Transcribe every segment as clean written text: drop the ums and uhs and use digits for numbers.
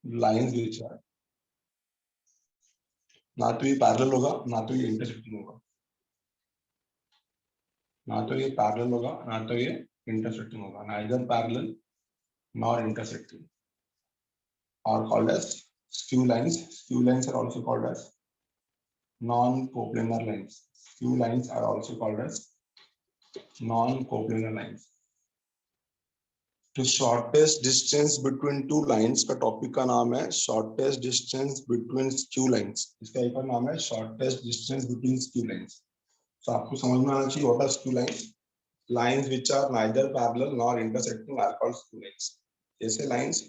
Lines which are, ना तो ये पैरेलल होगा ना तो ये इंटरसेक्टिंग होगा, ना तो ये पैरेलल होगा ना तो ये इंटरसेक्टिंग होगा, neither parallel nor intersecting are called as skew lines. Skew lines are also called as non-coplanar lines. Skew lines are also called as non-coplanar lines. तो shortest distance between two lines का topic का नाम है shortest distance between skew lines. इसका एक और नाम है shortest distance between skew lines. तो आपको समझ में आना चाहिए what are skew lines. Lines which are neither parallel nor intersecting are called skew lines. ऐसे लाइंस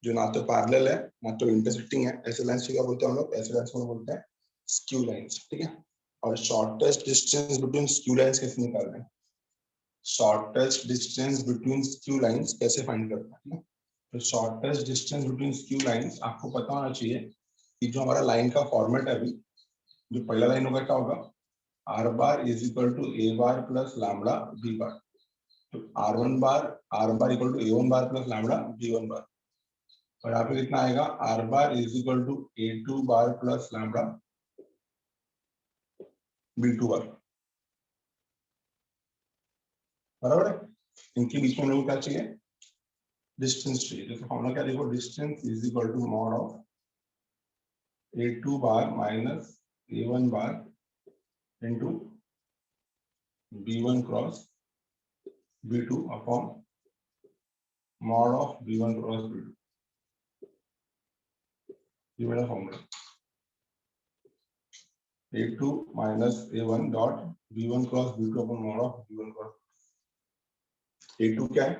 जो ना तो पैरेलल है ना तो इंटरसेक्टिंग है, ऐसे लाइंस को क्या बोलते हैं हम लोग? ऐसे लाइंस को बोलते हैं स्क्यू लाइंस। ठीक है। और shortest distance between skew lines कैसे निकालना है? Shortest distance between skew lines कैसे फाइंड करना है? तो shortest distance between skew lines आपको पता होना चाहिए कि जो हमारा लाइन का फॉर्मेट है अभी, जो पहला लाइन होगा क्या होगा? R bar is equal to A bar plus lambda B bar. तो R bar equal to A one bar plus lambda B one bar. और यहाँ पे कितना आएगा? R bar is equal to A two bar plus lambda B two bar. बराबर है। इनके बीच में हम लोग क्या चाहिए? डिस्टेंस चाहिए। तो फॉर्मूला क्या देखो? Distance is equal to mod of A two bar minus A one bar into B one cross B two upon mod of B one cross B two. ये मेरा formula. A two minus A one dot B one cross B two upon mod of B one cross. A two क्या है?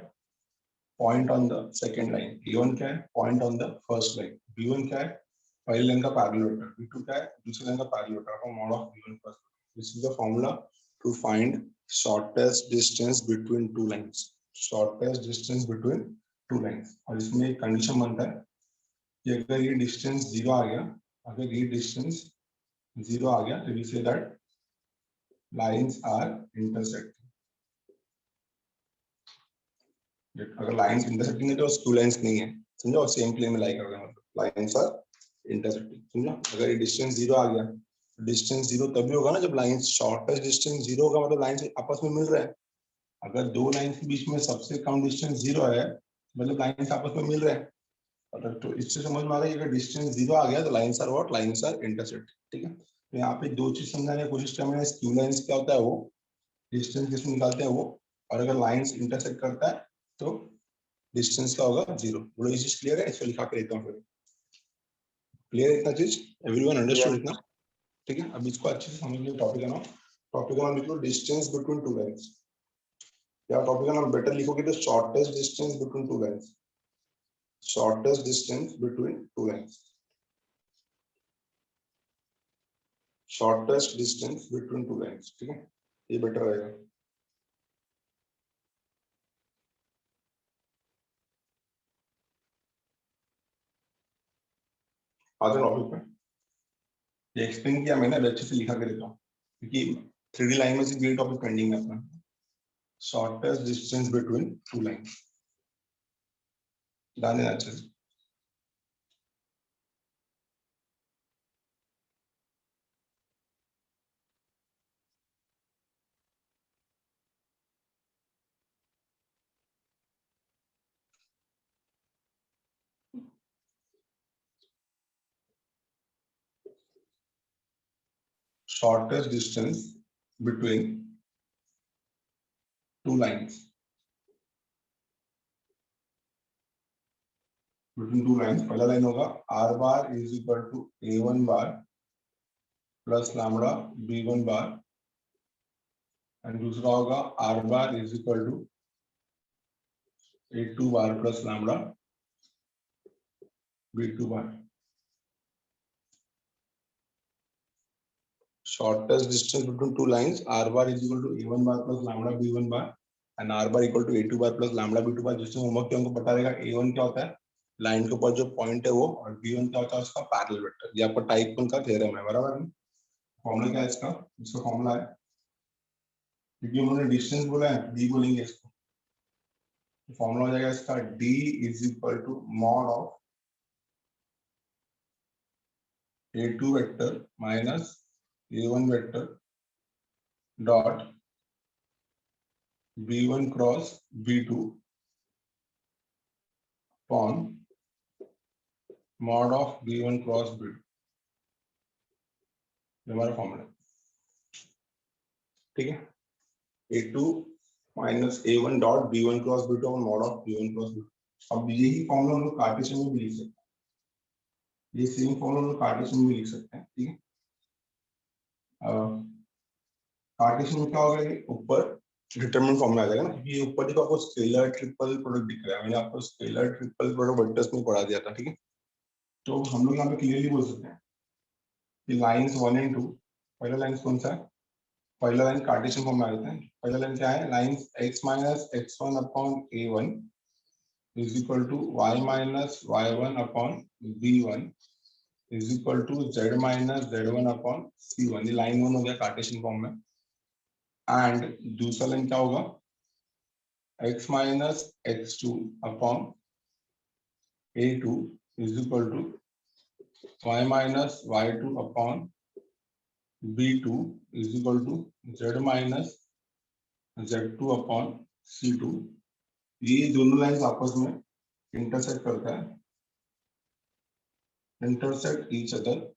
Point on the second line. A one क्या है? Point on the first line. B one क्या है? पहली line का parallel vector. B to क्या है? दूसरी लाइन का parallel vector upon mod of B one cross. This is the formula to find shortest distance between two lines. Shortest distance between two lines. और इसमें एक कंडीशन बनता है कि अगर ये डिस्टेंस जीरो आ गया, अगर ये डिस्टेंस जीरो आ गया तो we say that lines are intersecting. अगर लाइंस इंटरसेक्टिंग है तो स्क्यू लाइंस नहीं है, समझो? सेम प्लेन में लाई कर रहे हैं, मतलब लाइंस आर इंटरसेक्टिंग। समझो? अगर ये डिस्टेंस जीरो आ गया, डिस्टेंस जीरो तभी होगा ना जब लाइंस, शॉर्टेस्ट डिस्टेंस जीरो होगा मतलब लाइंस आपस में मिल रहे हैं। अगर दो लाइंस के बीच में सबसे कम डिस्टेंस जीरो है मतलब लाइंस आपस में मिल रहे हैं। अगर तो इससे समझ में आ रहा है कि अगर डिस्टेंस जीरो आ गया तो lines are what? Lines are intersecting. ठीक है। तो यहाँ पे दो चीज समझाने की कोशिश कर रहे हैं। स्क्यू लाइंस क्या होता है? वो डिस्टेंस किसमें निकालते हैं वो, और अगर लाइंस इंटरसेक्ट करता है तो डिस्टेंस का होगा जीरो। बोलो ये चीज क्लियर है? इसको लिखा के देता हूँ फिर। क्लियर है इतना चीज? एवरीवन अंडरस्टूड इतना? ठीक है। अब इसको अच्छे से समझ लो। टॉपिक का नाम, टॉपिक का नाम लिखो डिस्टेंस बिटवीन टू लाइंस। या टॉपिक का नाम बेटर लिखोगे तो shortest distance between two lines. Shortest distance between two lines. Shortest distance between two lines. ठीक है, ये बेटर रहेगा। आज टॉपिक पे ये एक्सप्लेन किया मैंने, अच्छे से लिखा के देता हूँ क्योंकि 3D लाइन में से ये टॉपिक पेंडिंग है अपना। Shortest distance between two lines डालने अच्छे से। Shortest distance between two lines. Between two lines, पहला लाइन होगा r bar is equal to a1 bar plus lambda b1 bar, and दूसरा होगा r bar is equal to a2 bar plus lambda b2 bar. Shortest distance between two lines, r bar is equal to a1 bar plus lambda b1 bar and r bar equal to a2 bar plus lambda b2 bar। जिसमें homework के हमको पता रहेगा a1 क्या होता है, line के ऊपर जो पॉइंट है वो, और b1 क्या होता है उसका पैरेलल वेक्टर। ये आपका टाइप 1 का थ्योरम है, बराबर है। फॉर्मूला क्या है इसका? इसका फॉर्मूला है, क्योंकि उन्होंने डिस्टेंस बोला है d बोलेंगे इसको, तो फॉर्मूला हो जाएगा इसका d is equal to mod of A2 vector minus A1 vector dot B1 cross B2 upon mod of B1 cross B2, हमारा फॉर्मूला, ठीक है। A2 minus A1 dot B1 cross B2 upon mod of B1 cross B2। अब यही formula हम लोग Cartesian में भी लिख सकते हैं, ये सेम फॉर्मूला हम लोग कार्टेशियन में भी लिख सकते हैं, ठीक है। कार्टेशियन में क्या होगा, ऊपर डिटरमिनेंट फॉर्म में आ जाएगा ना, क्योंकि ये ऊपर देखो आपको स्केलर ट्रिपल प्रोडक्ट दिख रहा है, मैंने आपको स्केलर ट्रिपल प्रोडक्ट वेक्टर्स में पढ़ा दिया था, ठीक है। तो हम लोग यहाँ पे क्लियरली बोल सकते हैं कि लाइंस 1 एंड 2, पहला लाइन कौन सा है, पहला लाइन कार्टेशियन फॉर्म में आ जाता है। पहला लाइन क्या है, lines x minus x1 upon a1 is equal to y minus y1 upon b1 is equal to z minus z1 upon c1। ये लाइन 1 हो गया कार्टेशियन फॉर्म में। एंड दूसरा लाइन क्या होगा, x minus x2 upon a2 is equal to y minus y2 upon b2 is equal to z minus z2 upon c2। ये दोनों lines आपस में इंटरसेक्ट करता है, इंटरसेक्ट ईच अदर,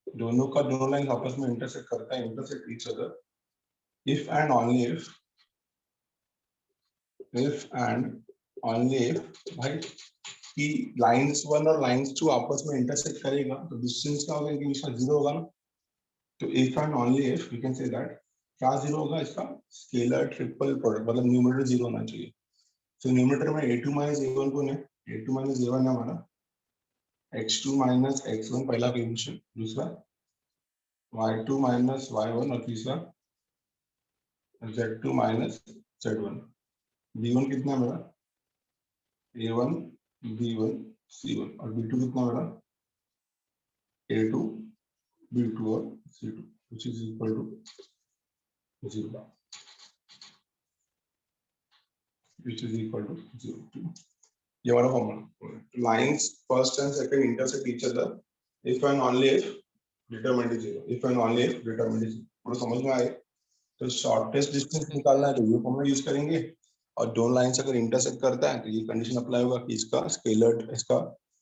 दोनों का दोनों लाइन आपस में इंटरसेक्ट करता है, intersect each other if and only if भाई कि लाइंस 1 और लाइंस 2 आपस में इंटरसेक्ट करेगा तो डिस्टेंस क्या होगा, इनके बीच में जीरो होगा ना। तो if and only if we can say that क्या जीरो होगा, इसका स्केलर ट्रिपल प्रोडक्ट, मतलब न्यूमरेटर जीरो होना चाहिए। तो न्यूमरेटर में a2 माइनस a1 को है, a2 माइनस a1 है हमारा, x2 माइनस x1 पहला कंडीशन, दूसरा y2 माइनस y1 और तीसरा z2 माइनस z1। b1 कितना मेरा, a1 b1 c1 और b2 कितना मेरा, a2 b2 और c2 which is equal to 0, which is equal to 0। ये वाला formula, lines first and second intersect each other if and only if determinant is 0, if and only if determinant is 0। पूरा समझ में आए। तो shortest distance निकालना है तो ये फॉर्मूला यूज करेंगे, और दोनों लाइंस अगर इंटरसेक्ट करता है तो ये कंडीशन अप्लाई होगा कि इसका स्केलर, इसका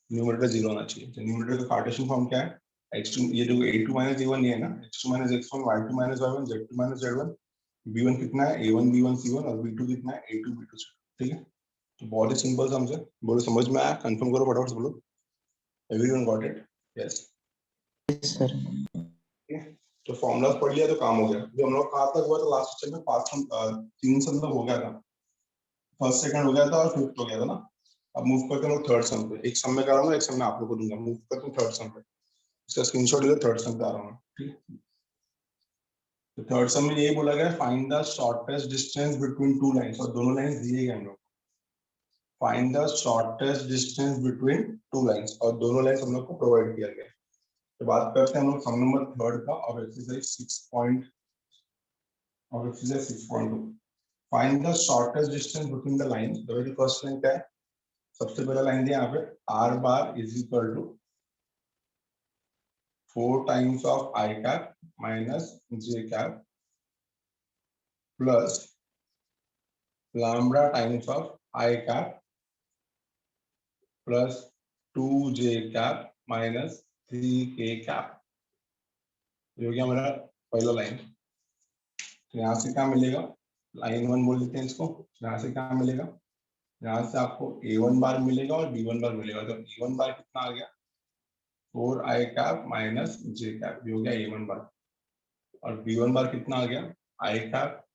न्यूमरेटर जीरो होना चाहिए। तो न्यूमरेटर का कार्टेशियन फॉर्म क्या है, x2, ये जो a2 माइनस a1 ये है ना, x2 minus x1 y2 minus y1 z2 minus z1, b1 कितना है a1 b1 c1 और b2 कितना है a2 b2 c2, ठीक है। तो बहुत ही सिंपल समझे, बोलो समझ में आया, कंफर्म करो फटाफट से बोलो, everyone got it, yes sir. तो फॉर्मूला पढ़ लिया तो काम हो गया। जो हम लोग कहाँ तक हुआ था लास्ट सेक्शन में, 3 सम तक हो गया था, फर्स्ट सेकंड हो गया था और फिफ्थ हो गया था ना। अब मूव करते हैं थर्ड सम पे, एक सम में कर रहा हूँ, एक सम में आप लोग को दूंगा, मूव करते हैं थर्ड सम पे, इसका स्क्रीनशॉट ले, थर्ड सम पे आ रहा हूँ, ठीक है। तो थर्ड सम में यही बोला गया, find the shortest distance between two lines, और दोनों लाइंस दिए गए हम लोग, find the shortest distance between two lines, और दोनों लाइंस हम लोग को प्रोवाइड किया गया। तो बात करते हैं हम लोग सम नंबर थर्ड का और exercise 6.2, find the shortest distance between the lines. तो वेरी फर्स्ट लाइन क्या है, सबसे पहला लाइन दिया यहाँ पे, r bar is equal to 4 times of i cap minus j cap plus lambda times of i cap plus 2j cap minus 3k cap. ये हो गया मेरा पहला लाइन। तो यहाँ से क्या मिलेगा, लाइन 1 बोल देते हैं इसको। यहाँ से क्या मिलेगा, यहाँ से आपको a1 बार मिलेगा और b1 बार मिलेगा। तो a1 बार कितना आ गया, 4i cap minus j cap, ये हो गया a1 बार, और b1 बार कितना आ गया, i cap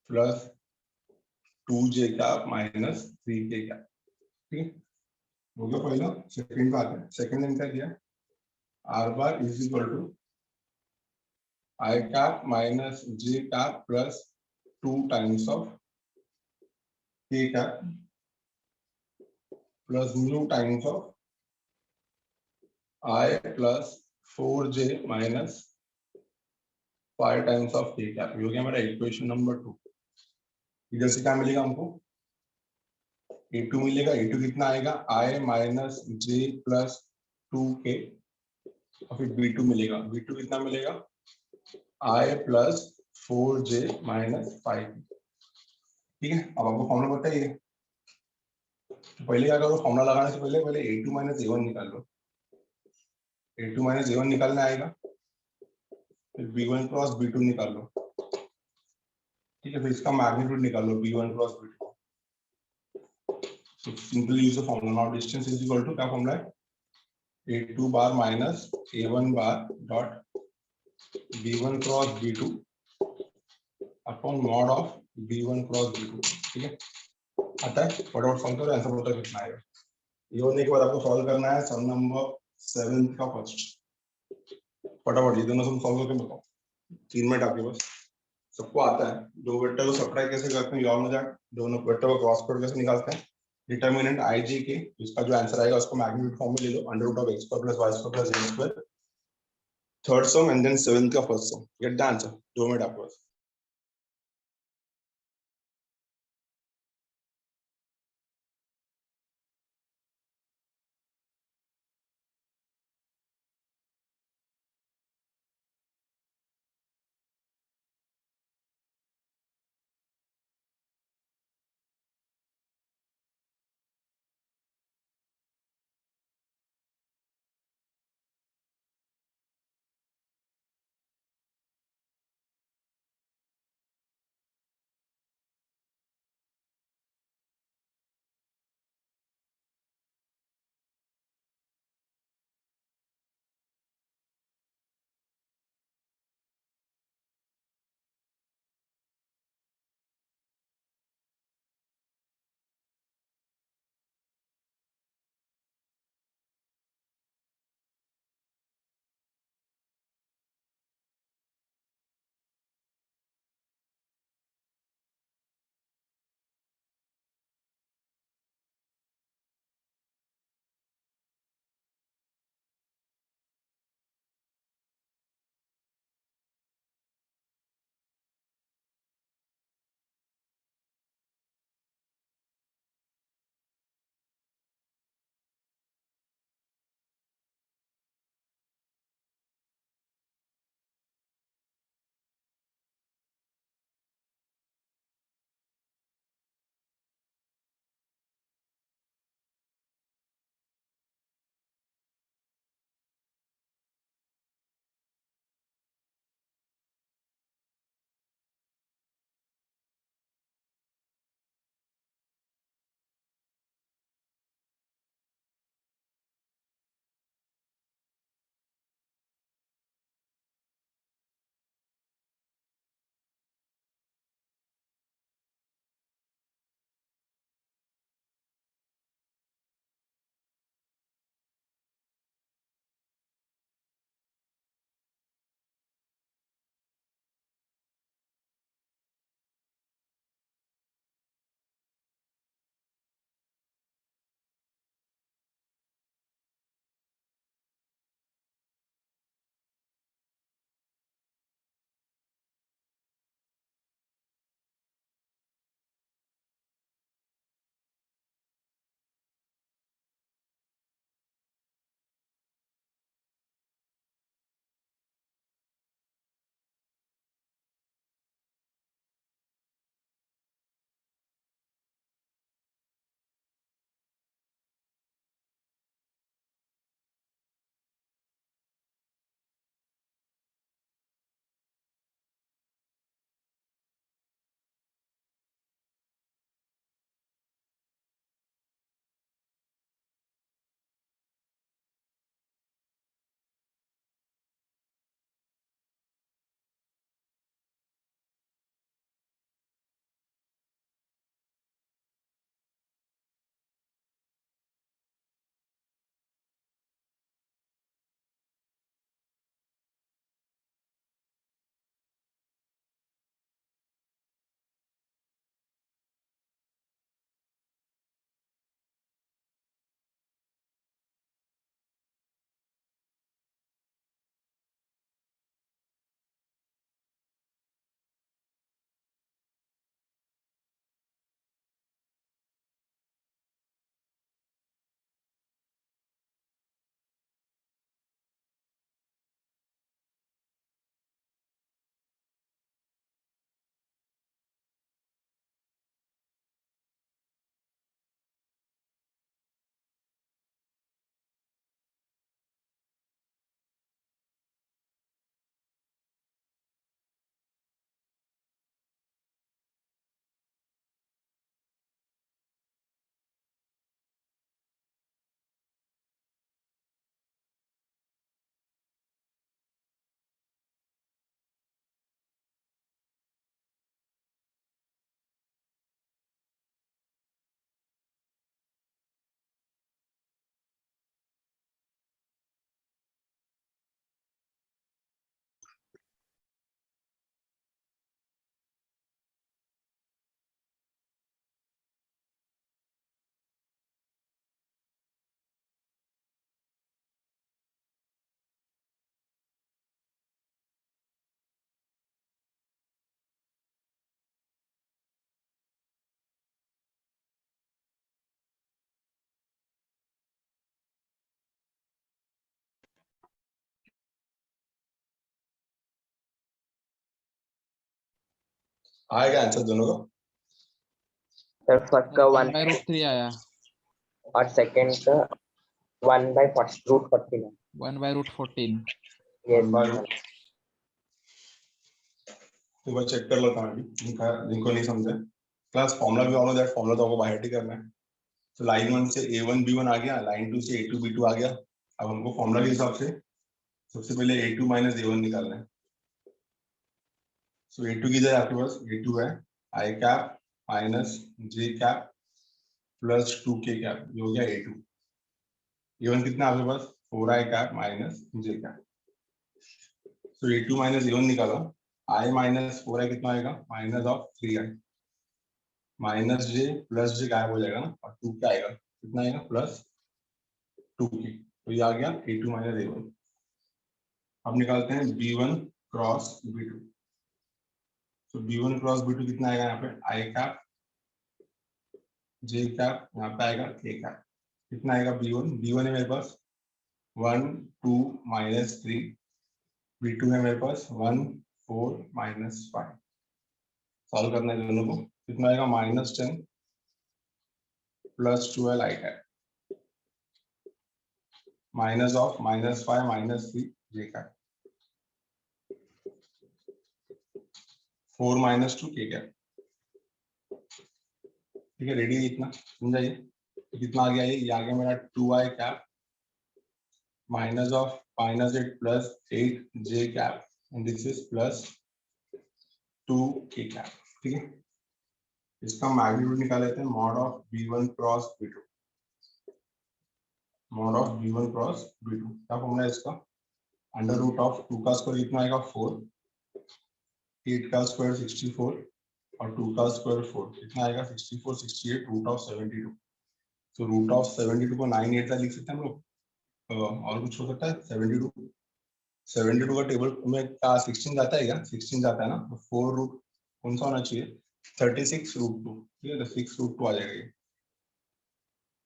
plus 2j cap minus 3k cap, ठीक हो गया पहला। सेकंड बार है, सेकंड लाइन क्या दिया, r bar is equal to i cap minus j cap plus 2 times of k cap plus nu times of I plus 4j minus 5 times of k cap. ये हो गया मेरा इक्वेशन नंबर 2। इधर से क्या मिलेगा हमको, a2 मिलेगा, a2 कितना आएगा, I minus j plus 2k और फिर B2 मिलेगा। B2 कितना मिलेगा, I प्लस 4J माइनस 5। ठीक है, अब आपको फॉर्मूला बताइए। तो पहले क्या करो, फॉर्मूला लगाने से पहले पहले A2 माइनस A1 निकाल लो। A2 माइनस A1 निकालना आएगा, फिर B1 क्रॉस B2 निकाल लो। ठीक है, फिर इसका मैग्नीट्यूड निकाल लो, B1 cross B2। So simply use the formula. Now distance is equal to क्या फॉर्मूला है, A2 bar minus A1 bar dot B1 cross B2 upon mod of B1 cross B2। ठीक है, आता है, फटाफट सॉल्व करो, answer बताओ कितना आएगा। ये होने के बाद आपको सॉल्व करना है सम नंबर 7 का फर्स्ट। फटाफट ये दोनों सम सॉल्व करके बताओ, 3 मिनट आपके पास। सबको आता है, दो वेक्टर को सब्ट्रैक्ट कैसे करते हैं, याद हो जाए। दोनों वेक्टर को क्रॉस प्रोडक्ट कैसे निकालते हैं, डिटर्मिनेंट IG के, इसका जो आंसर आएगा उसको मैग्नीट्यूड फॉर्म में ले लो, under root of x square plus y square plus z square, third sum and then 7th का first sum. Get the answer, 2 minute आपके पास। आएगा आंसर दोनों का? सर फर्स्ट का 1 1/√3 आया, और सेकंड का 1/√14। 1/√14। यस 1/√, एक बार चेक कर लेता हूँ अभी जिनको नहीं समझे। क्लास फॉर्मूला भी ऑल दैट फॉर्मूला तो आपको बाय हार्ट ही करना है। तो लाइन 1 से A1 B1 आ गया, लाइन 2 से A2 B2 आ गया। अब हमको फॉर्मूला के हिसाब से सबसे पहले A2 माइनस A1 निकालना है। सो A2 की जगह आपके पास A2 है I cap minus J cap plus 2K cap, ये हो गया A2। A1 कितना आपके पास 4I cap minus J cap. So A2 minus A1 निकाला, I माइनस 4I कितना आएगा minus of 3I minus J plus J गायब हो जाएगा ना, और 2 क्या आएगा कितना आएगा प्लस 2K। तो ये आ गया A2 माइनस A1। अब निकालते हैं B1 क्रॉस B2। तो B1 क्रॉस B2 कितना आएगा यहाँ पे I कैप J कैप, यहाँ पे आएगा K कैप। कितना आएगा B1 है मेरे पास 1 2 माइनस 3, B2 है मेरे पास 1 4 माइनस 5। सॉल्व करना है दोनों को, कितना आएगा -10 plus 12 I cap minus of -5 -3 J cap 4 minus 2 K cap. ठीक है, रेडी है इतना समझाइए। तो कितना आ गया ये आ गया मेरा 2I cap minus of -8 plus 8 J cap and this is plus 2K cap. ठीक है, इसका मैग्नीट्यूड निकाल लेते हैं, mod of B1 cross B2। Mod of B1 cross B2 क्या फॉर्मूला है इसका, अंडर रूट ऑफ 2 का स्क्वायर कितना आएगा 4, 8 का स्क्वायर 64 और 2 का स्क्वायर 4 कितना आएगा 64 68 रूट ऑफ 72। तो रूट ऑफ 72 को 9 8 लिख सकते हैं हम लोग, और कुछ हो सकता है 72 का टेबल में क्या 16 जाता है क्या, 16 जाता है ना, तो 4 रूट कौन सा होना चाहिए 36 रूट 2। ठीक है, तो 6 रूट 2 आ जाएगा ये।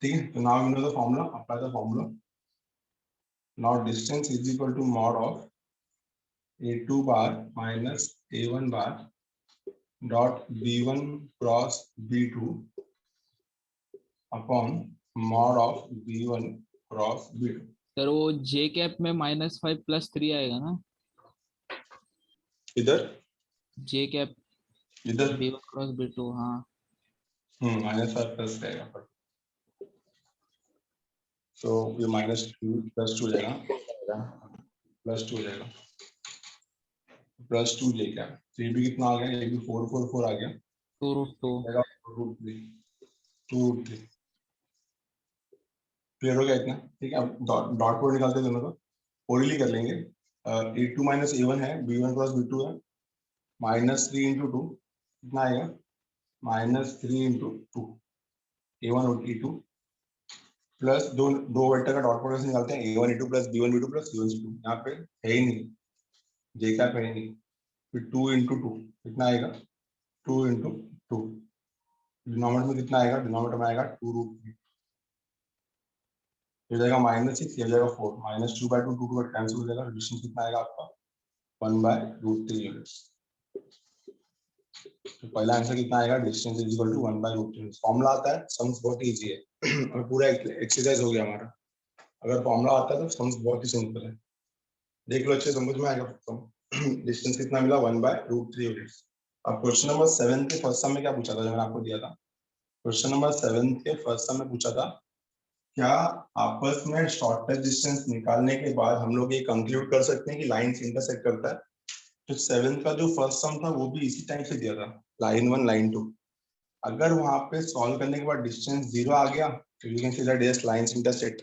ठीक है, तो now you know the formula, apply the formula. Now distance is equal to mod of A2 bar minus A1 bar dot B1 cross B2 upon mod of B1 cross B2। Sir वो J cap में -5 + 3 आएगा ना, इधर J cap इधर B1 cross B2। हाँ -5 plus रहेगा, तो ये -2 + 2 हो जाएगा, +2 हो जाएगा, +2 J क्या, तो ये भी कितना आ गया, ये भी 4 4 4 आ गया, 2√2। √3 क्लियर हो गया इतना। ठीक है, अब डॉट प्रोडक्ट निकालते हैं दोनों का, ओरिली कर लेंगे। A2 माइनस A1 है, B1 क्रॉस B2 है, -3 × 2 कितना आएगा -3 × 2 A1 और A2 प्लस दो वेक्टर का डॉट प्रोडक्ट निकालते हैं, A1 A2 plus B1 B2 plus C1 C2। यहाँ पे है ही नहीं, J कैप है ही नहीं, फिर 2 × 2 कितना आएगा 2 × 2, डिनोमिनेटर में कितना आएगा, डिनोमिनेटर में आएगा 2√3, हो जाएगा -6, हो जाएगा 4, -2/2 2 कैंसिल हो जाएगा, डिस्टेंस कितना आएगा आपका 1/√3 यूनिट्स। तो पहला आंसर कितना आएगा, distance is equal to 1/√3। Formula आता है, सम्स बहुत इजी है और पूरा एक्सरसाइज हो गया हमारा। अगर फॉर्मूला आता है तो सम्स बहुत ही सिंपल है, देख लो अच्छे समझ में आएगा। डिस्टेंस कितना मिला 1/√3 यूनिट्स। अब क्वेश्चन नंबर 7 के फर्स्ट सम में क्या पूछा था, जो मैंने आपको दिया था, क्वेश्चन नंबर 7 के फर्स्ट सम में पूछा था, क्या आपस में शॉर्टेस्ट डिस्टेंस निकालने के बाद हम लोग ये कंक्लूड कर सकते हैं कि लाइन इंटरसेक्ट करता है। तो 7 का जो फर्स्ट सम था वो भी इसी टाइप से दिया था, लाइन 1 लाइन 2। अगर वहां पे सॉल्व करने के बाद डिस्टेंस 0 आ गया तो you can see that his lines intersect,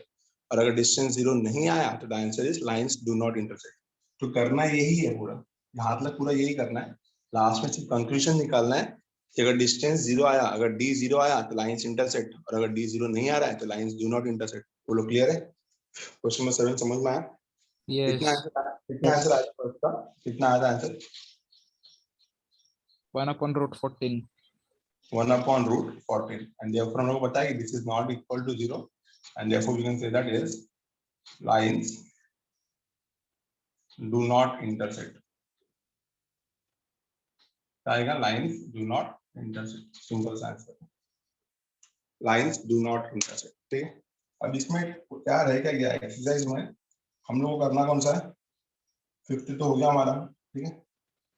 और अगर डिस्टेंस 0 नहीं आया तो the answer his lines do not intersect. तो करना यही है, पूरा यहाँ तक पूरा यही करना है, लास्ट में सिर्फ कंक्लूजन निकालना है कि अगर डिस्टेंस 0 आया, अगर D 0 आया तो लाइंस इंटरसेक्ट, और अगर D 0 नहीं आ रहा है तो लाइंस डू नॉट इंटरसेक्ट। बोलो क्लियर है, क्वेश्चन नंबर 7 समझ में आया। कितना यस। आंसर आया, कितना आंसर आया फर्स्ट का, कितना आया था आंसर 1/√14। 1/√14, and therefore हम लोग को पता है कि this is not equal to 0, and therefore we can say that is lines do not intersect। आएगा lines do not intersect, simple सा answer, lines do not intersect. ठीक है, अब इसमें क्या रहेगा, क्या एक्सरसाइज में हम लोग को करना कौन सा है, फिफ्थ तो हो गया हमारा, ठीक है,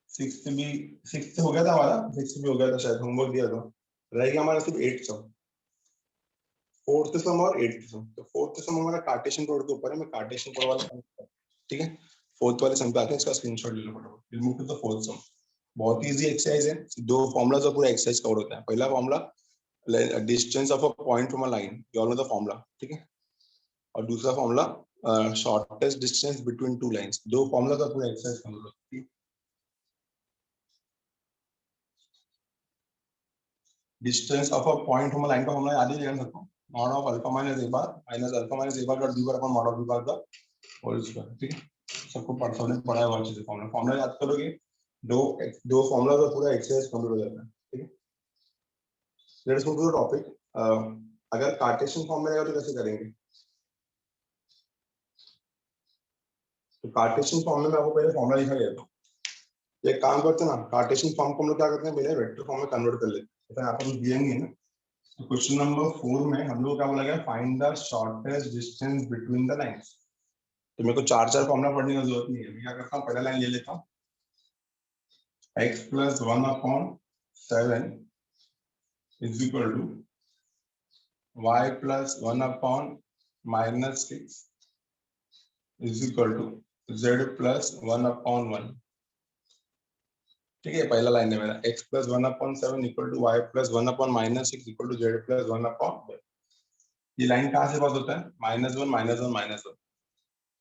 सिक्स्थ हो गया था हमारा, सिक्स्थ भी हो गया था शायद, होमवर्क दिया था, रह गया हमारा सिर्फ 8th सम, 4th सम और 8th सम। तो 4th सम हमारा कार्टेशियन प्रोडक्ट के ऊपर है, मैं कार्टेशियन प्रोडक्ट वाला, ठीक है, 4th वाले सम पे आते हैं, इसका स्क्रीनशॉट ले लो फटाफट, will move to the 4th sum. बहुत इजी एक्सरसाइज है, दो फॉर्मूला से पूरा एक्सरसाइज कवर होता है। पहला formula distance of a point from a line, you all know the formula, ठीक है, और दूसरा formula shortest distance between two lines, दो फॉर्मूला का पूरा एक्सरसाइज कर लो, ठीक है। Distance of a point from a line का फॉर्मूला याद ही रहना सबको, mod of alpha minus A bar minus alpha minus A bar dot B bar upon mod of B bar का होल स्क्वायर, ठीक है, सबको सबने पढ़ा है, बहुत चीजें फॉर्मूला फॉर्मूला याद करोगे, दो दो फॉर्मूला का पूरा एक्सरसाइज कंप्लीट हो जाता है, ठीक है। Let's move to the topic, अगर कार्टेशियन फॉर्म में रहेगा तो कैसे करेंगे, तो कार्टेशियन फॉर्म में मैं आपको पहले फॉर्मूला लिखा देता हूँ, एक काम करते हैं ना, कार्टेशियन फॉर्म को हम लोग क्या करते हैं, पहले वेक्टर फॉर्म में कन्वर्ट कर लेते हैं, तो यहाँ पर कुछ दिया नहीं है ना। तो क्वेश्चन नंबर 4 में हम लोग क्या बोला गया, find the shortest distance between the lines. तो मेरे को चार चार फॉर्मूला पढ़ने की जरूरत नहीं है, मैं क्या करता हूँ, पहला लाइन ले लेता हूँ, x plus 1/7 is equal to y plus 1/-6 is equal to z plus 1/1। ठीक है, पहला लाइन है मेरा, x plus 1/7 equal to y plus 1/-6 equal to z plus 1/1। ये लाइन कहाँ से पास होता है, -1 -1 -1,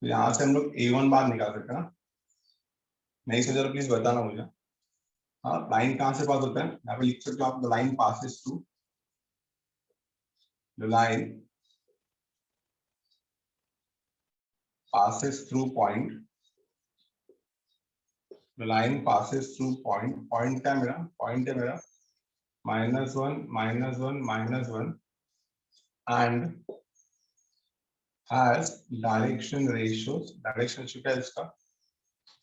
तो यहाँ से हम लोग a1 बार निकाल सकते हैं ना, नहीं समझा तो प्लीज बताना मुझे। हाँ, लाइन कहाँ से पास होता है, यहाँ पे लिख सकते हो आप, the line passes through, the line passes through point, the line passes through point, point क्या है मेरा, point है मेरा -1 -1 -1 and has direction ratios, direction ratio क्या है इसका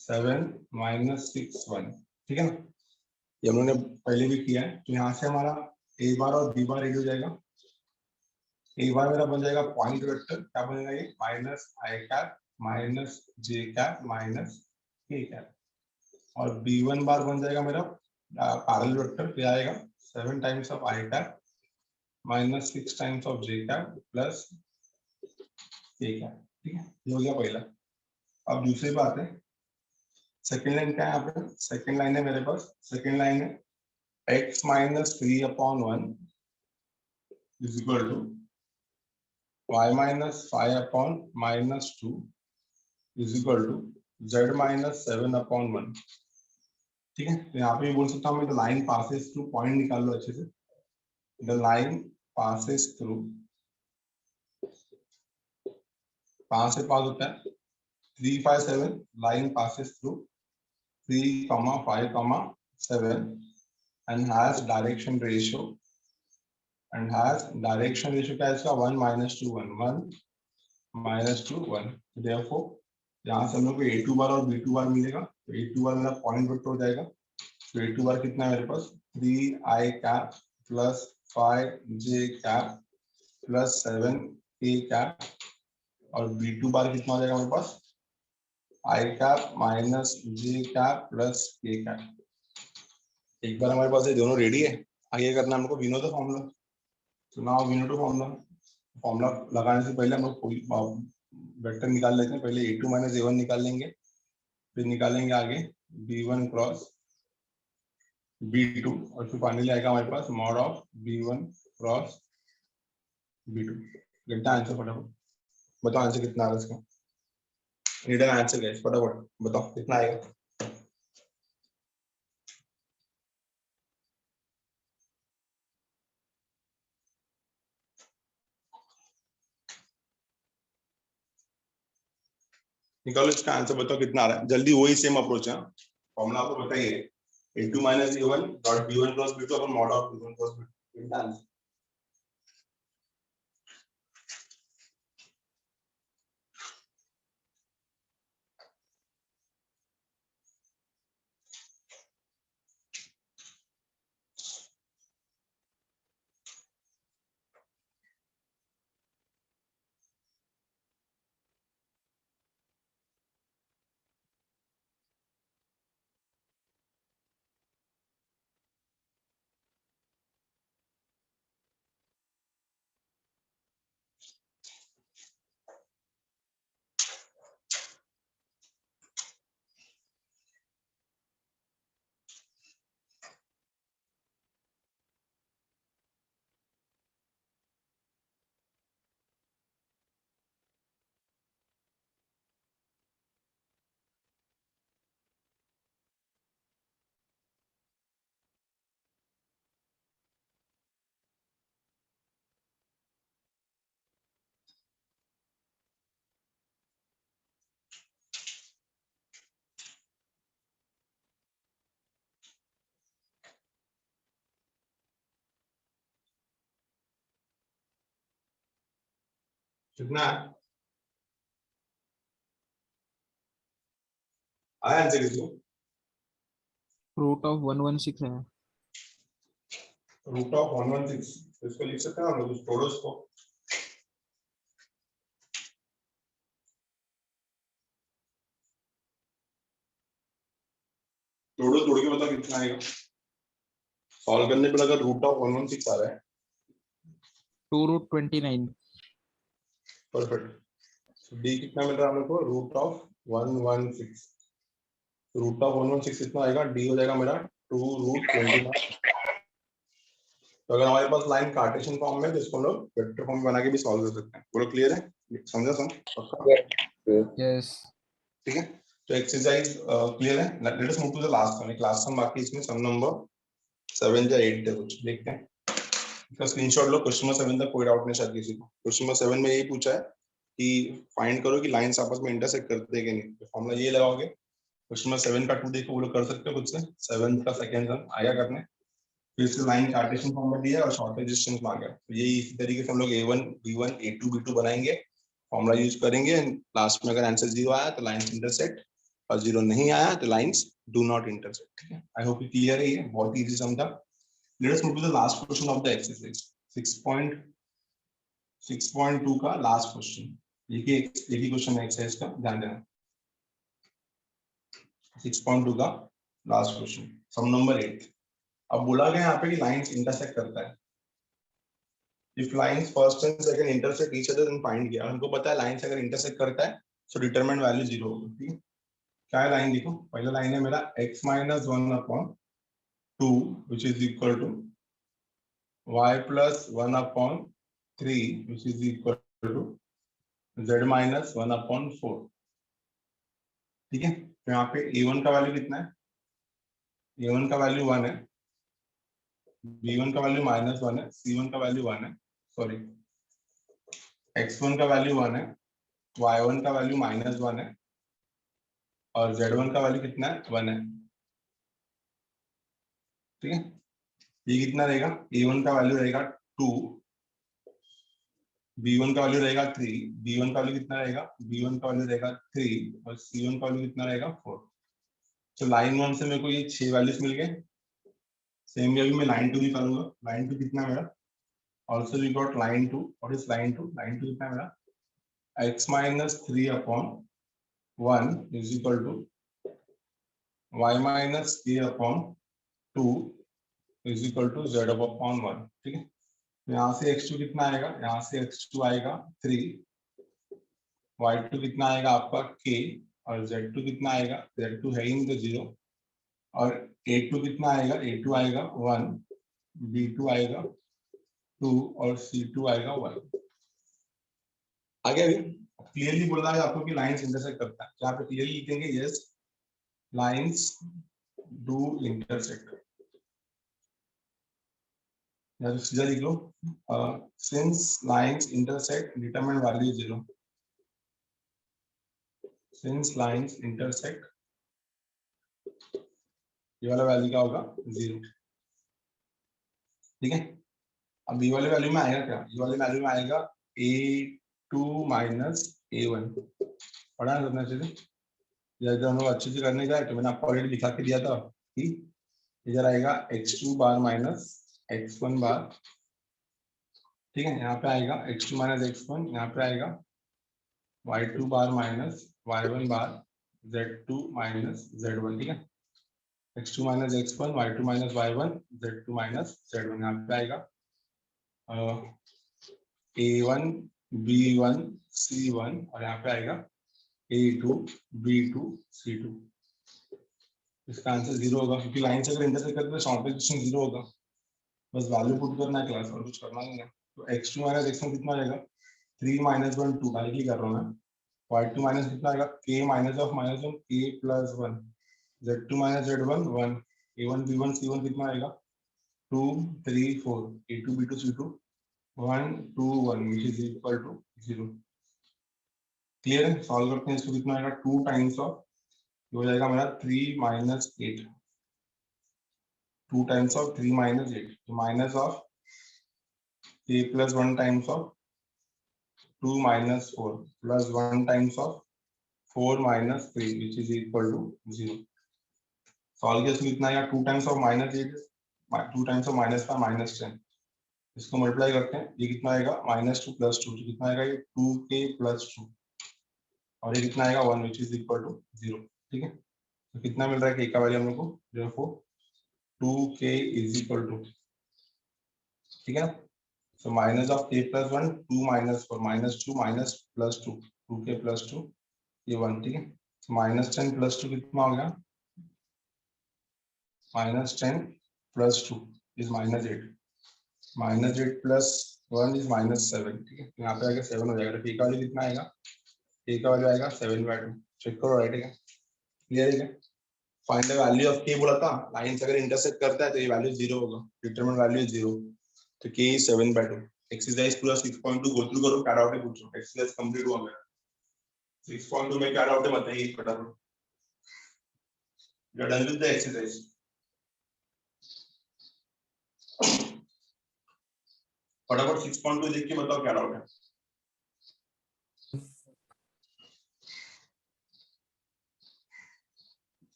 7 -6 1, ठीक है ना, ये हम लोगों ने पहले भी किया है। तो यहाँ से हमारा a बार और b बार रेडी हो जाएगा, a बार मेरा बन जाएगा पॉइंट वेक्टर, क्या बनेगा ये -i cap -j cap -k cap, और b1 बार बन जाएगा मेरा पैरेलल वेक्टर, क्या आएगा 7 times of i cap -6 times of j cap plus k cap, ठीक है, ये हो गया पहला। अब दूसरी बात है, सेकंड लाइन क्या है यहाँ पे, सेकंड लाइन है मेरे पास, सेकंड लाइन है x -3/1 is equal to y -5/-2 is equal to z -7/1। ठीक है, तो यहाँ पे भी बोल सकता हूँ मैं, तो लाइन पासेस थ्रू, पॉइंट निकाल लो अच्छे से, द लाइन पासेस थ्रू, कहाँ से पास होता है 3 5 7, line passes through 3, 5, 7 and has direction ratio, and has direction ratio क्या है इसका 1 -2 1 1 -2 1, therefore यहाँ से हम लोग को a2 बार और b2 बार मिलेगा, तो a2 बार मेरा पॉइंट वेक्टर हो जाएगा, तो a2 बार कितना है मेरे पास 3i cap plus 5j cap plus 7k cap, और b2 बार कितना हो जाएगा मेरे पास i cap minus j cap plus k cap. एक बार हमारे पास ये दोनों रेडी है, आगे करना हमको वी नो द फॉर्मूला, तो now we know the formula, formula लगाने से पहले हम लोग वेक्टर निकाल लेते हैं, पहले a2 माइनस a1 निकाल लेंगे, फिर निकालेंगे आगे b1 क्रॉस b2, और फिर फाइनली आएगा हमारे पास mod of b1 cross b2। घंटा आंसर फटाफट बताओ, आंसर कितना आ रहा है इसका, नीड एन आंसर गाइस, फटाफट बताओ कितना आएगा। निकालो इसका आंसर, बताओ कितना आ रहा है जल्दी, वही सेम अप्रोच है, फॉर्मूला आपको बताइए a2 minus a1 dot b1 cross b2 upon mod of b1 cross b2। कितना है? आया आंसर किसी को? रूट ऑफ 116 है। रूट ऑफ 116 इसको लिख सकते हैं हम लोग, तोड़ो इसको। तोड़ो, तोड़ के बताओ कितना आएगा। सॉल्व करने पर अगर रूट ऑफ 116 आ रहा है, 2 रूट 29। परफेक्ट। डी कितना मिल रहा है हम लोग को? Root of 116। रूट ऑफ 116 कितना आएगा? डी हो जाएगा मेरा 2 रूट 29। तो अगर हमारे पास लाइन कार्टेशियन फॉर्म में, तो इसको हम लोग वेक्टर फॉर्म में बना के भी सॉल्व कर सकते हैं। पूरा क्लियर है? समझा सम? पक्का? यस। ठीक है, तो एक्सरसाइज क्लियर है। Let us move to the last one. एक लास्ट सम बाकी, इसमें सम नंबर 7 या 8 है कुछ, देखते हैं। इसका स्क्रीनशॉट लो। क्वेश्चन नंबर 7 तक कोई डाउट नहीं शायद किसी को। क्वेश्चन नंबर 7 में यही पूछा है कि फाइंड करो कि लाइंस आपस में इंटरसेक्ट करते हैं कि नहीं। तो फॉर्मूला ये लगाओगे। क्वेश्चन नंबर 7 का 2 देखो, वो लोग कर सकते हो खुद से। 7 का सेकंड सम आया करने, फिर से लाइन कार्टेशियन फॉर्म में दिया और शॉर्टेज डिस्टेंस मांगा। तो यही इसी तरीके से हम लोग a1 b1 a2 b2 बनाएंगे, फॉर्मूला यूज करेंगे। लास्ट में अगर आंसर 0 आया तो लाइंस इंटरसेक्ट, और 0 नहीं आया तो लाइंस डू नॉट इंटरसेक्ट। ठीक है, आई होप क्लियर है। ये बहुत इजी सम था। Let us move to the last question of the exercise 6.2 का लास्ट क्वेश्चन। देखिए एक ही क्वेश्चन है एक्सरसाइज का, ध्यान देना। 6.2 का लास्ट क्वेश्चन, सम नंबर 8। अब बोला गया यहाँ पे कि लाइंस इंटरसेक्ट करता है। If lines first and second intersect each other, then find किया। हमको पता है लाइंस अगर इंटरसेक्ट करता है तो डिटरमिनेंट वैल्यू 0 होगी। ठीक है, क्या है लाइन? देखो पहला लाइन है मेरा x minus 1 upon 2 which is equal to y plus 1 upon 3 which is equal to z minus 1 upon 4। ठीक है, तो यहाँ पे a1 का वैल्यू कितना है? a1 का वैल्यू 1 है, b1 का वैल्यू -1 है, c1 का वैल्यू 1 है, सॉरी x1 का वैल्यू 1 है, y1 का वैल्यू -1 है, और z1 का वैल्यू कितना है? 1 है। ठीक है, ये कितना रहेगा? a1 का वैल्यू रहेगा 2, b1 का वैल्यू रहेगा 3, b1 का वैल्यू कितना रहेगा? b1 का वैल्यू रहेगा 3, और c1 का वैल्यू कितना रहेगा? 4। तो लाइन 1 से मेरे को ये 6 वैल्यूज मिल गए। सेम वे मैं लाइन 2 भी करूंगा। लाइन 2 कितना मेरा? Also we got line 2। What is line 2? Line 2 कितना मेरा? x minus 3 upon 1 is equal to y minus k upon 2 is equal to z upon 1। ठीक है, यहाँ से x2 कितना आएगा? यहाँ से x2 आएगा 3, y2 कितना आएगा आपका k, और z2 कितना आएगा? z2 है ही नहीं तो 0, और a2 कितना आएगा? a2 आएगा 1, b2 आएगा 2, और c2 आएगा 1। आगे अभी क्लियरली बोल रहा है आपको कि लाइंस इंटरसेक्ट करता है। यहाँ पे क्लियरली लिखेंगे यस लाइंस डू इंटरसेक्ट, या तो सीधा लिख लो since lines intersect determine value 0। Since lines intersect, ये वाला वैल्यू क्या होगा? 0। ठीक है, अब ये वाले वैल्यू में आएगा क्या? ये वाले वैल्यू में आएगा a2 minus a1। पढ़ा करना चाहिए, जब हम लोग अच्छे से करने जाए तो मैंने आपको ऑलरेडी लिखा के दिया था कि इधर आएगा x2 बार माइनस x1 बार। ठीक है, यहाँ पे आएगा x2 माइनस x1, यहाँ पे आएगा y2 बार माइनस y1 बार, z2 माइनस z1। ठीक है, x2 minus x1, y2 minus y1, z2 minus z1। यहाँ पे आएगा a1 b1 c1, और यहाँ पे आएगा a2 b2 c2। इसका आंसर 0 होगा, क्योंकि लाइन से अगर इंटरसेक्ट करते हैं तो शॉर्टेज डिस्टेंस 0 होगा। बस वैल्यू पुट करना है क्लास, और कुछ करना नहीं है। तो x2 माइनस x1 कितना आएगा? 3 minus 1 2 डायरेक्टली कर रहा हूँ मैं। y2 माइनस कितना आएगा? k minus of minus 1 k plus 1, z2 minus z1 1, a1 b1 c1 कितना आएगा? 2 3 4, a2 b2 c2 1 2 1 which is equal to 0। Clear है? सॉल्व करते हैं इसको। कितना आएगा? 2 टाइम्स ऑफ, हो जाएगा मेरा 3 minus 8, 2 टाइम्स ऑफ 3 minus 8, तो minus of k plus 1 times of 2 minus 4 plus 1 times of 4 minus 3 which is equal to 0. Solve किया इसमें कितना आएगा 2 times of minus 8 2 times of minus 5 minus 10 इसको मल्टीप्लाई करते हैं ये कितना आएगा -2 + 2 कितना आएगा ये 2k + 2 और ये कितना आएगा 1 which is equal to 0. ठीक है तो कितना मिल रहा है k का वैल्यू हम लोग को therefore 2k is equal to ठीक है so minus of k + 1 2 minus 4 -2 minus + 2 2k + 2 ये 1. ठीक है -10 + 2 कितना हो गया -10 + 2 is -8 -8 + 1 is -7. ठीक है यहाँ पे आएगा 7 हो जाएगा तो k का वैल्यू कितना आएगा k का वैल्यू आएगा 7/2. चेक करो राइट है क्लियर है find the value of k बोला था लाइंस अगर इंटरसेक्ट करता है तो ये वैल्यू 0 होगा डिटरमिनेंट वैल्यू 0 तो k is 7/2. एक्सरसाइज पूरा 6.2 गो थ्रू करो क्या डाउट है पूछो एक्सरसाइज कंप्लीट हुआ मेरा 6.2 में क्या डाउट है बताइए फटाफट you are done with the exercise फटाफट 6.2 देख के बताओ क्या डाउट है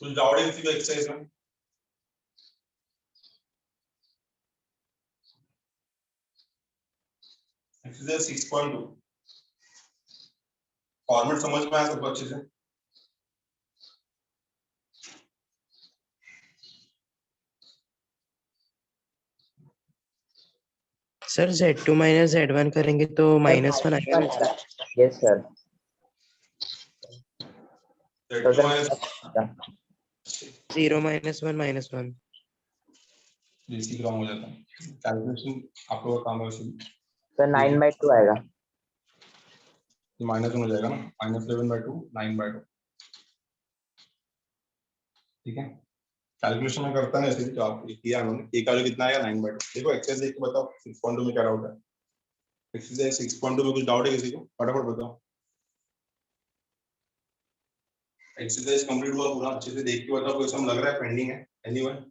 कुछ डाउट है किसी को एक्सरसाइज में एक्सरसाइज 6.2 फॉर्मेट समझ में आया सबको अच्छे से सर Z2 - Z1 करेंगे तो -1 आएगा ना sir? Yes, sir. Z2 So minus 0 - 1 - 1 basic wrong हो जाता है कैलकुलेशन आप लोगों का काम है वैसे भी sir 9/2 आएगा. ये -1 हो जाएगा ना -11/2 9/2. ठीक है कैलकुलेशन में करता है ऐसे भी तो आप किया उन्होंने k का वैल्यू कितना आएगा 9/2. देखो एक्सरसाइज देख के बताओ 6.2 में क्या डाउट है एक्सरसाइज 6.2 में कुछ डाउट है किसी को फटाफट बताओ एक्सरसाइज कंप्लीट हुआ पूरा अच्छे से देख के बताओ कोई सम लग रहा है पेंडिंग है एनीवन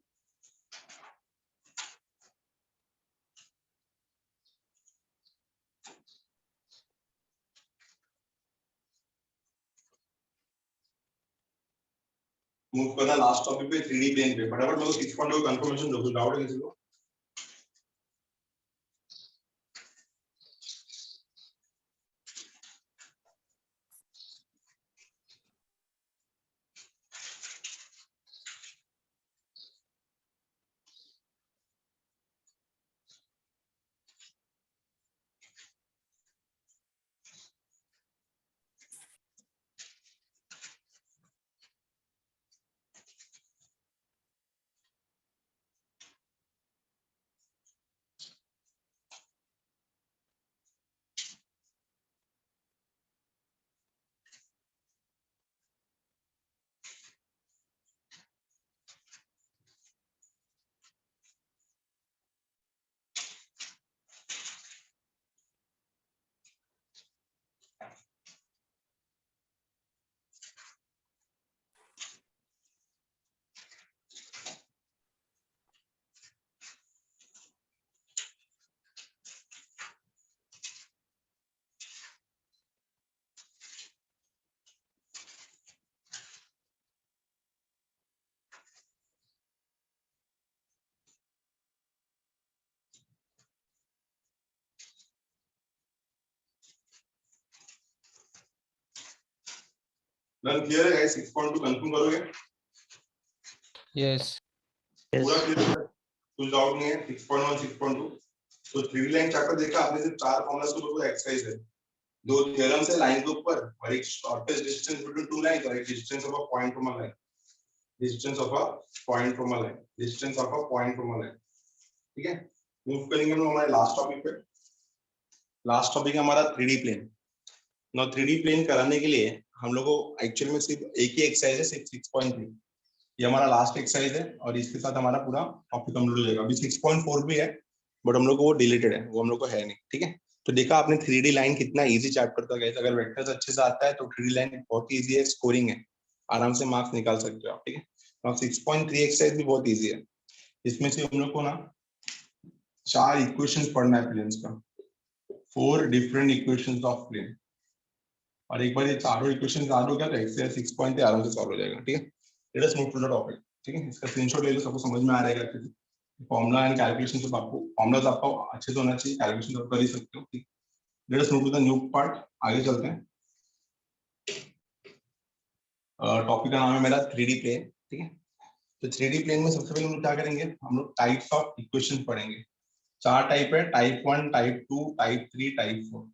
मूव करना लास्ट टॉपिक पे 3D प्लेन पे फटाफट मेरे को 6.2 कंफर्मेशन दो कुछ डाउट है किसी को डन क्लियर है गाइस 6.2 कंफर्म करोगे यस पूरा क्लियर है कुछ डाउट नहीं है 6.1 6.2 तो 3D लाइन चैप्टर देखा आपने सिर्फ 4 फॉर्मूलाज के ऊपर एक्सरसाइज है 2 थ्योरम्स है लाइन के ऊपर और एक shortest distance between two lines और एक distance of a point from a line distance of a point from a line distance of a point from a line ठीक है मूव करेंगे हम लोग हमारे लास्ट टॉपिक पे लास्ट टॉपिक है हमारा 3D plane no 3D plane कराने के लिए हम लोग को एक्चुअल में सिर्फ एक ही एक्सरसाइज है सिर्फ 6.3 ये हमारा लास्ट एक्सरसाइज है और इसके साथ हमारा पूरा टॉपिक कंप्लीट हो जाएगा अभी 6.4 भी है बट हम लोग को वो डिलीटेड है वो हम लोग को है नहीं ठीक है तो देखा आपने 3D लाइन कितना इजी चैप्टर था गाइस अगर वेक्टर्स अच्छे से आता है तो 3D लाइन बहुत इजी है स्कोरिंग है आराम से मार्क्स निकाल सकते हो आप, ठीक है। अब 6.3 एक्सरसाइज भी बहुत इजी है। इसमें से हम लोग को ना 4 इक्वेशंस पढ़ना है प्लेन्स का, 4 डिफरेंट इक्वेशंस ऑफ प्लेन, और एक बार ये चारों इक्वेशन याद हो गया तो एक्सरसाइज 6.3 आराम से सॉल्व हो जाएगा, ठीक है। Let us move to the topic, ठीक है। इसका स्क्रीनशॉट ले लो, सबको समझ में आ रहेगा अच्छे से। फॉर्मूला एंड कैलकुलेशन सब आपको, फॉर्मूलाज आपको अच्छे से होना चाहिए, कैलकुलेशन सब कर ही सकते हो, ठीक। Let us move to the new part, आगे चलते हैं। टॉपिक का नाम है मेरा 3D प्लेन, ठीक है। तो 3D प्लेन में सबसे पहले हम लोग क्या करेंगे, हम लोग टाइप्स ऑफ इक्वेशन पढ़ेंगे। 4 टाइप है, type 1, type 2, type 3, type 4।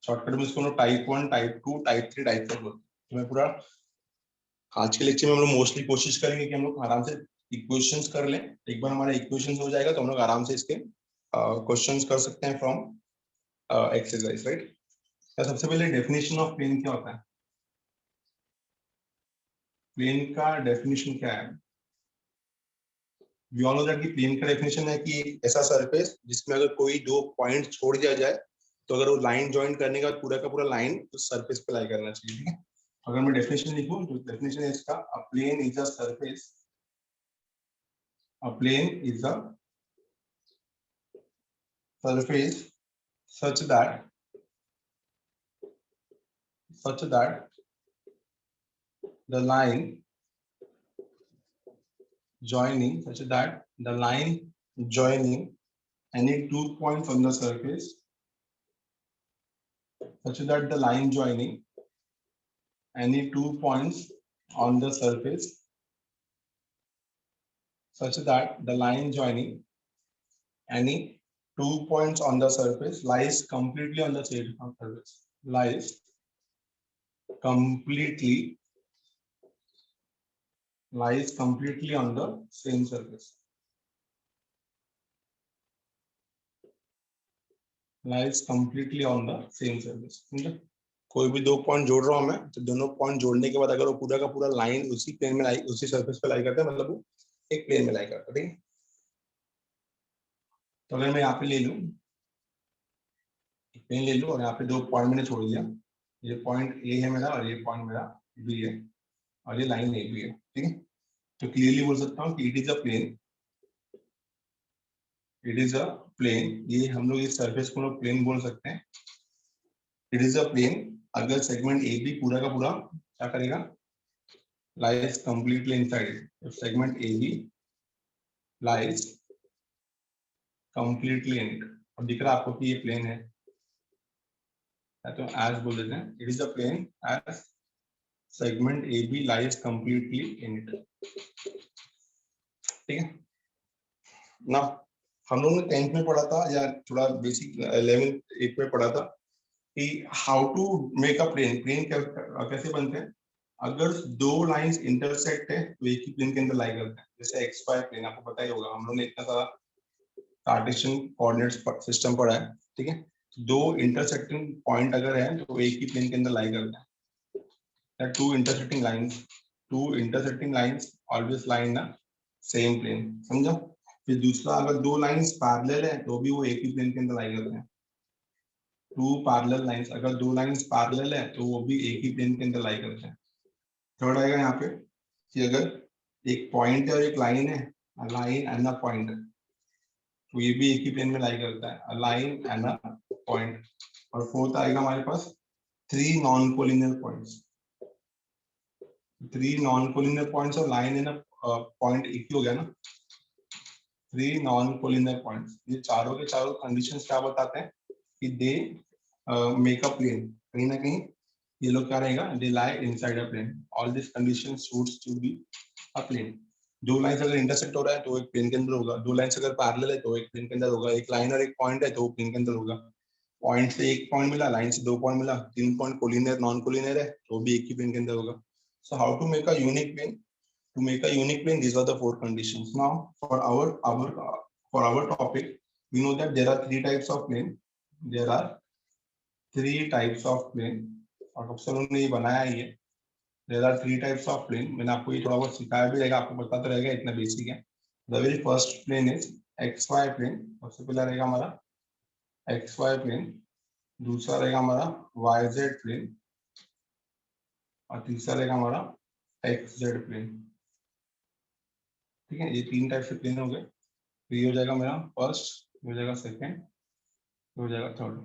Shortcut में इसको हम लोग टाइप 1, टाइप 2, टाइप 3, टाइप 4 बोलते हैं। तो मैं पूरा आज के लेक्चर में हम लोग मोस्टली कोशिश करेंगे कि हम लोग आराम से इक्वेशंस कर लें। एक बार हमारा इक्वेशंस हो जाएगा तो हम लोग आराम से इसके क्वेश्चंस कर सकते हैं फ्रॉम एक्सरसाइज, राइट। सबसे पहले डेफिनेशन ऑफ प्लेन क्या होता है, प्लेन का डेफिनेशन क्या है। वी ऑल नो दैट कि प्लेन का डेफिनेशन है कि एक ऐसा सरफेस जिसमें अगर कोई 2 पॉइंट छोड़ दिया जाए तो अगर वो लाइन ज्वाइन करने का पूरा का पूरा लाइन उस सरफेस पे लाई करना चाहिए, ठीक है। अगर मैं डेफिनेशन लिखूं तो डेफिनेशन है इसका, a plane is a surface, a plane is a surface such that the line joining any 2 points on the surface, such that the line joining any 2 points on the surface, such that the line joining any 2 points on the surface lies completely on the same surface, lies completely on the same surface, lies completely on the same surface, ठीक है। कोई भी 2 point जोड़ रहा हूं मैं, तो दोनों पॉइंट जोड़ने के बाद अगर वो पूरा का पूरा लाइन उसी प्लेन में लाई, उसी सरफेस पे लाई करता है, मतलब वो एक प्लेन में लाई करता है, ठीक है। तो अगर मैं यहाँ पे ले लूं, प्लेन ले लूं और यहाँ पे 2 पॉइंट मैंने छोड़ दिया, ये पॉइंट ए है मेरा और ये पॉइंट मेरा बी है और ये लाइन ए बी है, ठीक है। तो क्लियरली बोल सकता हूँ कि it is a plane, it is a plane. ये हम लोग इस सरफेस को लोग प्लेन बोल सकते हैं। इट इज अ प्लेन अगर सेगमेंट ए बी पूरा का पूरा क्या करेगा, lies completely inside it. If segment AB lies completely in it, अब दिख रहा है आपको कि ये प्लेन है, तो as बोल देते हैं, it is a plane as segment AB lies completely in it, ठीक है ना। हम लोगों ने 10th में पढ़ा था या थोड़ा बेसिक 11th 8 में पढ़ा था कि how to make a plane, plane कैसे बनते हैं। अगर 2 लाइंस इंटरसेक्ट है तो एक ही प्लेन के अंदर लाई करते हैं। जैसे एक्स वाई प्लेन आपको पता ही होगा, हम लोगों ने इतना सारा कार्टेशियन कोऑर्डिनेट सिस्टम पढ़ा है, ठीक है। 2 इंटरसेक्टिंग पॉइंट अगर है तो एक ही प्लेन के अंदर लाई करते हैं। 2 intersecting lines always lie in the same plane, समझा। फिर दूसरा, अगर 2 लाइंस पैरेलल है तो भी वो एक ही प्लेन के अंदर लाई करते हैं। 2 पैरेलल लाइंस, अगर 2 लाइंस पैरेलल है तो वो भी एक ही प्लेन के अंदर लाई करते हैं। थर्ड आएगा यहाँ पे कि अगर एक पॉइंट है और एक लाइन है, लाइन एंड अ पॉइंट, तो ये भी एक ही प्लेन में लाई करता है, a line and a point. और फोर्थ आएगा हमारे पास 3 non collinear points, 3 non collinear points और लाइन एंड पॉइंट एक ही हो गया ना, 3 नॉन कोलिनियर पॉइंट्स। ये चारों के चारों कंडीशंस क्या बताते हैं कि दे मेक अ प्लेन, कहीं ना कहीं ये लोग क्या रहेगा, they lie inside a plane, all this condition suits to be a plane. 2 lines अगर इंटरसेक्ट हो रहा है तो एक प्लेन के अंदर होगा, 2 लाइंस अगर पैरेलल है तो एक प्लेन के अंदर होगा, एक लाइन और एक पॉइंट है तो प्लेन के अंदर होगा। पॉइंट से एक पॉइंट मिला, लाइन से 2 पॉइंट मिला, 3 पॉइंट कोलिनियर नॉन कोलिनियर है तो भी एक ही प्लेन के अंदर होगा। So how to make a unique plane, to make a unique plane, these are the 4 conditions. Now for our topic, we know that there are 3 types of plane, there are 3 types of plane, और अक्सर उन्होंने ये बनाया ही है, there are 3 types of plane। मैंने आपको ये थोड़ा बहुत सिखाया भी रहेगा, आपको पता तो रहेगा, इतना बेसिक है। The very first plane is XY plane, सबसे पहला रहेगा हमारा XY plane, दूसरा रहेगा हमारा YZ plane, और तीसरा रहेगा हमारा एक्स जेड प्लेन। ठीक है, ये तीन टाइप से प्लेन हो गए। तो ये हो जाएगा मेरा फर्स्ट, ये हो जाएगा सेकेंड, ये हो जाएगा थर्ड,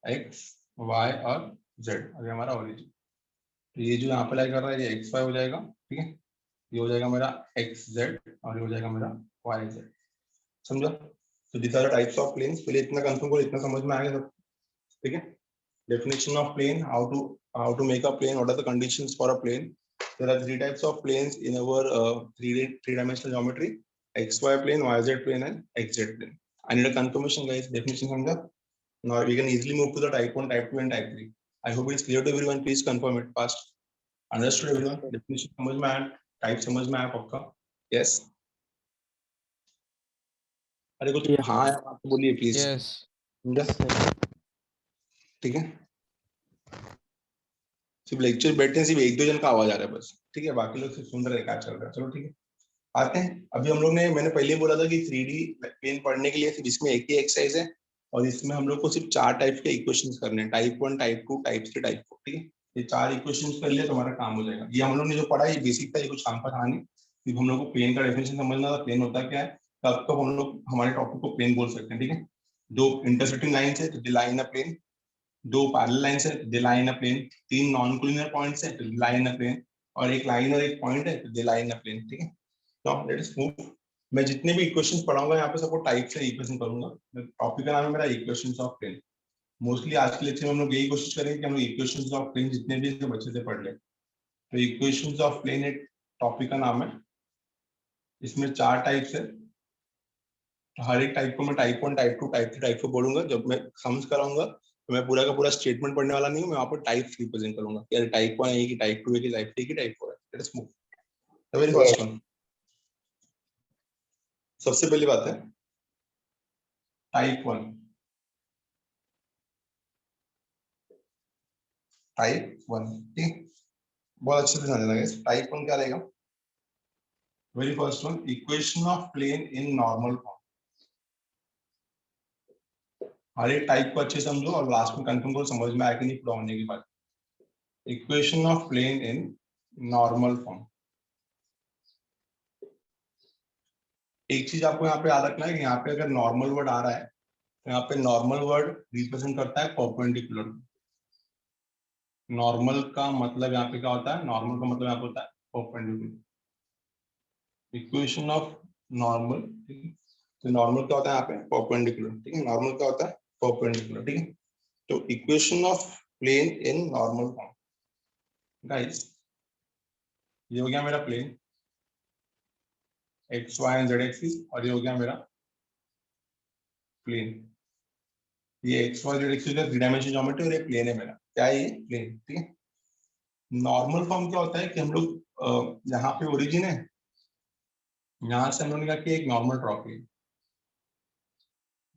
एक्स वाई और जेड। अभी हमारा ओरिजिन, तो ये जो यहाँ पे लाई कर रहा है ये एक्स वाई हो जाएगा। ठीक है, ये हो जाएगा मेरा एक्स जेड और ये हो जाएगा मेरा वाई जेड। समझा? तो these are the types of planes। पहले इतना कंफर्म करो, इतना समझ में आ गया सब? ठीक है, definition of plane, how to make a plane, what are the conditions for a plane? There are three types of planes in our three-dimensional geometry: xy plane, yz plane, and xz plane. I need a confirmation, guys. Definition समझा? Now we can easily move to the type 1, type 2, and type 3. I hope it is clear to everyone. Please confirm it fast. Understood everyone? Definition समझ में आया, type समझ में आया पक्का? Yes. अरे कुछ हाँ या बात बोलिए प्लीज। यस ठीक है, सिर्फ लेक्चर बैठे हैं, सिर्फ एक दो जन का आवाज आ रहा है बस। ठीक है, बाकी लोग सिर्फ सुन रहे हैं क्या चल रहा है। चलो ठीक है, आते हैं। अभी हम लोग ने, मैंने पहले ही बोला था कि 3D प्लेन पढ़ने के लिए सिर्फ इसमें एक ही एक्सरसाइज है और इसमें हम लोग को सिर्फ 4 टाइप के इक्वेशंस करने हैं: टाइप 1, टाइप 2, टाइप 3, टाइप 4। ठीक है, ये 4 इक्वेशंस कर लिए तो हमारा काम हो जाएगा। ये हम लोग ने जो पढ़ा ये बेसिक था, ये कुछ काम का था नहीं। सिर्फ हम लोग को प्लेन का डेफिनेशन समझना था, प्लेन होता क्या है, तब तो हम लोग हमारे टॉपिक को प्लेन बोल सकते हैं। ठीक है, दो इंटरसेक्टिंग लाइंस है तो दे लाई इन अ प्लेन, दो पैरेलल लाइंस है दे लाई इन अ प्लेन, तीन नॉन कोलिनियर पॉइंट्स है तो दे लाई इन अ प्लेन, और एक लाइन और एक पॉइंट है तो दे लाई इन अ प्लेन। ठीक है, तो लेट अस मूव। मैं जितने भी इक्वेशंस पढ़ाऊंगा यहाँ पे सबको टाइप से इक्वेशन करूंगा। टॉपिक का नाम है मेरा इक्वेशंस ऑफ प्लेन। मोस्टली आज के लेक्चर में हम लोग यही कोशिश करेंगे कि हम लोग इक्वेशंस ऑफ प्लेन जितने भी सब अच्छे से पढ़ लें। तो इक्वेशंस ऑफ प्लेन एक टॉपिक का नाम है, इसमें 4 टाइप्स है। तो हर एक टाइप को मैं टाइप 1, टाइप 2, टाइप 3, टाइप 4 बोलूंगा। जब मैं सम्स कराऊंगा तो मैं पूरा का पूरा स्टेटमेंट पढ़ने वाला नहीं हूँ, मैं वहाँ पर टाइप रिप्रेजेंट करूंगा कि अरे टाइप 1 है कि टाइप 2 है कि टाइप 3 की टाइप 4 है। Let us move. The very first one, सबसे पहली बात है टाइप 1। टाइप 1, ठीक, बहुत अच्छे से ध्यान देना गाइस। टाइप 1 क्या रहेगा? Very first one, equation of plane in normal form. हर एक टाइप को अच्छे समझो और लास्ट में कंफर्म करो समझ में आया कि नहीं पूरा होने के बाद। Equation of plane in normal form. एक चीज आपको यहाँ पे याद रखना है कि यहाँ पे अगर नॉर्मल वर्ड आ रहा है तो यहाँ पे नॉर्मल वर्ड रिप्रेजेंट करता है परपेंडिकुलर। नॉर्मल का मतलब यहाँ पे क्या होता है? नॉर्मल का मतलब यहाँ पे होता है परपेंडिकुलर। इक्वेशन ऑफ नॉर्मल, ठीक है, तो नॉर्मल क्या होता है यहाँ पे? परपेंडिकुलर। ठीक है, नॉर्मल क्या होता है? परपेंडिकुलर। ठीक है, तो equation of plane in normal form. Guys ये हो गया मेरा plane X Y and Z axis, और ये हो गया मेरा प्लेन। ये एक्स वाई जेड एक्सिस का 3 डायमेंशनल ज्योमेट्री और ये प्लेन है मेरा। क्या है ये? प्लेन। ठीक है, नॉर्मल फॉर्म क्या होता है कि हम लोग यहाँ पे ओरिजिन है, यहाँ से हम लोगों ने कहा कि एक नॉर्मल ड्रॉ किया।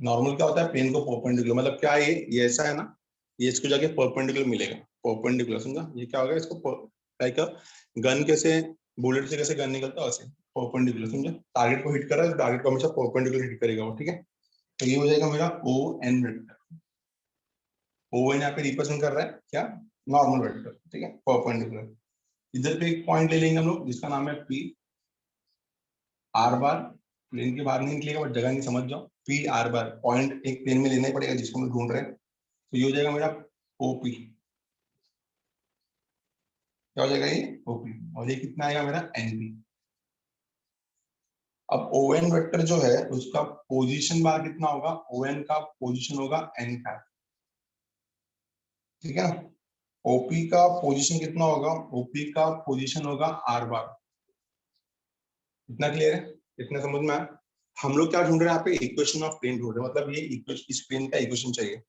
नॉर्मल क्या होता है? प्लेन को परपेंडिकुलर, मतलब क्या है ये ऐसा है ना, ये इसको जाके परपेंडिकुलर मिलेगा। परपेंडिकुलर, समझा? ये क्या होगा? इसको लाइक गन कैसे, बुलेट से कैसे गन निकलता है वैसे परपेंडिकुलर, समझा? टारगेट को हिट कर रहा है, टारगेट को हमेशा परपेंडिकुलर हिट करेगा वो। ठीक है, तो ये हो जाएगा मेरा O N vector. O N यहाँ पे रिप्रेजेंट कर रहा है क्या? Normal vector. ठीक है, परपेंडिकुलर। इधर पे एक पॉइंट ले लेंगे हम लोग जिसका नाम है पी आर बार। प्लेन के बाहर नहीं निकलेगा बट जगह नहीं समझ जाओ। पी आर बार पॉइंट एक प्लेन में लेना ही पड़ेगा जिसको हम ढूंढ रहे हैं। तो ये हो जाएगा मेरा ओपी। क्या हो जाएगा? ये ओपी। और ये कितना आएगा मेरा? एनपी। अब ओ एन वेक्टर जो है उसका पोजीशन बार कितना होगा? ओ एन का पोजीशन होगा एन का। ठीक है ना, ओपी का पोजीशन कितना होगा? ओपी का पोजीशन होगा आर बार। इतना क्लियर है? इतना समझ में आया? हम लोग क्या ढूंढ रहे हैं यहाँ पे? इक्वेशन ऑफ प्लेन ढूंढ रहे हैं, मतलब ये इस प्लेन का इक्वेशन चाहिए।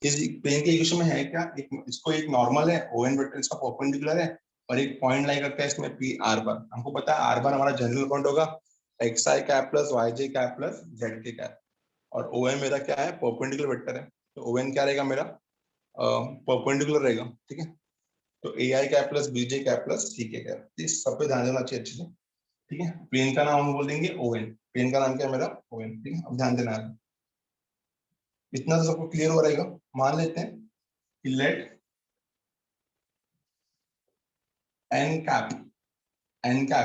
इस प्लेन के इक्वेशन में है क्या? इसको एक नॉर्मल है, ओ एन वेक्टर इसका परपेंडिकुलर है, और एक पॉइंट लाई करता है इसमें पी आर बार। हमको पता है आर बार हमारा जनरल पॉइंट होगा x I cap plus Y J cap plus Z K cap, और ओ एन मेरा क्या है? परपेंडिकुलर वेक्टर है। तो ओ एन क्या रहेगा मेरा? परपेंडिकुलर रहेगा। ठीक है, तो A I cap plus B J cap plus C K cap. इस सब पे ध्यान देना चाहिए अच्छे से। ठीक है, प्लेन का नाम हम बोल देंगे ओ एन। प्लेन का नाम क्या है मेरा? O N. ठीक है, अब ध्यान देना है, इतना तो सबको क्लियर हो रहेगा। मान लेते हैं कि लेट एन कैप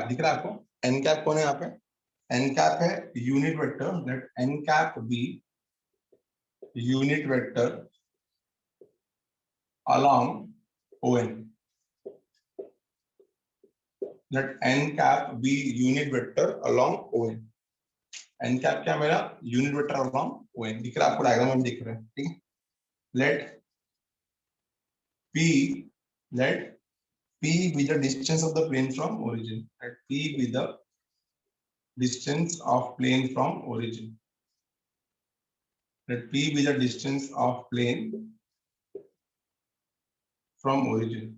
दिख रहा है आपको? एन कैप कौन है यहाँ पे? एन कैप है unit vector, let N cap be unit vector along ON. Let n cap be unit vector along ON. n cap क्या मेरा? Unit vector along ON. दिख रहा है आपको? डायग्राम में दिख रहा है, ठीक है? let P be the distance of the plane from origin. Let P be the distance of plane from origin. Let P be the distance of plane from origin.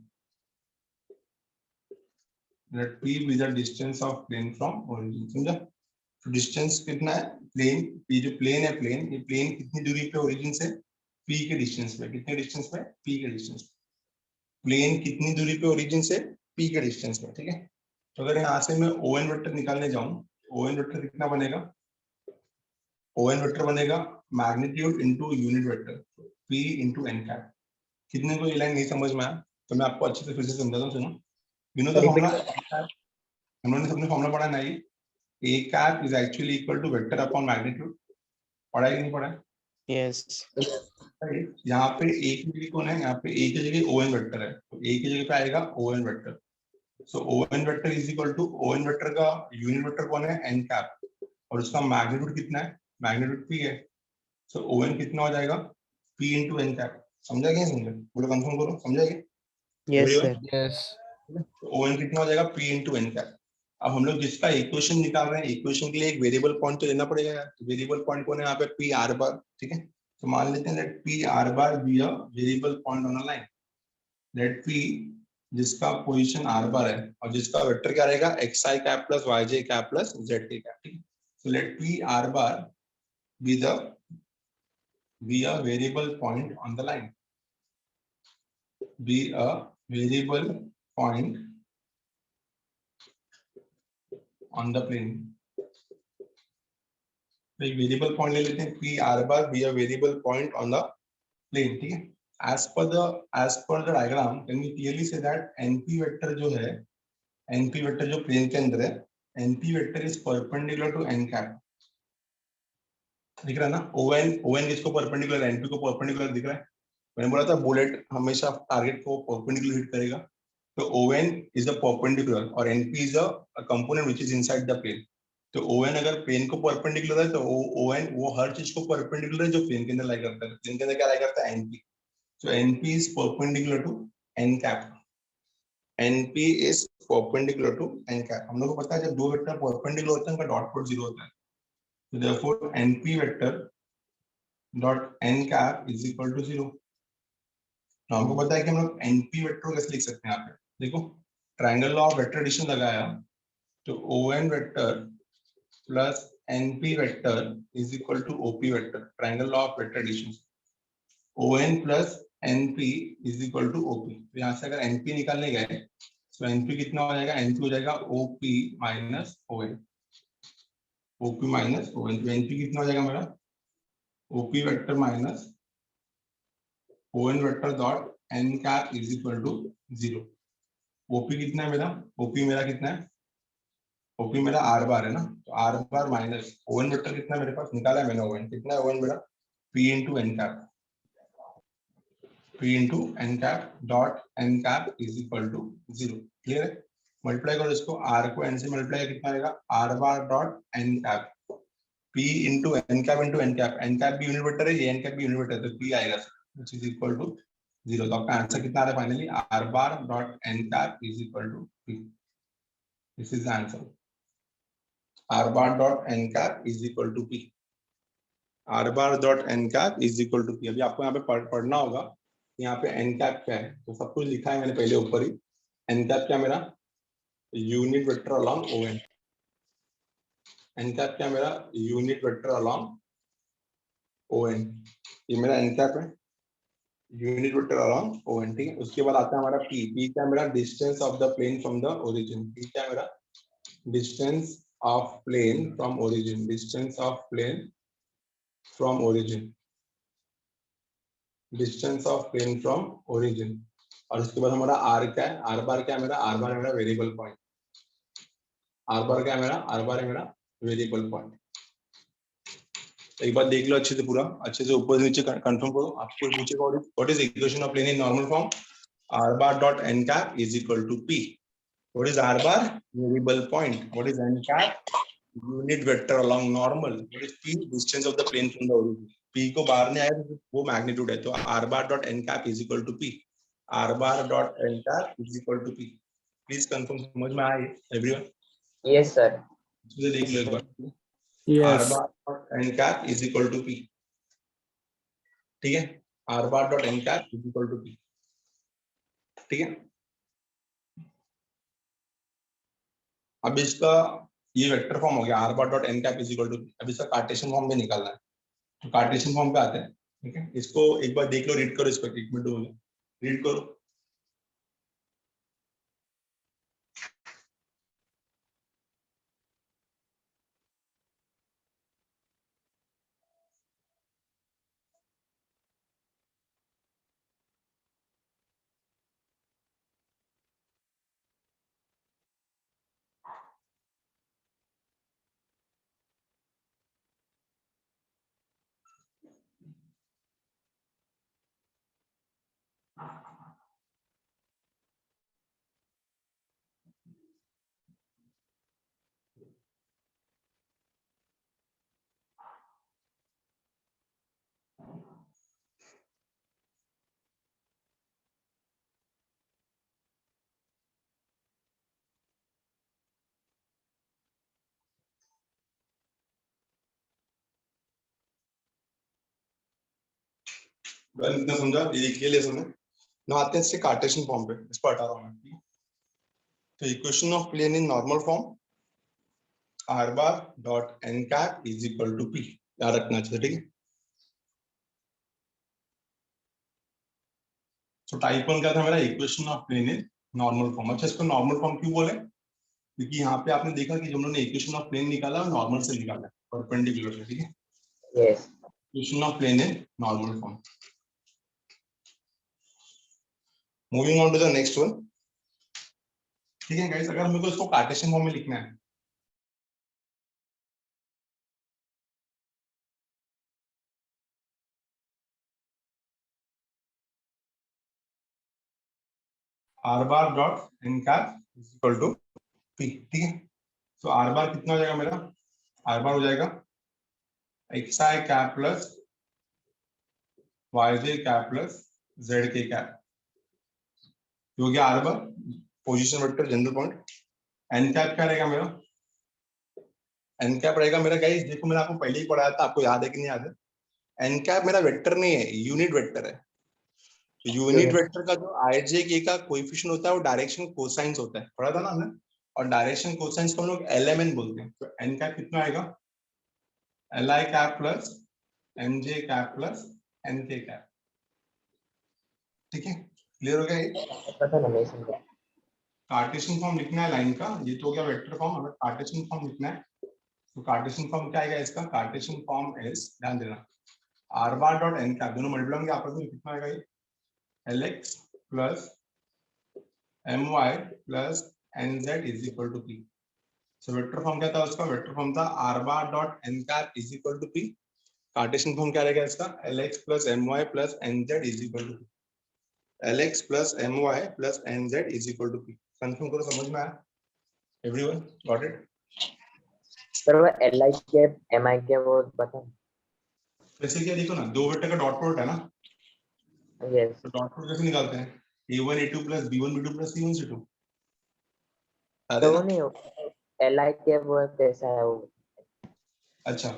Let P be the distance of plane from origin. समझा? तो distance कितना है? Plane, ये जो plane है plane, ये plane कितनी दूरी पे ओरिजिन से? P के डिस्टेंस पे। कितने डिस्टेंस पे? P के डिस्टेंस पे। प्लेन कितनी दूरी पे ओरिजिन से? P के डिस्टेंस पे, ठीक है? तो अगर यहाँ से मैं ON वेक्टर निकालने जाऊं, ON वेक्टर कितना बनेगा? ON वेक्टर बनेगा magnitude into unit vector, P into n cap. कितने को ये लाइन नहीं समझ में आया तो मैं आपको अच्छे से फिर से समझाता हूं, सुनो। यू नो द फॉर्मूला, हम लोगों ने सबने फॉर्मूला पढ़ा नहीं? A cap is actually equal to vector upon magnitude. पढ़ा है कि नहीं पढ़ा है? Yes. यहाँ पे A की जगह कौन है? यहाँ पे A की जगह ON वेक्टर है, तो A की जगह पे आएगा ON vector. So ON vector is equal to, ON vector का यूनिट वेक्टर कौन है? n कैप, और उसका मैग्नीट्यूड कितना है? मैग्नीट्यूड P है। सो ON कितना हो जाएगा? P into n cap. समझा क्या? समझा? बोलो, कंफर्म करो, समझा क्या? Yes, sir. यस ON कितना हो जाएगा? P into n cap. अब हम लोग जिसका इक्वेशन निकाल रहे हैं, इक्वेशन के लिए एक वेरिएबल पॉइंट तो लेना पड़ेगा यार। तो वेरिएबल पॉइंट कौन है यहाँ पे? पी आर बार, ठीक है? तो मान लेते हैं let P R bar be a variable point on a line. Let P जिसका पोजीशन आर बार है और जिसका वेक्टर क्या रहेगा? X I cap plus Y J cap plus Z K cap, ठीक है? तो let P R bar be a variable point on the line, be a variable point on the plane. तो एक वेरिएबल पॉइंट ले लेते हैं, P R bar be a variable point on the plane, ठीक है? as per the diagram can we clearly say that np vector जो है, np vector जो प्लेन के अंदर है, np vector is perpendicular to n cap. दिख रहा है ना? on किसको परपेंडिकुलर? np को परपेंडिकुलर दिख रहा है। मैंने बोला था बुलेट हमेशा टारगेट को परपेंडिकुलर हिट करेगा, तो on is a perpendicular और np is a component which is inside the plane। तो on अगर प्लेन को परपेंडिकुलर है तो on वो हर चीज को परपेंडिकुलर है जो प्लेन के अंदर लाई करता है। प्लेन के अंदर क्या लाई करता है? np। so np is perpendicular to n cap, np is perpendicular to n cap। हम लोग को पता है जब दो वेक्टर परपेंडिकुलर होते हैं उनका डॉट प्रोडक्ट 0 होता है, तो therefore np vector dot n cap is equal to 0। तो हमको पता है कि हम लोग np वेक्टर को कैसे लिख सकते हैं? यहाँ पे देखो, triangle law of vector addition लगाया तो on vector plus np vector is equal to op vector, triangle law of vector addition. on plus np is equal to op। तो यहाँ से अगर np निकालने गए तो np कितना हो जाएगा? np हो जाएगा op minus on, op minus on। तो np कितना हो जाएगा मेरा? op vector minus on vector dot n cap is equal to 0। OP कितना है मेरा? OP मेरा कितना है? OP मेरा R बार है ना, तो R bar minus ON vector कितना मेरे पास निकाला है मैंने? ON कितना है? ON मेरा P into n cap, P into n cap dot n cap is equal to 0। Clear है? मल्टीप्लाई करो इसको, R को n से मल्टीप्लाई कितना आएगा? R बार dot n cap, P into n cap into n cap. n cap भी unit vector है, ये n कैप भी यूनिट वेक्टर है, तो P आएगा व्हिच इज इक्वल टू 0। तो आपका आंसर कितना आ रहा है finally? R bar dot n cap is equal to P। This is the answer. R bar dot n cap is equal to P। R bar dot n cap is equal to P। अभी आपको यहाँ पे पढ़ना होगा यहाँ पे n cap क्या है, तो सब कुछ लिखा है मैंने पहले ऊपर ही। n cap क्या मेरा? Unit vector along ON। n cap क्या मेरा? Unit vector along ON। ये मेरा n cap है, यूनिट वेक्टर along ON, ठीक है? उसके बाद आता है हमारा P। P क्या मेरा? Distance of the plane from the origin. P क्या मेरा? Distance of plane from origin, distance of plane from origin, distance of plane from origin। और उसके बाद हमारा आर क्या है, आर बार क्या है मेरा, आर बार है मेरा वेरिएबल पॉइंट, आर बार क्या है मेरा, आर बार है मेरा वेरिएबल पॉइंट। एक बार देख लो अच्छे से, पूरा अच्छे से ऊपर से नीचे कंफर्म करो। आपको पूछेगा what is equation of plane in normal form, r bar dot n cap is equal to p. What is r bar? Variable point. What is n cap? Unit vector along normal. What is p? Distance of the plane from the origin. p को बाहर नहीं आया तो वो magnitude है, तो r bar dot n cap is equal to p. r bar dot n cap is equal to p. Please confirm, समझ में आया everyone? Yes, sir. मुझे देख लो एक बार। r yes bar dot n cap is equal to p. ठीक है, r bar dot n cap is equal to p. ठीक है, अब इसका ये वेक्टर फॉर्म हो गया r bar dot n cap is equal to p. अब इसका कार्टेशियन फॉर्म भी निकालना है, तो कार्टेशियन फॉर्म पे आते हैं। ठीक है, इसको एक बार देख लो, रीड करो, इस पर एक मिनट हो गया, रीड करो। इतना समझा, ये लिख ले समझ ना। आते हैं इससे कार्टेशियन फॉर्म पे, इस पर हटा रहा हूं मैं। तो equation of plane in normal form, r bar dot n cap is equal to p, याद रखना चाहिए। ठीक है, तो टाइप 1 क्या था मेरा, equation of plane in normal form. अच्छा, इसको नॉर्मल फॉर्म क्यों बोले, क्योंकि यहाँ पे आपने देखा कि जब उन्होंने इक्वेशन ऑफ प्लेन निकाला नॉर्मल से निकाला, परपेंडिकुलर से। ठीक है, Yes. Equation of plane in normal form. Moving on to the next one. ठीक है गाइस, अगर मेरे को इसको कार्टेशियन फॉर्म में लिखना है, r bar dot n cap is equal to p। ठीक है, तो r bar कितना हो जाएगा मेरा, r bar हो जाएगा xi cap plus yj cap plus zk cap। हो गया r bar, position vector, general point. n cap क्या रहेगा मेरा, n cap रहेगा मेरा गाइस, देखो मैंने आपको पहले ही पढ़ाया था, आपको याद है कि नहीं याद है। n cap मेरा वेक्टर नहीं है, यूनिट वेक्टर है। यूनिट वेक्टर का जो ij k का कोएफिशिएंट होता है वो डायरेक्शन कोसाइंस होता है, पढ़ा था ना हमने। और डायरेक्शन कोसाइंस को हम लोग lmn बोलते हैं। तो n कैप कितना आएगा, li cap plus mj cap plus nk cap. ठीक है, क्लियर हो गया ये। पता ना, मैं समझा। कार्टेशियन फॉर्म लिखना है लाइन का, ये तो हो गया वेक्टर फॉर्म। हमें कार्टेशियन फॉर्म लिखना है, तो कार्टेशियन फॉर्म क्या आएगा इसका, कार्टेशियन फॉर्म इज, ध्यान देना, r bar dot n cap दोनों मल्टीप्लाई होंगे आपस में, कितना आएगा ये, lx plus my plus nz is equal to p। So vector form क्या था उसका, वेक्टर फॉर्म था r bar dot n cap is equal to p। Cartesian form क्या रहेगा इसका, lx plus my plus nz is equal to p। lx plus my plus nz is equal to p। Confirm करो, समझ में आया everyone, got it. Sir वो LI cap MI cap वो बता। वैसे क्या, देखो ना, दो वेक्टर का डॉट प्रोडक्ट है ना, Yes. तो डॉट प्रोडक्ट कैसे निकालते हैं, a1 a2 plus b1 b2 plus c1 c2। तो वो नहीं हो, LI कैप वो कैसा है वो। अच्छा,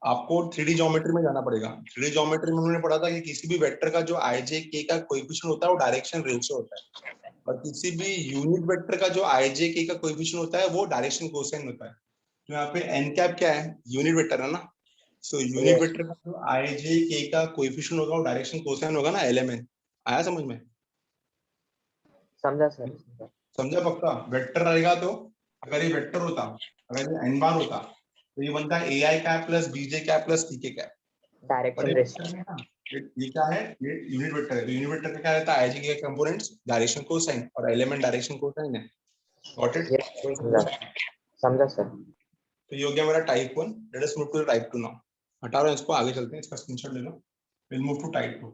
आपको 3D ज्योमेट्री में जाना पड़ेगा। 3D ज्योमेट्री में हमने पढ़ा था कि किसी भी वेक्टर का जो i j k का कोएफिशिएंट होता है वो डायरेक्शन रेशियो होता है, और किसी भी यूनिट वेक्टर का जो i j k का कोएफिशिएंट होता है वो डायरेक्शन कोसाइन होता है। तो यहाँ पे n कैप क्या है, यूनिट वेक्टर है ना, सो यूनिट वेक्टर का जो i j k का कोएफिशिएंट होगा वो डायरेक्शन कोसाइन होगा ना, lmn। आया समझ में, समझा सर, समझा। समझा पक्का। वेक्टर रहेगा तो, अगर ये वेक्टर होता, अगर ये n बार होता, तो ये बनता है ai cap plus bj cap plus ck cap. Direction बड़े रेशियो। वेक्टर में ना, ये क्या है, ये यूनिट वेक्टर है। तो यूनिट वेक्टर का क्या रहता है, आईजी के कंपोनेंट्स डायरेक्शन कोसाइन और एलिमेंट डायरेक्शन कोसाइन है। Got it? समझा सर। तो ये हो गया मेरा type 1। Let us move to type 2 now. हटा रहा हूं इसको, आगे चलते हैं, इसका स्क्रीनशॉट ले लो। Will move to type 2।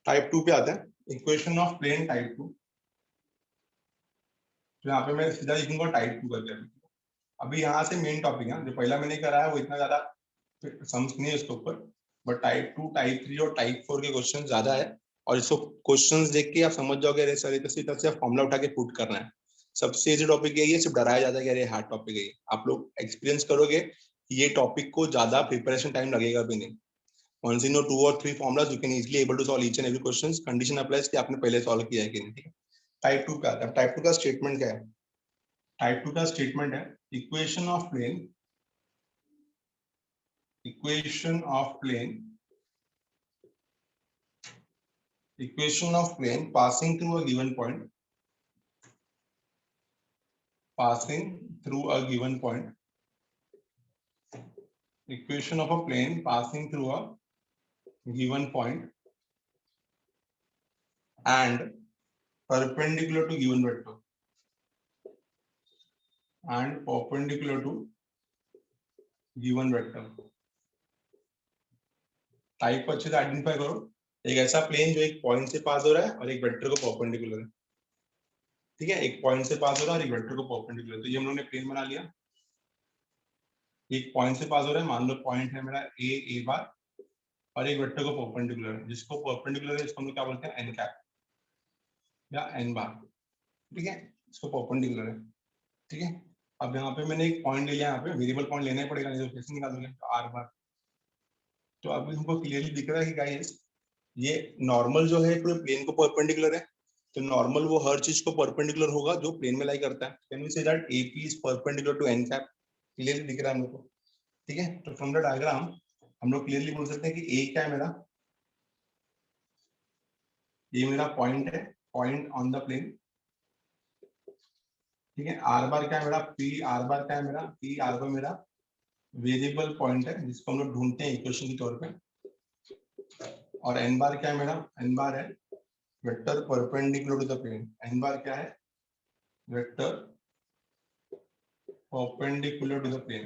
Type 2 पे आते हैं, इक्वेशन ऑफ प्लेन टाइप 2। तो यहाँ पे मैं सीधा लिखूंगा टाइप 2 करके। अभी यहाँ से मेन टॉपिक है, जो पहला मैंने करा है वो इतना ज्यादा समझ नहीं है इसके ऊपर, बट टाइप 2, टाइप 3 और टाइप 4 के क्वेश्चन ज्यादा है। और इसको क्वेश्चंस देख के आप समझ जाओगे, अरे सर इधर से फॉर्मूला उठा के पुट करना है। सबसे इजी टॉपिक यही है, सिर्फ डराया जाता है कि अरे हार्ड टॉपिक है ये। आप लोग एक्सपीरियंस करोगे ये टॉपिक को ज्यादा प्रिपरेशन टाइम लगेगा भी नहीं। once you know 2 or 3 formulas you can easily able to solve each and every questions। Condition applies कि आपने पहले सॉल्व किया है कि नहीं, ठीक है। टाइप 2 का आता है। टाइप 2 का स्टेटमेंट क्या है? टाइप 2 का स्टेटमेंट है equation of plane, equation of plane passing through a given point, equation of a plane passing through a given point and perpendicular to given vector type अच्छे से आइडेंटिफाई करो। एक ऐसा प्लेन जो एक पॉइंट से पास हो रहा है और एक वेक्टर को परपेंडिकुलर है, ठीक है। एक पॉइंट से पास हो रहा है और एक वेक्टर को परपेंडिकुलर। तो ये हम लोग ने प्लेन बना लिया। एक पॉइंट से पास हो रहा है, मान लो पॉइंट है मेरा ए बार, और एक वेक्टर को परपेंडिकुलर है, जिसको परपेंडिकुलर है इसको हम लोग क्या बोलते हैं, एन कैप या एन बार, ठीक है। इसको परपेंडिकुलर है, ठीक है। अब यहाँ पे मैंने एक पॉइंट ले लिया, यहाँ पे वेरिएबल पॉइंट लेना ही पड़ेगा, नहीं तो कैसे निकालोगे, तो आर बार। तो अभी हमको क्लियरली दिख रहा है कि गाइस ये नॉर्मल जो है पूरे प्लेन को परपेंडिकुलर है। तो नॉर्मल वो हर चीज को परपेंडिकुलर होगा जो प्लेन में लाई करता है। Can we say that AP is perpendicular to N cap? Clearly दिख रहा है हम लोग को, ठीक है। तो फ्रॉम द डायग्राम हम लोग क्लियरली बोल सकते हैं कि ए क्या है मेरा, ये मेरा पॉइंट है, पॉइंट ऑन द प्लेन, ठीक है। आर बार क्या है मेरा, पी आर बार क्या है मेरा, पी आर बार मेरा वेरिएबल पॉइंट है जिसको हम लोग ढूंढते हैं इक्वेशन के तौर पे। और एन बार क्या है मेरा, एन बार है vector perpendicular to the plane. N bar क्या है, vector perpendicular to the plane,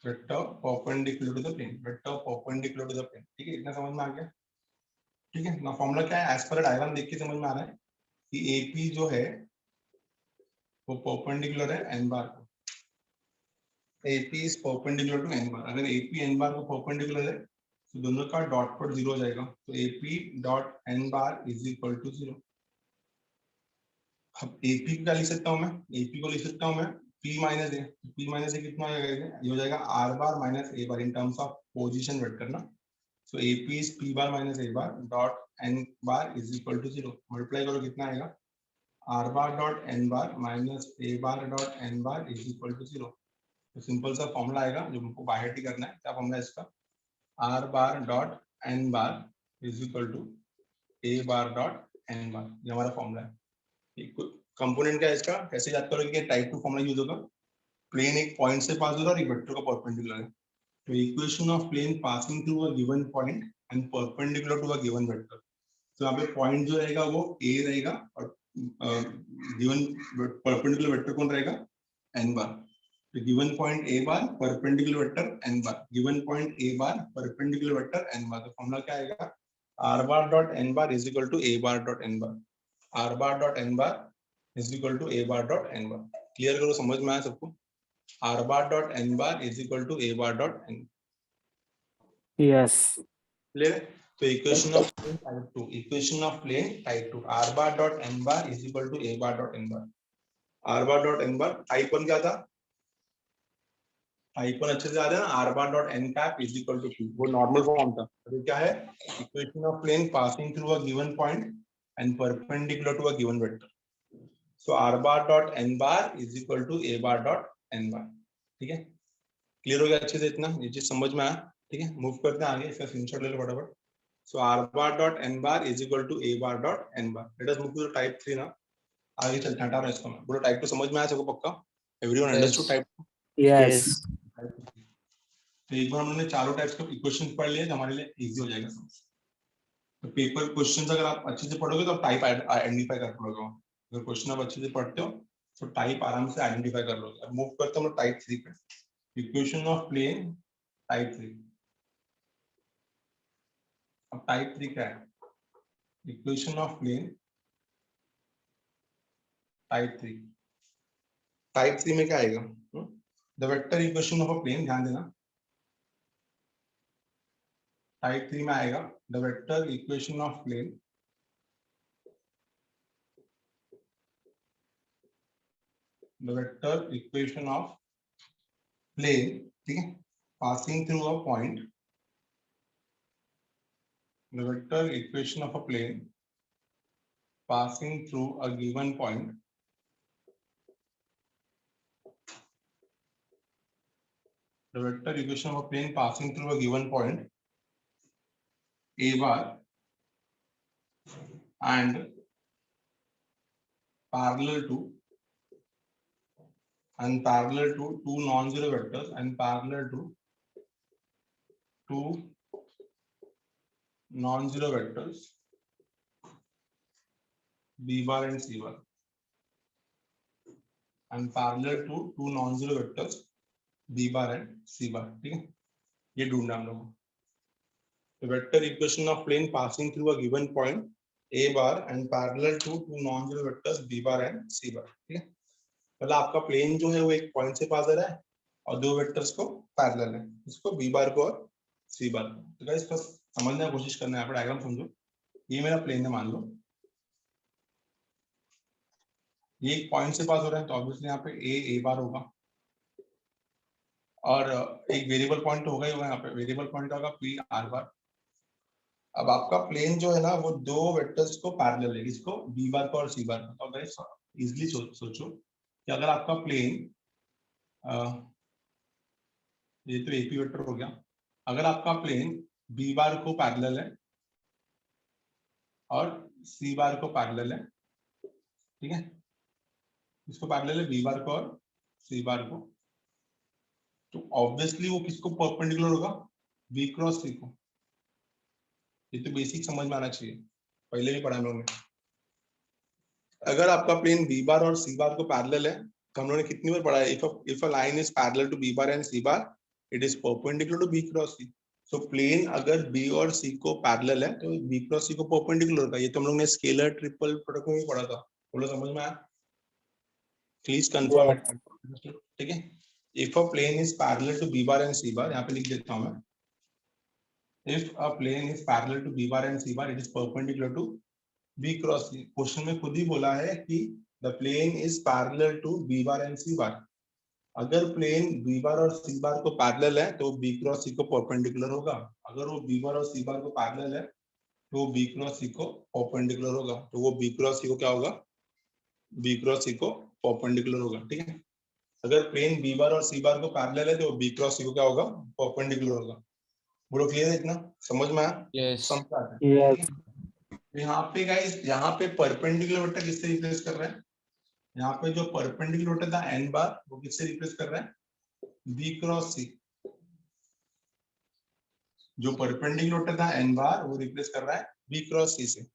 vector perpendicular to the plane, vector perpendicular to the plane, ठीक है। इतना समझ में आ गया, ठीक है ना। फॉर्मूला क्या है, एज पर डायग्राम देख के समझ में आ रहा है कि एपी जो है वो परपेंडिकुलर है एन बार को। AP is perpendicular to N bar. अगर एपी एन बार को परपेंडिकुलर है तो दोनों का डॉट प्रोडक्ट 0 हो जाएगा। तो AP dot N bar is equal to 0। अब एपी को क्या लिख सकता हूँ मैं, एपी को लिख सकता हूँ मैं P minus A. P minus A कितना हो जाएगा, ये हो जाएगा R bar minus A bar in terms of position vector ना। So AP is P bar minus A bar dot N bar is equal to 0। Multiply करो कितना आएगा, R bar dot N bar minus A bar dot N bar is equal to 0। तो simple सा formula आएगा जो हमको बाहर ही करना है। क्या फॉर्मूला इसका, R bar dot N bar is equal to A bar dot N bar. ये हमारा फॉर्मूला है। कंपोनेंट क्या है इसका, कैसे याद करोगे कि टाइप 2 फॉर्मूला यूज होगा। प्लेन एक पॉइंट से पास हो रहा है और एक वेक्टर का परपेंडिकुलर है। तो equation of plane passing through a given point and perpendicular to a given vector. तो यहाँ पे पॉइंट जो रहेगा वो ए रहेगा और गिवन परपेंडिकुलर वेक्टर कौन रहेगा, एन बार। तो given point A bar perpendicular vector N bar, given point A bar perpendicular vector N bar. तो फॉर्मूला क्या आएगा, R bar dot N bar is equal to A bar dot N bar, R bar dot N bar is equal to A bar dot N bar. Clear करो, समझ में आया सबको। R bar dot N bar is equal to A bar dot N. Yes clear. तो equation of plane type 2, equation of plane type 2, R bar dot N bar is equal to A bar dot N bar. R bar dot N bar type 1 क्या था, type 1 अच्छे से याद है ना, R bar dot N cap is equal to P, वो normal form था। तो क्या है, equation of plane passing through a given point and perpendicular to a given vector. So R bar dot N bar is equal to A bar dot N bar, ठीक है। Clear हो गया अच्छे से, इतना ये चीज समझ में आया, ठीक है। मूव करते हैं आगे, इसका स्क्रीनशॉट ले लो फटाफट। So R bar dot N bar is equal to A bar dot N bar. Let us move to type 3 ना। आगे चलते हैं, हटा रहा हूं इसको मैं। बोलो टाइप 2 समझ में आया सबको पक्का, एवरीवन अंडरस्टूड टाइप 2? yes. तो एक बार हमने चारों टाइप्स के इक्वेशन पढ़ लिए तो हमारे लिए इजी हो जाएगा समझ। तो पेपर क्वेश्चंस अगर आप अच्छे से पढ़ोगे तो आप टाइप आइडेंटिफाई कर पाओगे। अगर क्वेश्चन आप अच्छे से पढ़ते हो तो टाइप आराम से आइडेंटिफाई कर लोगे। अब मूव करते हैं हम टाइप 3 पे। Equation of plane type 3। अब टाइप 3 क्या है? Equation of plane type 3। Type 3 में क्या आएगा? The vector equation of a plane, ध्यान देना। टाइप 3 में आएगा the vector equation of plane the vector equation of plane, ठीक है, passing through a point. The vector equation of a plane passing through a given point the vector equation of a plane passing through a given point a bar and parallel to two non-zero vectors and parallel to two non-zero vectors b bar and c bar and parallel to two non-zero vectors b bar and c bar, ठीक है, ये ढूंढना हम लोग। The vector equation of plane passing through a given point a bar and parallel to two non-zero vectors b bar and c bar, ठीक है। मतलब आपका प्लेन जो है वो एक पॉइंट से पास आ रहा है और दो वेक्टर्स को पैरेलल है, इसको बी बार को और सी बार को। तो गाइस बस समझने की कोशिश करना है, यहाँ पर डायग्राम समझो। ये मेरा प्लेन है, मान लो ये एक पॉइंट से पास हो रहा है तो ऑब्वियसली यहाँ पे ए बार होगा और एक वेरिएबल पॉइंट होगा ही होगा, यहाँ पे वेरिएबल पॉइंट होगा पी आर बार। अब आपका प्लेन जो है ना वो दो वेक्टर्स को पैरेलल है, इसको बी बार को और सी बार को। तो गाइस इजीली सोचो कि अगर आपका प्लेन ये तो एपी वेक्टर हो गया, अगर आपका प्लेन बी बार को पैरेलल है और सी बार को पैरेलल है, ठीक है, इसको पैरेलल है बी बार को और सी बार को, तो ऑब्वियसली वो किसको परपेंडिकुलर होगा? बी क्रॉस सी को। ये तो बेसिक समझ में आना चाहिए, पहले भी पढ़ा हम लोगों ने। अगर आपका प्लेन बी बार और सी बार को पैरेलल है तो हम लोगों ने कितनी बार पढ़ा है? If a line is parallel to B bar and C bar it is perpendicular to B cross C. So plane अगर बी और सी को पैरेलल है तो बी क्रॉस सी को परपेंडिकुलर होगा। ये तो हम लोग ने स्केलर ट्रिपल प्रोडक्ट में भी पढ़ा था, बोलो समझ में आया? प्लीज कंफर्म इट, ठीक है। If a plane is parallel to B bar and C bar, यहाँ पे लिख देता हूं मैं, if a plane is parallel to B bar and C bar it is perpendicular to B cross C. Question में खुद ही बोला है कि the plane is parallel to B bar and C bar. अगर प्लेन बी बार और C बार को parallel है तो बी क्रॉस सी को परपेंडिकुलर होगा। अगर वो बी बार और सी बार को पैरेलल है तो बी क्रॉस सी को परपेंडिकुलर होगा। तो वो बी क्रॉस सी को क्या होगा? बी क्रॉस सी को परपेंडिकुलर होगा, ठीक है। अगर प्लेन बी बार और सी बार को पैरेलल है तो बी क्रॉस सी को क्या होगा? परपेंडिकुलर होगा। बोलो क्लियर है? इतना समझ में आया? यस समझ आता है, ठीक है। यहाँ पे गाइस, यहाँ पे परपेंडिकुलर वेक्टर किससे रिप्लेस कर रहे हैं? यहाँ पे जो परपेंडिकुलर वेक्टर था एन बार वो किससे रिप्लेस कर रहे हैं? बी क्रॉस सी। जो परपेंडिकुलर वेक्टर था एन बार वो रिप्लेस कर रहा है बी क्रॉस सी से।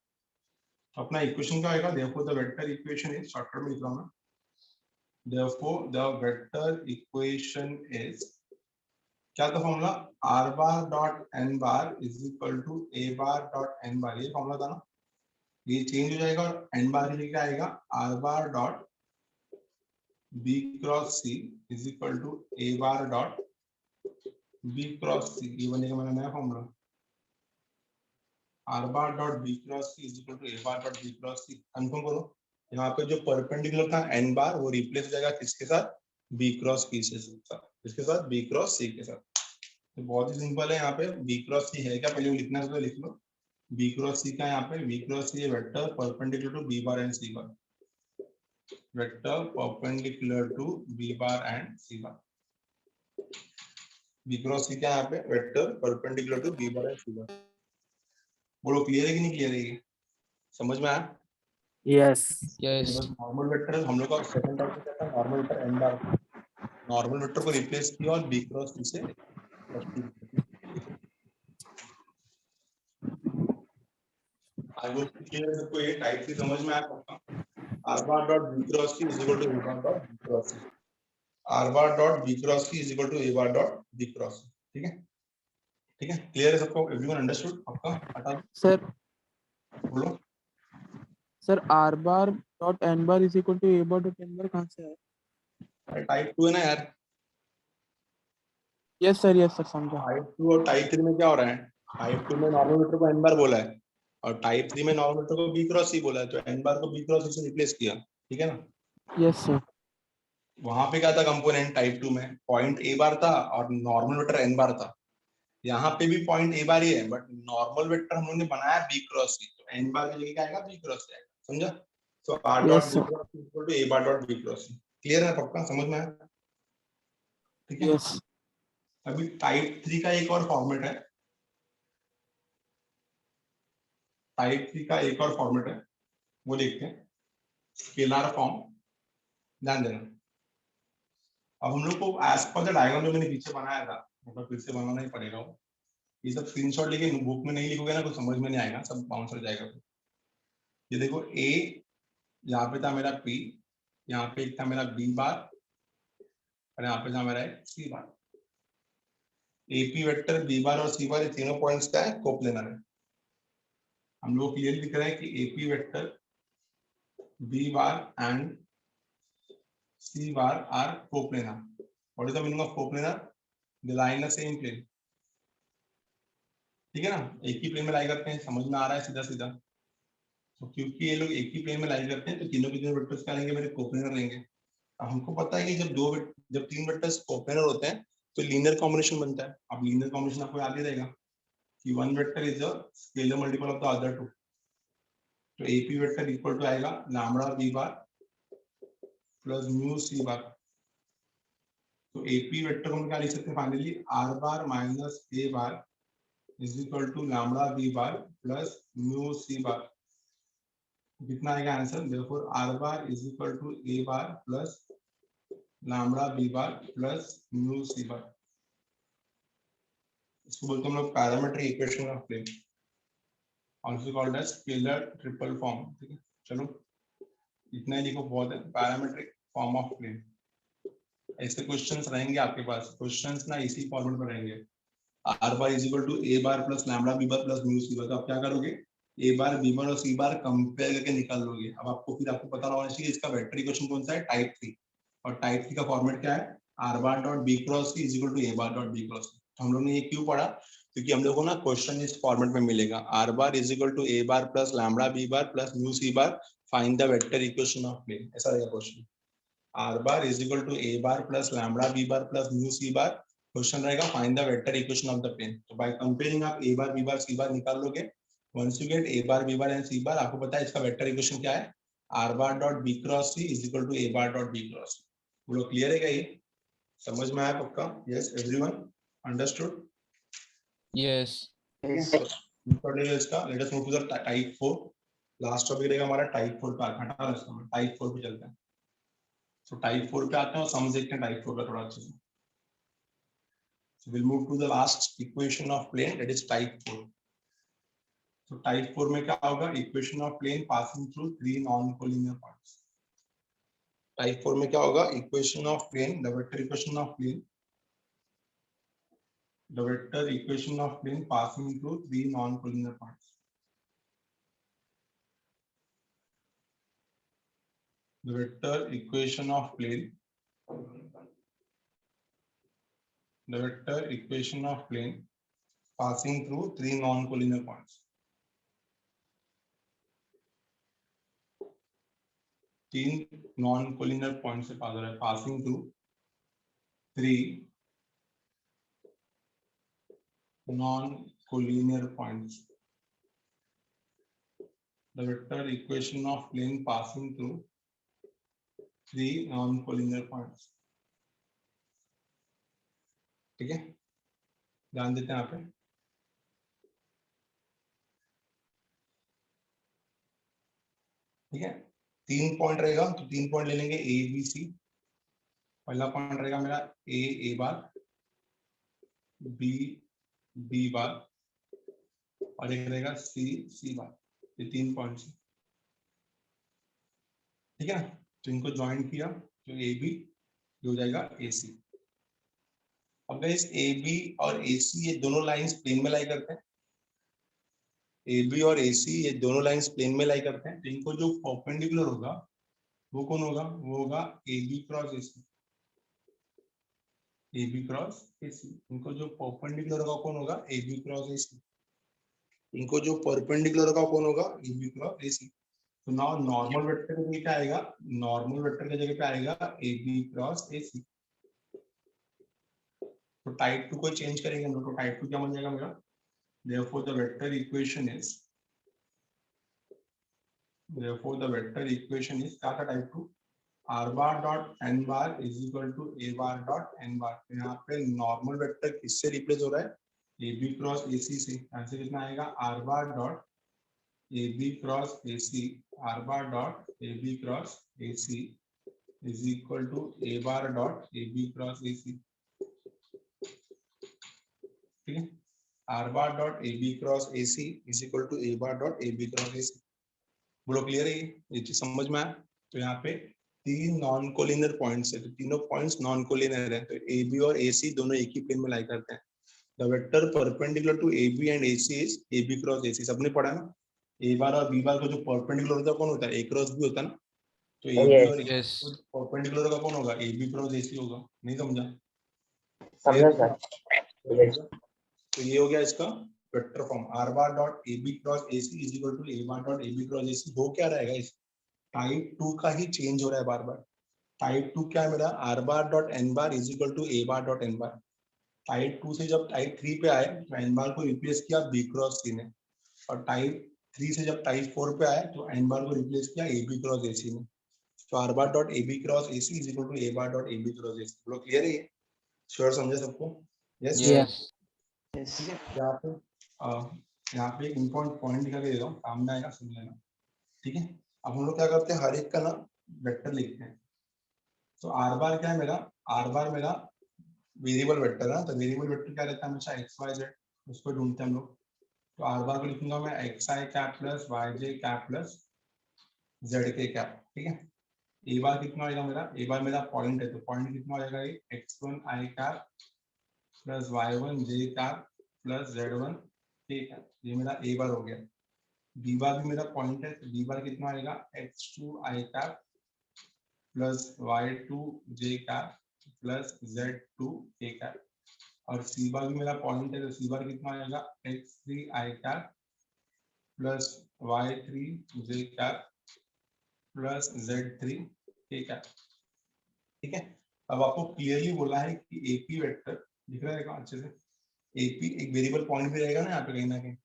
अपना इक्वेशन क्या आएगा? देखो the vector equation is, shortcut में लिख रहा हूं मैं, therefore the vector equation is, क्या था formula? R bar dot N bar is equal to A bar dot N bar. ये फॉर्मूला था ना, ये चेंज हो जाएगा और एन बार की जगह आएगा R bar dot B cross C is equal to A bar dot B cross C. ये बनेगा मेरा नया formula, R bar dot B cross C is equal to A bar dot B cross C. Confirm करो। यहाँ पे जो perpendicular था N बार वो रिप्लेस हो जाएगा किसके साथ? बी क्रॉस सी से साथ, इसके साथ बी क्रॉस सी के साथ। तो बहुत ही सिंपल है। यहाँ पे बी क्रॉस सी है क्या? पहले वो लिखना है तो लिख लो। बी क्रॉस सी का यहाँ पे बी क्रॉस सी है vector perpendicular to B bar and C bar, vector perpendicular to B bar and C bar. B cross C क्या यहाँ पे? Vector perpendicular to B bar and C bar. बोलो clear है कि नहीं clear है? ये समझ में आया? यस यस नॉर्मल वेक्टर हम लोग का सेकंड टाइप का था नॉर्मल वेक्टर एन बार। नॉर्मल वेक्टर को रिप्लेस किया और बी क्रॉस सी से आई होप क्लियर है। सबको ये टाइप की समझ में आया पक्का? R bar dot B cross C is equal to A bar dot B cross C, R bar dot B cross C is equal to A bar dot B cross C. ठीक है, ठीक है, clear है सबको? Everyone understood? आपका हटा दो, sir बोलो। Sir R bar dot N bar is equal to A bar dot N bar कहाँ से है? टाइप 2 है ना यार। यस सर समझा। टाइप 2 और टाइप 3 में क्या हो रहा है? टाइप 2 में नॉर्मल वेक्टर को एन बार बोला है और टाइप 3 में नॉर्मल वेक्टर को बी क्रॉस सी बोला है, तो एन बार को बी क्रॉस सी से रिप्लेस किया। ठीक है ना? Yes sir. वहां पे क्या था कंपोनेंट टाइप 2 में? पॉइंट ए बार था और नॉर्मल वेक्टर एन बार था। यहाँ पे भी पॉइंट ए बार ही है, बट नॉर्मल वेक्टर हम लोगों ने बनाया बी क्रॉस सी, तो एन बार की जगह क्या आएगा? बी क्रॉस सी आएगा। समझा? तो R dot yes B sir. Cross C equal to A bar dot B cross C. Clear है? पक्का समझ में आया? ठीक है। यस अभी टाइप 3 का एक और फॉर्मेट है, टाइप 3 का एक और फॉर्मेट है, वो देखते हैं। स्केलर फॉर्म, ध्यान देना। अब हम लोग को एज पर द डायग्राम जो मैंने पीछे बनाया था, मतलब फिर से बनाना ही पड़ेगा वो। ये सब स्क्रीनशॉट लेके बुक में नहीं लिखोगे ना, कुछ समझ में नहीं आएगा, सब बाउंस हो जाएगा। ये देखो, ए यहाँ पे था मेरा पी, यहाँ पे एक था मेरा बी बार और यहाँ पे था मेरा एक सी बार। एपी वेक्टर, बी बार और सी बार, ये तीनों पॉइंट्स का है कोप्लेनर है। हम लोग क्लियर लिख रहे हैं कि AP vector, B bar and C bar are coplanar. What is the meaning of coplanar? They lie in the same plane. ठीक है ना? एक ही प्लेन में लाई करते हैं, समझ में आ रहा है सीधा सीधा। तो क्योंकि ये लोग एक ही प्लेन में लाई करते हैं, तो तीनों के तीनों वेक्टर्स क्या लेंगे? मेरे कोप्लेनर लेंगे। अब हमको पता है कि जब तीन वेक्टर्स कोप्लेनर होते हैं तो लीनियर कॉम्बिनेशन बनता है। अब लीनियर कॉम्बिनेशन आपको याद ही रहेगा कि one vector is a scalar multiple of the other two. तो एपी वेक्टर इक्वल टू आएगा lambda B bar plus mu C bar. तो एपी वेक्टर को हम क्या लिख सकते हैं finally? R bar minus A bar is equal to lambda B bar plus mu C bar. कितना आएगा answer? Therefore R bar is equal to A bar plus lambda B bar plus mu C बार। इसको बोलते हैं हम लोग parametric equation of plane, also called as scalar triple form. ठीक है, चलो इतना ही लिखो, बहुत है। पैरामीट्रिक फॉर्म ऑफ प्लेन, ऐसे क्वेश्चंस रहेंगे आपके पास। क्वेश्चंस ना इसी फॉर्मेट में रहेंगे। R bar is equal to A bar plus lambda B bar plus mu C bar. तो आप क्या करोगे? ए बार बी बार और सी बार कंपेयर करके निकाल लोगे। अब आपको पता होना चाहिए इसका वेक्टर इक्वेशन कौन सा है? टाइप 3। और टाइप 3 का फॉर्मेट क्या है? R bar dot B cross C is equal to A bar dot B cross C. तो हम लोग ने ये क्यों पढ़ा? क्योंकि हम लोग को ना क्वेश्चन इस फॉर्मेट में मिलेगा, R bar is equal to A bar plus lambda B bar plus mu C bar, find the vector equation of plane. ऐसा रहेगा question. R bar is equal to A bar plus lambda B bar plus mu C bar, question रहेगा find the vector equation of the plane. तो by comparing आप A bar B bar C bar निकाल लोगे। Once you get A bar B bar and C bar, आपको पता है इसका vector equation क्या है? R bar dot B cross C is equal to A bar dot B cross C. वो लोग क्लियर है क्या? ये समझ में आया पक्का? Yes everyone understood? यस। इसका let us move to the type 4। Last topic रहेगा हमारा टाइप 4 का। हटा लो इसको, टाइप 4 पे चलते हैं। तो टाइप 4 पे आते हैं और सम देखते हैं टाइप 4 का थोड़ा अच्छे से। So we'll move to the last equation of plane, that is type 4. So type 4 में क्या होगा? Equation of plane passing through three non-collinear points. Type 4 में क्या होगा? Equation of plane, the vector equation of plane, the vector equation of plane passing through three non-collinear points. The vector equation of plane, the vector equation of plane passing through three non-collinear points. तीन non collinear point से पास हो रहा है, passing through three non-collinear points. The vector equation of plane passing through three non-collinear points. ठीक है, ध्यान देते हैं यहाँ पे। ठीक है, तीन पॉइंट रहेगा तो तीन पॉइंट ले लेंगे ए बी सी, पहला पॉइंट रहेगा मेरा ए बार, बी बार और एक रहेगा सी बार। ये 3 पॉइंट्स, ठीक है ना। तो इनको ज्वाइन किया तो ए बी हो जाएगा ए सी। अब गाइस ए बी और ए सी ये दोनों लाइंस प्लेन में लाई करते हैं। ए बी और ए सी ये दोनों लाइंस प्लेन में लाई करते हैं। तो इनको जो परपेंडिकुलर होगा वो कौन होगा? वो होगा A B cross A C. A B cross A C. इनको जो परपेंडिकुलर होगा कौन होगा? A B cross A C. इनको जो परपेंडिकुलर होगा कौन होगा? A B cross A C. तो नाउ नॉर्मल वेक्टर की जगह क्या आएगा? नॉर्मल वेक्टर की जगह पे आएगा ए बी क्रॉस ए सी। तो टाइप 2 को चेंज करेंगे हम लोग। तो टाइप 2 क्या बन जाएगा मेरा? therefore the vector equation is क्या था type 2? r bar dot n bar is equal to a bar dot n bar। तो यहाँ पे नॉर्मल वेक्टर किससे रिप्लेस हो रहा है? ए बी क्रॉस ए सी से। ऐसे कितना आएगा? r bar dot A B cross A C, r bar dot A B cross A C is equal to a bar dot A B cross A C. ठीक है, r bar dot A B cross A C is equal to a bar dot A B cross A C. बोलो clear है? ये चीज समझ में आया? तो यहाँ पे 3 नॉन कोलिनियर पॉइंट्स है। तो तीनों पॉइंट्स नॉन कोलिनियर है। तो ए बी और ए सी दोनों एक ही प्लेन में लाई करते हैं। The vector perpendicular to A B and A C is A B cross A C. सबने पढ़ा ना? ए बार और बी बार को जो परपेंडिकुलर होता है कौन होता है? ए क्रॉस बी होता है ना। तो ए बी और Yes. परपेंडिकुलर का कौन होगा? ए बी क्रॉस ए सी होगा। नहीं समझा? समझा सर। Yes. तो ये हो गया इसका vector form. r bar dot A B cross A C is equal to a bar dot A B cross A C. हो क्या रहेगा? इस टाइप 2 का ही चेंज हो रहा है बार बार। टाइप 2 क्या है मेरा? r bar dot n bar is equal to a bar dot n bar. Type 2 से जब टाइप 3 पे आए तो n बार को रिप्लेस किया b क्रॉस c ने, और टाइप 3 से जब टाइप 4 पे आए तो n बार को रिप्लेस किया a b cross a c ने। तो r bar dot a b cross a c is equal to a bar dot a b cross a c। बोलो क्लियर है? ये श्योर समझे सबको? यस। Yes. यहाँ पे एक इम्पोर्टेंट पॉइंट दिखा के दे रहा हूँ, सामने आएगा, सुन लेना। ठीक है, अब हम लोग क्या करते हैं? हर एक का ना वेक्टर लिखते हैं। तो आर बार क्या है मेरा? आर बार मेरा वेरिएबल वेक्टर है ना। तो वेरिएबल वेक्टर क्या रहता है? हमेशा एक्स वाई जेड, उसको ढूंढते हैं हम लोग। तो आर बार को लिखूंगा मैं x I cap plus Y J cap plus Z K cap. ठीक है, ए बार कितना आएगा मेरा? ए बार मेरा पॉइंट है, तो पॉइंट कितना हो जाएगा? एक्स वन आई कैप प्लस वाई वन जे कैप प्लस जेड वन के कैप। ये मेरा ए बार हो गया। बी बार भी मेरा पॉइंट है, तो बी बार कितना आएगा? X two I cap plus Y two J cap plus Z two K cap. और सी बार भी मेरा पॉइंट है, तो सी बार कितना आएगा? एक्स थ्री आई कैप प्लस वाई थ्री जे कैप प्लस जेड थ्री के कैप। ठीक है, अब आपको क्लियरली बोला है कि एपी वेक्टर दिख रहा है अच्छे से? एपी एक वेरिएबल पॉइंट भी रहेगा ना यहाँ पे कहीं ना कहीं।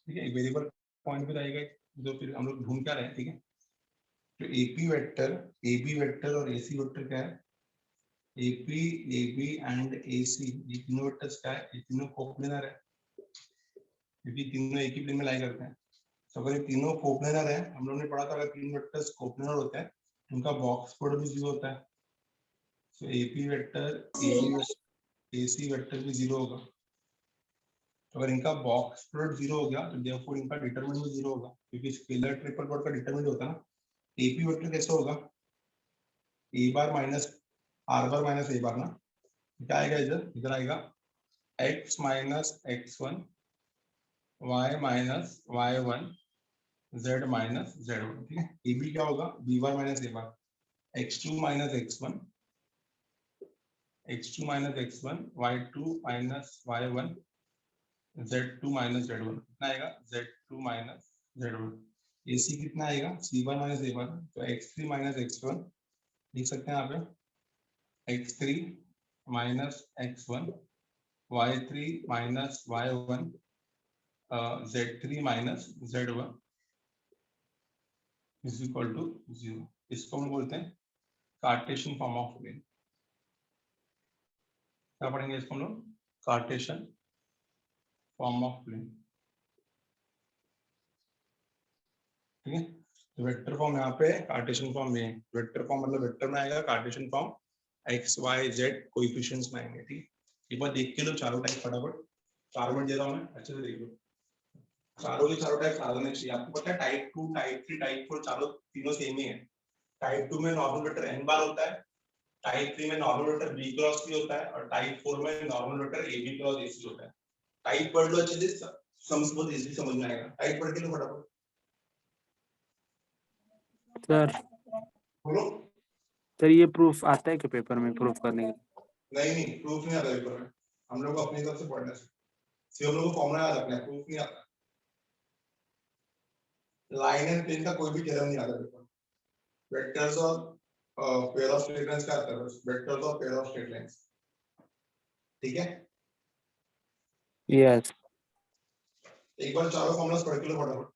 ठीक है, एक वेरिएबल पॉइंट भी रहेगा, जो फिर हम लोग ढूंढ क्या रहे हैं। ठीक है, तो एपी वेक्टर, एबी वेक्टर और एसी वेक्टर क्या है? एपी, एबी एंड एसी, ये तीनों वेक्टर्स क्या है? ये तीनों कोप्लेनर है, क्योंकि तीनों एक ही प्लेन में लाई करते हैं। तो अगर ये तीनों कोप्लेनर है, हम लोगों ने पढ़ा था अगर तीन वेक्टर्स कोप्लेनर होते हैं उनका बॉक्स प्रोडक्ट भी 0 होता है। तो AP vector, AB vector, AC vector भी 0 होगा। तो अगर इनका बॉक्स प्रोडक्ट 0 हो गया तो देयरफॉर इनका डिटरमिनेंट भी 0 होगा, क्योंकि स्केलर ट्रिपल डॉट का डिटरमिनेंट होता है ना। एपी वेक्टर कैसे होगा? A bar minus R bar minus A bar ना। क्या आएगा इधर? इधर आएगा x minus X one, Y minus Y one, Z minus Z one. ठीक है, ए बी क्या होगा? B bar minus A bar, X two minus X one, X two minus X one, Y two minus Y one, Z two minus Z one. कितना आएगा? Z two minus Z one. A C कितना आएगा? C bar minus A bar, तो X three minus X one लिख सकते हैं यहाँ पे, X three minus X one, Y three minus Y one, Z three minus Z one is equal to 0। इसको हम बोलते हैं कार्टेशियन फॉर्म ऑफ प्लेन। क्या पढ़ेंगे इसको हम लोग? Cartesian form of plane. ठीक है, वेक्टर फॉर्म यहाँ पे कार्टेशियन फॉर्म में, वेक्टर फॉर्म मतलब वेक्टर में आएगा, Cartesian form X Y Z coefficients में आएंगे। ठीक, एक बार देख के लो चारों टाइप फटाफट, चारों मिनट दे रहा हूँ मैं, अच्छे से देख लो। चारों के चारों टाइप आ जाने चाहिए। आपको पता है टाइप 2 टाइप 3 टाइप 4 चारों तीनों सेम ही है। टाइप 2 में नॉर्मल वेक्टर n बार होता है, टाइप 3 में normal vector b cross c होता है और टाइप 4 में normal vector ab cross ac होता है। टाइप पढ़ लो अच्छे से, सम्स बहुत इजीली समझ में आएगा। टाइप पढ़ के लो फटाफट। सर बोलो। सर ये प्रूफ आता है कि पेपर में प्रूफ करने के? नहीं प्रूफ नहीं आता पेपर में, हम लोग को अपनी तरफ से पढ़ना है, सिर्फ हम लोग को फॉर्मूला याद रखना है, प्रूफ नहीं आता। लाइन एंड प्लेन का कोई भी थ्योरम नहीं आता पेपर में। वेक्टर्स और पेयर ऑफ स्ट्रेट लाइंस का आता है बस, वेक्टर्स और पेयर ऑफ स्ट्रेट लाइंस। ठीक है, यस। एक बार चारों फॉर्मूलास पढ़ के लो फटाफट।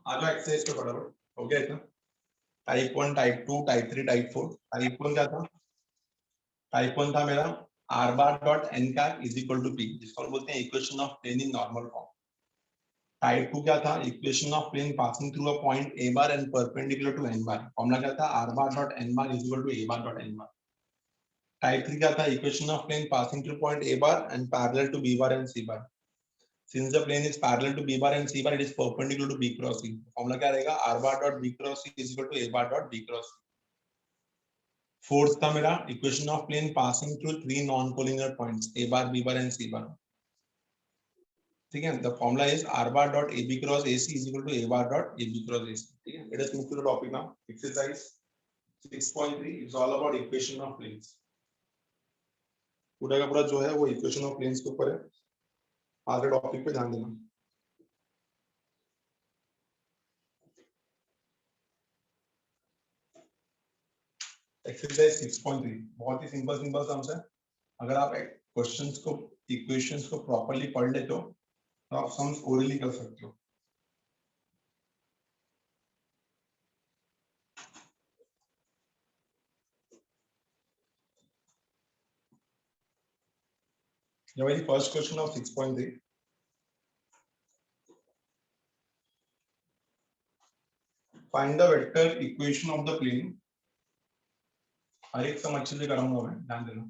आ जाओ एक्सरसाइज पे फटाफट, हो गया इतना। Type 1 type 2 type 3 type 4। Type 1 क्या था? टाइप 1 था मेरा r bar dot n cap is equal to p, जिसको हम बोलते हैं equation of plane in normal form. Type 2 क्या था? Equation of plane passing through a point a bar and perpendicular to n bar. Formula क्या था? r bar dot n bar is equal to a bar dot n bar. Type 3 क्या था? Equation of plane passing through point a bar and parallel to b bar and c bar. Since the plane is parallel to b bar and c bar, it is perpendicular to b cross c. Formula क्या रहेगा? r bar dot b cross c is equal to a bar dot b cross c. Fourth था मेरा equation of plane passing through three non collinear points a bar b bar and c bar. ठीक है, the formula is r bar dot ab cross ac is equal to a bar dot ab cross ac. ठीक है, let us move to the topic now. Exercise 6.3 is all about equation of planes. पूरा का पूरा जो है वो equation of planes के ऊपर है। आगे टॉपिक पे ध्यान देना। एक्सरसाइज 6.3 बहुत ही सिंपल सिंपल सम्स है। अगर आप क्वेश्चंस को इक्वेशंस को प्रॉपर्ली पढ़ लेते हो तो आप सम्स ओरली कर सकते हो। The very first question of 6.3, find the vector equation of the plane। हर एक सम अच्छे से कराऊंगा मैं, ध्यान देना।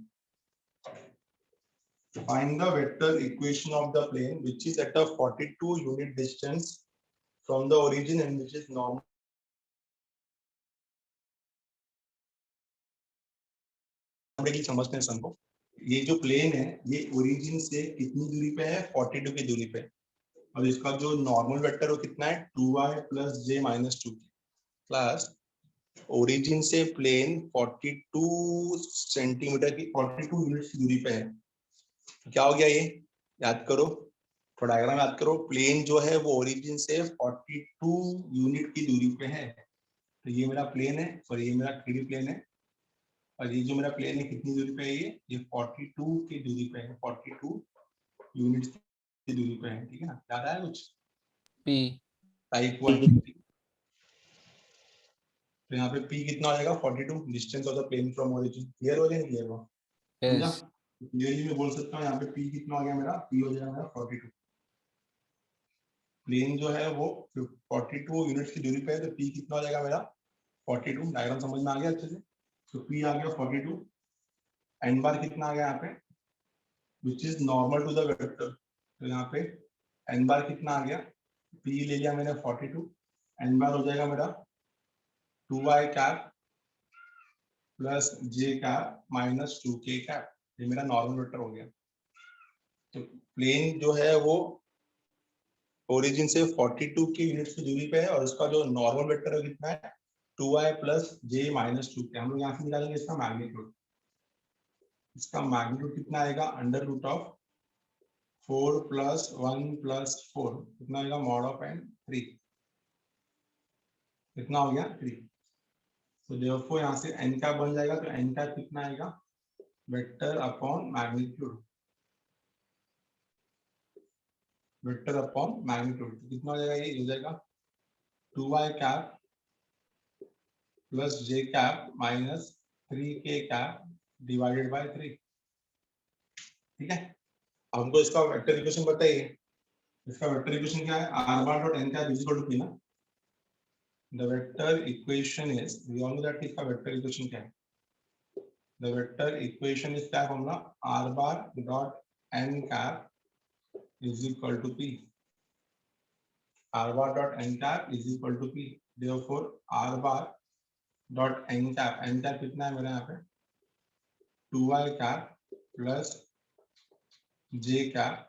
Find the vector equation of the plane which is at a 42 unit distance from the origin and which is normal। समझते हैं सम को। ये जो प्लेन है ये ओरिजिन से कितनी दूरी पे है? 42 की दूरी पे। और इसका जो नॉर्मल वेक्टर वो कितना है? 2y plus j minus 2 plus origin से प्लेन 42 सेंटीमीटर की 42 यूनिट की दूरी पे है। तो क्या हो गया ये, याद करो, थोड़ा डायग्राम याद करो। प्लेन जो है वो ओरिजिन से 42 यूनिट की दूरी पे है। तो ये मेरा प्लेन है और ये मेरा 3D प्लेन है, और ये जो मेरा प्लेन है कितनी दूरी पे है, ये 42 की दूरी पे है, 42 यूनिट की दूरी पे है। ठीक है ना, याद आया कुछ? P type 1। तो यहाँ पे P कितना हो जाएगा, 42 distance of the plane from origin. Clear हो गया, नहीं क्लियर हुआ? समझा? yes क्लियरली मैं बोल सकता हूँ यहाँ पे P कितना हो गया मेरा, P हो जाएगा मेरा 42। प्लेन जो है वो 42 यूनिट की दूरी पे है, तो P कितना हो जाएगा मेरा 42। डायग्राम समझ में आ गया अच्छे से? तो P आ गया 42। एन बार कितना आ गया यहाँ पे, which is normal to the vector. तो यहाँ पे एन बार कितना आ गया, P ले लिया मैंने 42, एन बार हो जाएगा मेरा 2y cap plus j cap minus 2k cap. ये मेरा नॉर्मल वेक्टर हो गया। तो प्लेन जो है वो ओरिजिन से 42 की यूनिट की दूरी पे है, और उसका जो नॉर्मल वेक्टर है कितना है, 2y plus j minus 2k। हम लोग यहाँ से निकालेंगे इसका मैग्नीट्यूड। इसका मैग्नीट्यूड कितना आएगा, under root of 4 plus 1 plus 4, कितना आएगा, मॉड ऑफ n 3। कितना हो गया, 3। तो देखो यहाँ से n का बन जाएगा, तो n का कितना आएगा, vector upon magnitude, vector upon magnitude. कितना हो जाएगा, ये हो जाएगा 2y cap plus j cap minus 3k cap divided by 3। ठीक है, अब हमको इसका वेक्टर इक्वेशन बताइए। इसका वेक्टर इक्वेशन क्या है, r bar dot n cap is equal to p ना। The vector equation is, we all know that इसका वेक्टर इक्वेशन क्या है। द वेक्टर इक्वेशन इज क्या formula, r bar dot n cap is equal to p। r bar dot n cap is equal to p. Therefore r bar dot n cap कितना है मेरे यहाँ पे, 2y cap plus j cap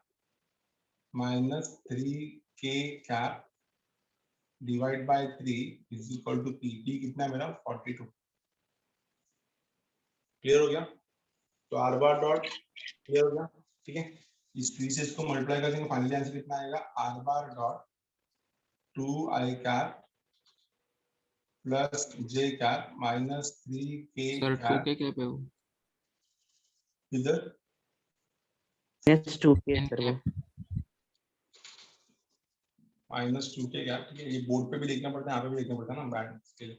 minus 3k cap divide by 3 is equal to p. p कितना है मेरा 42। Clear हो गया? तो r bar dot क्लियर हो गया? ठीक है, इस 3 से इसको मल्टीप्लाई कर देंगे, फाइनली आंसर कितना आएगा, r bar dot 2i cap plus j cap minus 3k sir cap 2k क्या पे हो इधर Yes, 2k n sir वो। cap minus 2k cap. ठीक है, ये बोर्ड पे भी लिखना पड़ता है, यहाँ पे भी लिखना पड़ता है ना, बैड के लिए।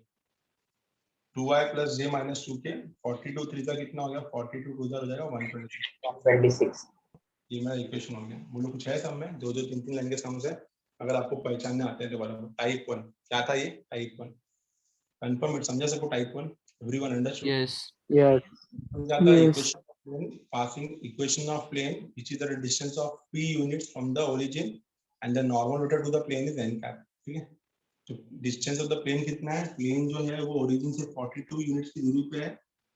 2y plus j minus 2k, 42 3 का कितना हो गया, 42 2 हो जाएगा 126। 126 ये मेरा इक्वेशन हो गया। बोलो कुछ है सम में, 2 2 3 3 लाइन के सम से अगर आपको पहचानने आते हैं दोबारा। टाइप 1 क्या था, ये टाइप 1 कंफर्म इट, समझा सबको type 1, everyone understood? yes Yes. समझाता है Yes. Equation of plane, passing equation of plane which is the distance of p units from the origin and the normal vector to the plane is n cap. ठीक है, तो distance of the plane कितना है, plane जो है वो origin से 42 units की दूरी पे है,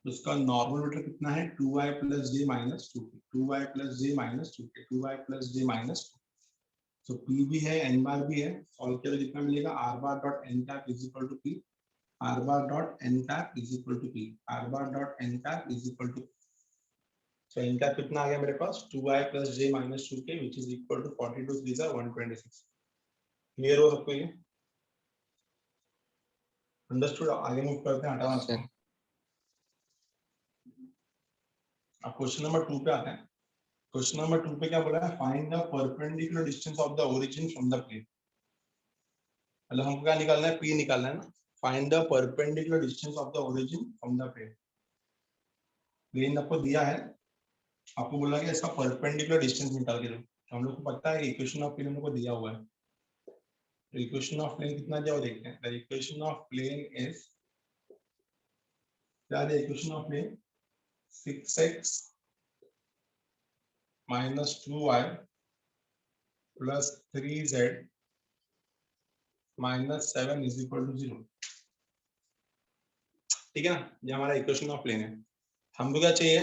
तो उसका नॉर्मल वेक्टर कितना है, 2y plus j minus 2k, 2y plus j minus 2k, 2y plus j minus 2। तो p भी है, n बार भी है, सॉल्व किया तो कितना मिलेगा, r bar dot n cap is equal to p, r bar dot n cap is equal to p, r bar dot n cap is equal to, so n cap कितना आ गया मेरे पास, 2y plus j minus 2k which is equal to 42 3 126। Clear हो सबको ये, understood? आगे move करते हैं, हटाना sir इसको। अब क्वेश्चन नंबर 2 पे आते हैं। क्वेश्चन नंबर 2 पे क्या बोला है, find the perpendicular distance of the origin from the plane. मतलब हमको क्या निकालना है, p निकालना है ना। Find the perpendicular distance of the origin from the plane. Plane आपको दिया है, आपको बोला गया इसका परपेंडिकुलर डिस्टेंस निकाल के दो। तो हम लोग को पता है इक्वेशन ऑफ प्लेन को दिया हुआ है, तो इक्वेशन ऑफ प्लेन कितना दिया वो देखते हैं। The equation of plane is, क्या है equation of plane, 6x minus 2y plus 3z minus 7 is equal to 0। ठीक है ना, ये हमारा इक्वेशन ऑफ प्लेन है। हमको क्या चाहिए,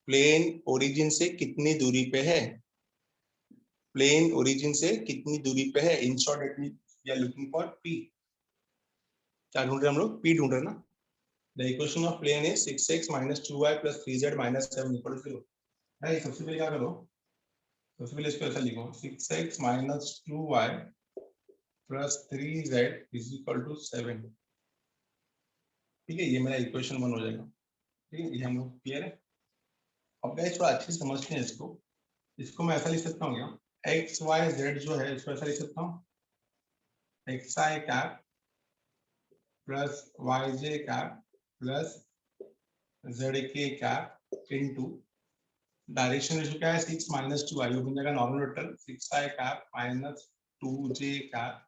प्लेन ओरिजिन से कितनी दूरी पे है, प्लेन ओरिजिन से कितनी दूरी पे है। In short we are looking for p। क्या ढूंढ रहे हैं हम लोग, p ढूंढ रहे हैं ना। The equation of plane is 6x minus 2y plus 3z minus 7 equal to 0. भाई सबसे पहले क्या करो, सबसे पहले इसको ऐसा लिखो 6x minus 2y plus 3z is equal to 7. ठीक है, ये मेरा इक्वेशन 1 हो जाएगा। ठीक है, ये हम लोग क्लियर है। अब गाइस थोड़ा अच्छे से समझते हैं इसको। इसको मैं ऐसा लिख सकता हूँ क्या, एक्स वाई जेड जो है इसको ऐसा लिख सकता हूँ, X I cap plus Y J cap plus Z K cap into direction ratio क्या है 6 माइनस 2 आई, बन जाएगा normal vector 6 I cap minus 2 J cap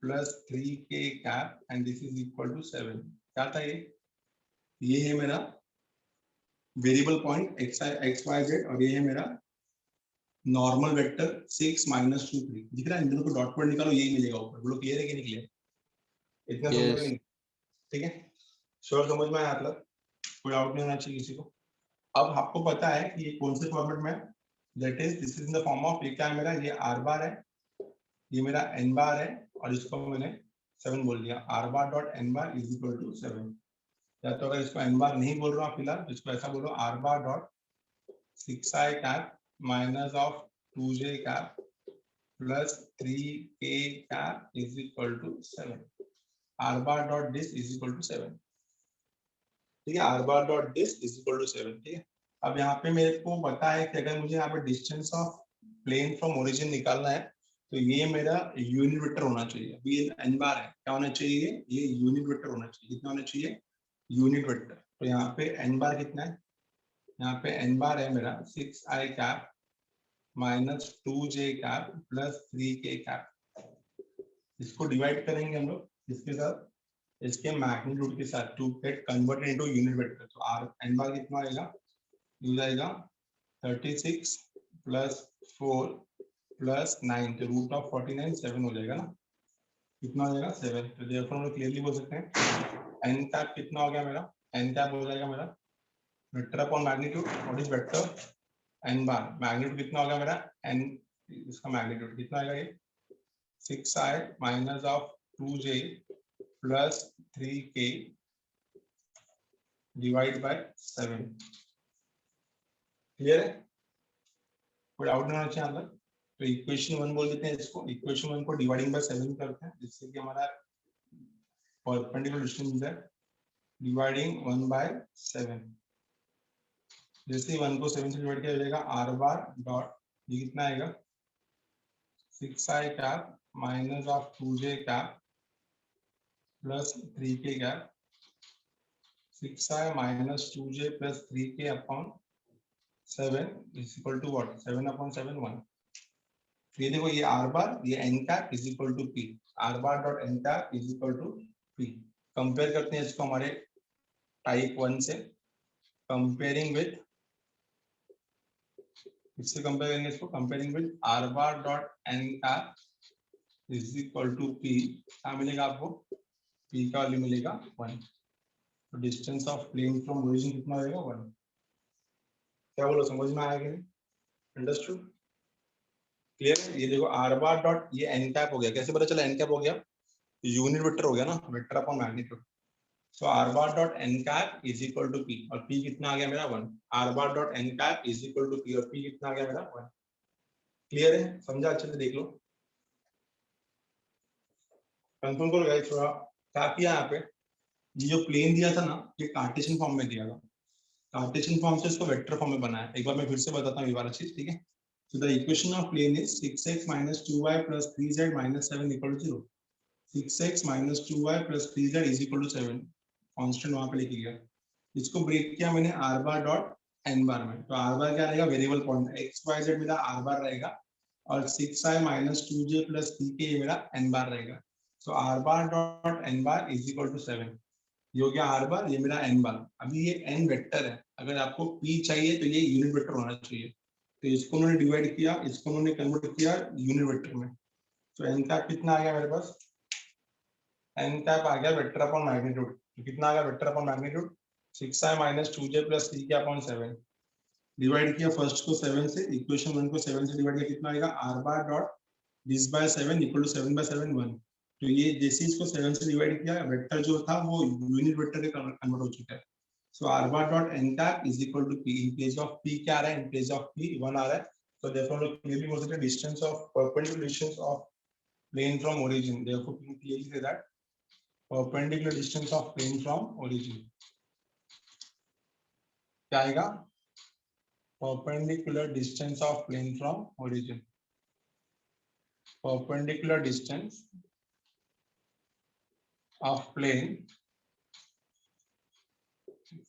plus 3 K cap and this is equal to 7। क्या था ये है मेरा variable point X Y Z और ये है मेरा नॉर्मल वेक्टर 6 माइनस 2 3। दिख रहा है, इन दोनों को डॉट पर निकालो, यही मिलेगा ऊपर। बोलो क्लियर है कि नहीं क्लियर? इतना समझ में नहीं? ठीक है, श्योर समझ में आया? मतलब कोई डाउट नहीं होना चाहिए किसी को। अब आपको पता है कि ये कौन से फॉर्मेट में है, that is this is in the form of, ये क्या है मेरा, ये आर बार है, ये मेरा एन बार है और इसको मैंने 7 बोल दिया। R bar dot N bar is equal to 7। या तो अगर इसको एन बार नहीं बोल रहा हूँ फिलहाल, तो इसको ऐसा बोलो R bar dot 6 I cap minus of 2 J cap plus 3 K cap is equal to 7। R bar dot this is equal to 7। ठीक है, R bar dot this is equal to 7। ठीक है, अब यहाँ पे मेरे को पता है कि अगर मुझे यहाँ पे distance of plane from origin निकालना है तो ये मेरा यूनिट वेक्टर होना चाहिए। अभी एन बार है, क्या होना चाहिए, ये यूनिट वेक्टर होना चाहिए। कितना होना चाहिए, यूनिट वेक्टर। तो यहाँ पे एन बार कितना है, यहाँ पे एन बार है मेरा 6 I cap minus 2 J cap plus 3 K cap. इसको डिवाइड करेंगे हम लोग इसके साथ, इसके मैग्नीट्यूड के साथ, to get converted into unit vector. तो आर एन बार कितना आएगा, हो जाएगा 36 प्लस 4 प्लस 9, तो रूट ऑफ 49 7 हो जाएगा ना। कितना हो जाएगा 7। तो देखो हम लोग क्लियरली बोल सकते हैं एन कैप कितना हो गया मेरा, एन कैप हो जाएगा मेरा vector upon magnitude. What is vector, N bar. Magnitude कितना हो गया मेरा, एन, इसका मैग्नीट्यूड कितना आएगा, ये 6 I minus of 2 J plus 3 के डिवाइड बाय 7। क्लियर है, कोई डाउट नहीं होना चाहिए अंदर। तो इक्वेशन 1 बोल देते हैं इसको, इक्वेशन 1 को डिवाइडिंग बाय 7 करते हैं जिससे कि हमारा परपेंडिकुलर डिस्टेंस है डिवाइडिंग 1 बाय 7। जैसे ही 1 को 7 से डिवाइड किया जाएगा आर बार डॉट, ये कितना आएगा 6 I cap minus of 2 J cap plus 3 K cap, 6 I minus 2 J plus 3 K upon 7 is equal to what, 7 upon 7 1। ये देखो, ये आर बार, ये N cap is equal to P. R bar dot N cap is equal to P. Compare करते हैं इसको हमारे type 1 से, comparing with, इससे कंपेयर करेंगे इसको, comparing with R bar dot N cap is equal to P. क्या मिलेगा आपको, पी का वैल्यू मिलेगा 1। तो distance of plane from origin कितना होगा, 1। क्या बोलो, समझ में आया कि नहीं, अंडरस्टूड, क्लियर है? ये देखो आर बार डॉट, ये एन कैप हो गया। कैसे पता चला एन कैप हो गया, यूनिट वेक्टर हो गया ना, vector upon magnitude. So R bar dot N cap is equal to P, और पी कितना आ गया मेरा 1। R bar dot N cap is equal to P, और पी कितना आ गया मेरा 1। क्लियर है, समझा अच्छे से, देख लो, कंफर्म करो गाइस। थोड़ा क्या किया यहाँ पे, ये जो प्लेन दिया था ना, ये कार्टेशियन फॉर्म में दिया था। कार्टेशियन फॉर्म से इसको वेक्टर फॉर्म में बनाया। एक बार मैं फिर से बताता हूँ ये वाला चीज, ठीक है। So the equation of plane is 6x minus 2y plus 3z minus 7 equal to 0. 6x minus 2y plus 3z is equal to 7. Constant वहां पे लिखी गया। इसको ब्रेक किया मैंने r bar dot n bar में। तो r bar क्या रहेगा, variable point x y z मेरा r bar रहेगा, और 6i minus 2j plus 3k ये मेरा n bar रहेगा। So r bar dot n bar is equal to 7. ये हो गया r bar, ये मेरा n bar। अभी ये n वेक्टर है, अगर आपको p चाहिए तो ये यूनिट वेक्टर होना चाहिए। तो इसको उन्होंने डिवाइड किया, इसको उन्होंने कन्वर्ट किया यूनिट वेक्टर में। तो एन कैप कितना आ गया मेरे पास, एन कैप आ गया वेक्टर अपॉन मैग्नीट्यूड। तो कितना आ गया vector upon magnitude, 6i minus 2j plus 3k upon 7। Divide किया फर्स्ट को 7 से, इक्वेशन 1 को 7 से डिवाइड किया, कितना आएगा, R bar dot this by 7 equal to 7 by 7 1। तो ये जैसे इसको 7 से डिवाइड किया, वेक्टर जो था वो यूनिट वेक्टर में कन्वर्ट हो चुका है। सो r bar dot n cap is equal to p, in place of p क्या आ रहा है, in place of p 1 आ रहा है। So therefore we clearly बोल सकते हैं distance of perpendicular distance of plane from origin, therefore we can clearly say that perpendicular distance of plane from origin क्या आएगा, perpendicular distance of plane from origin, perpendicular distance of plane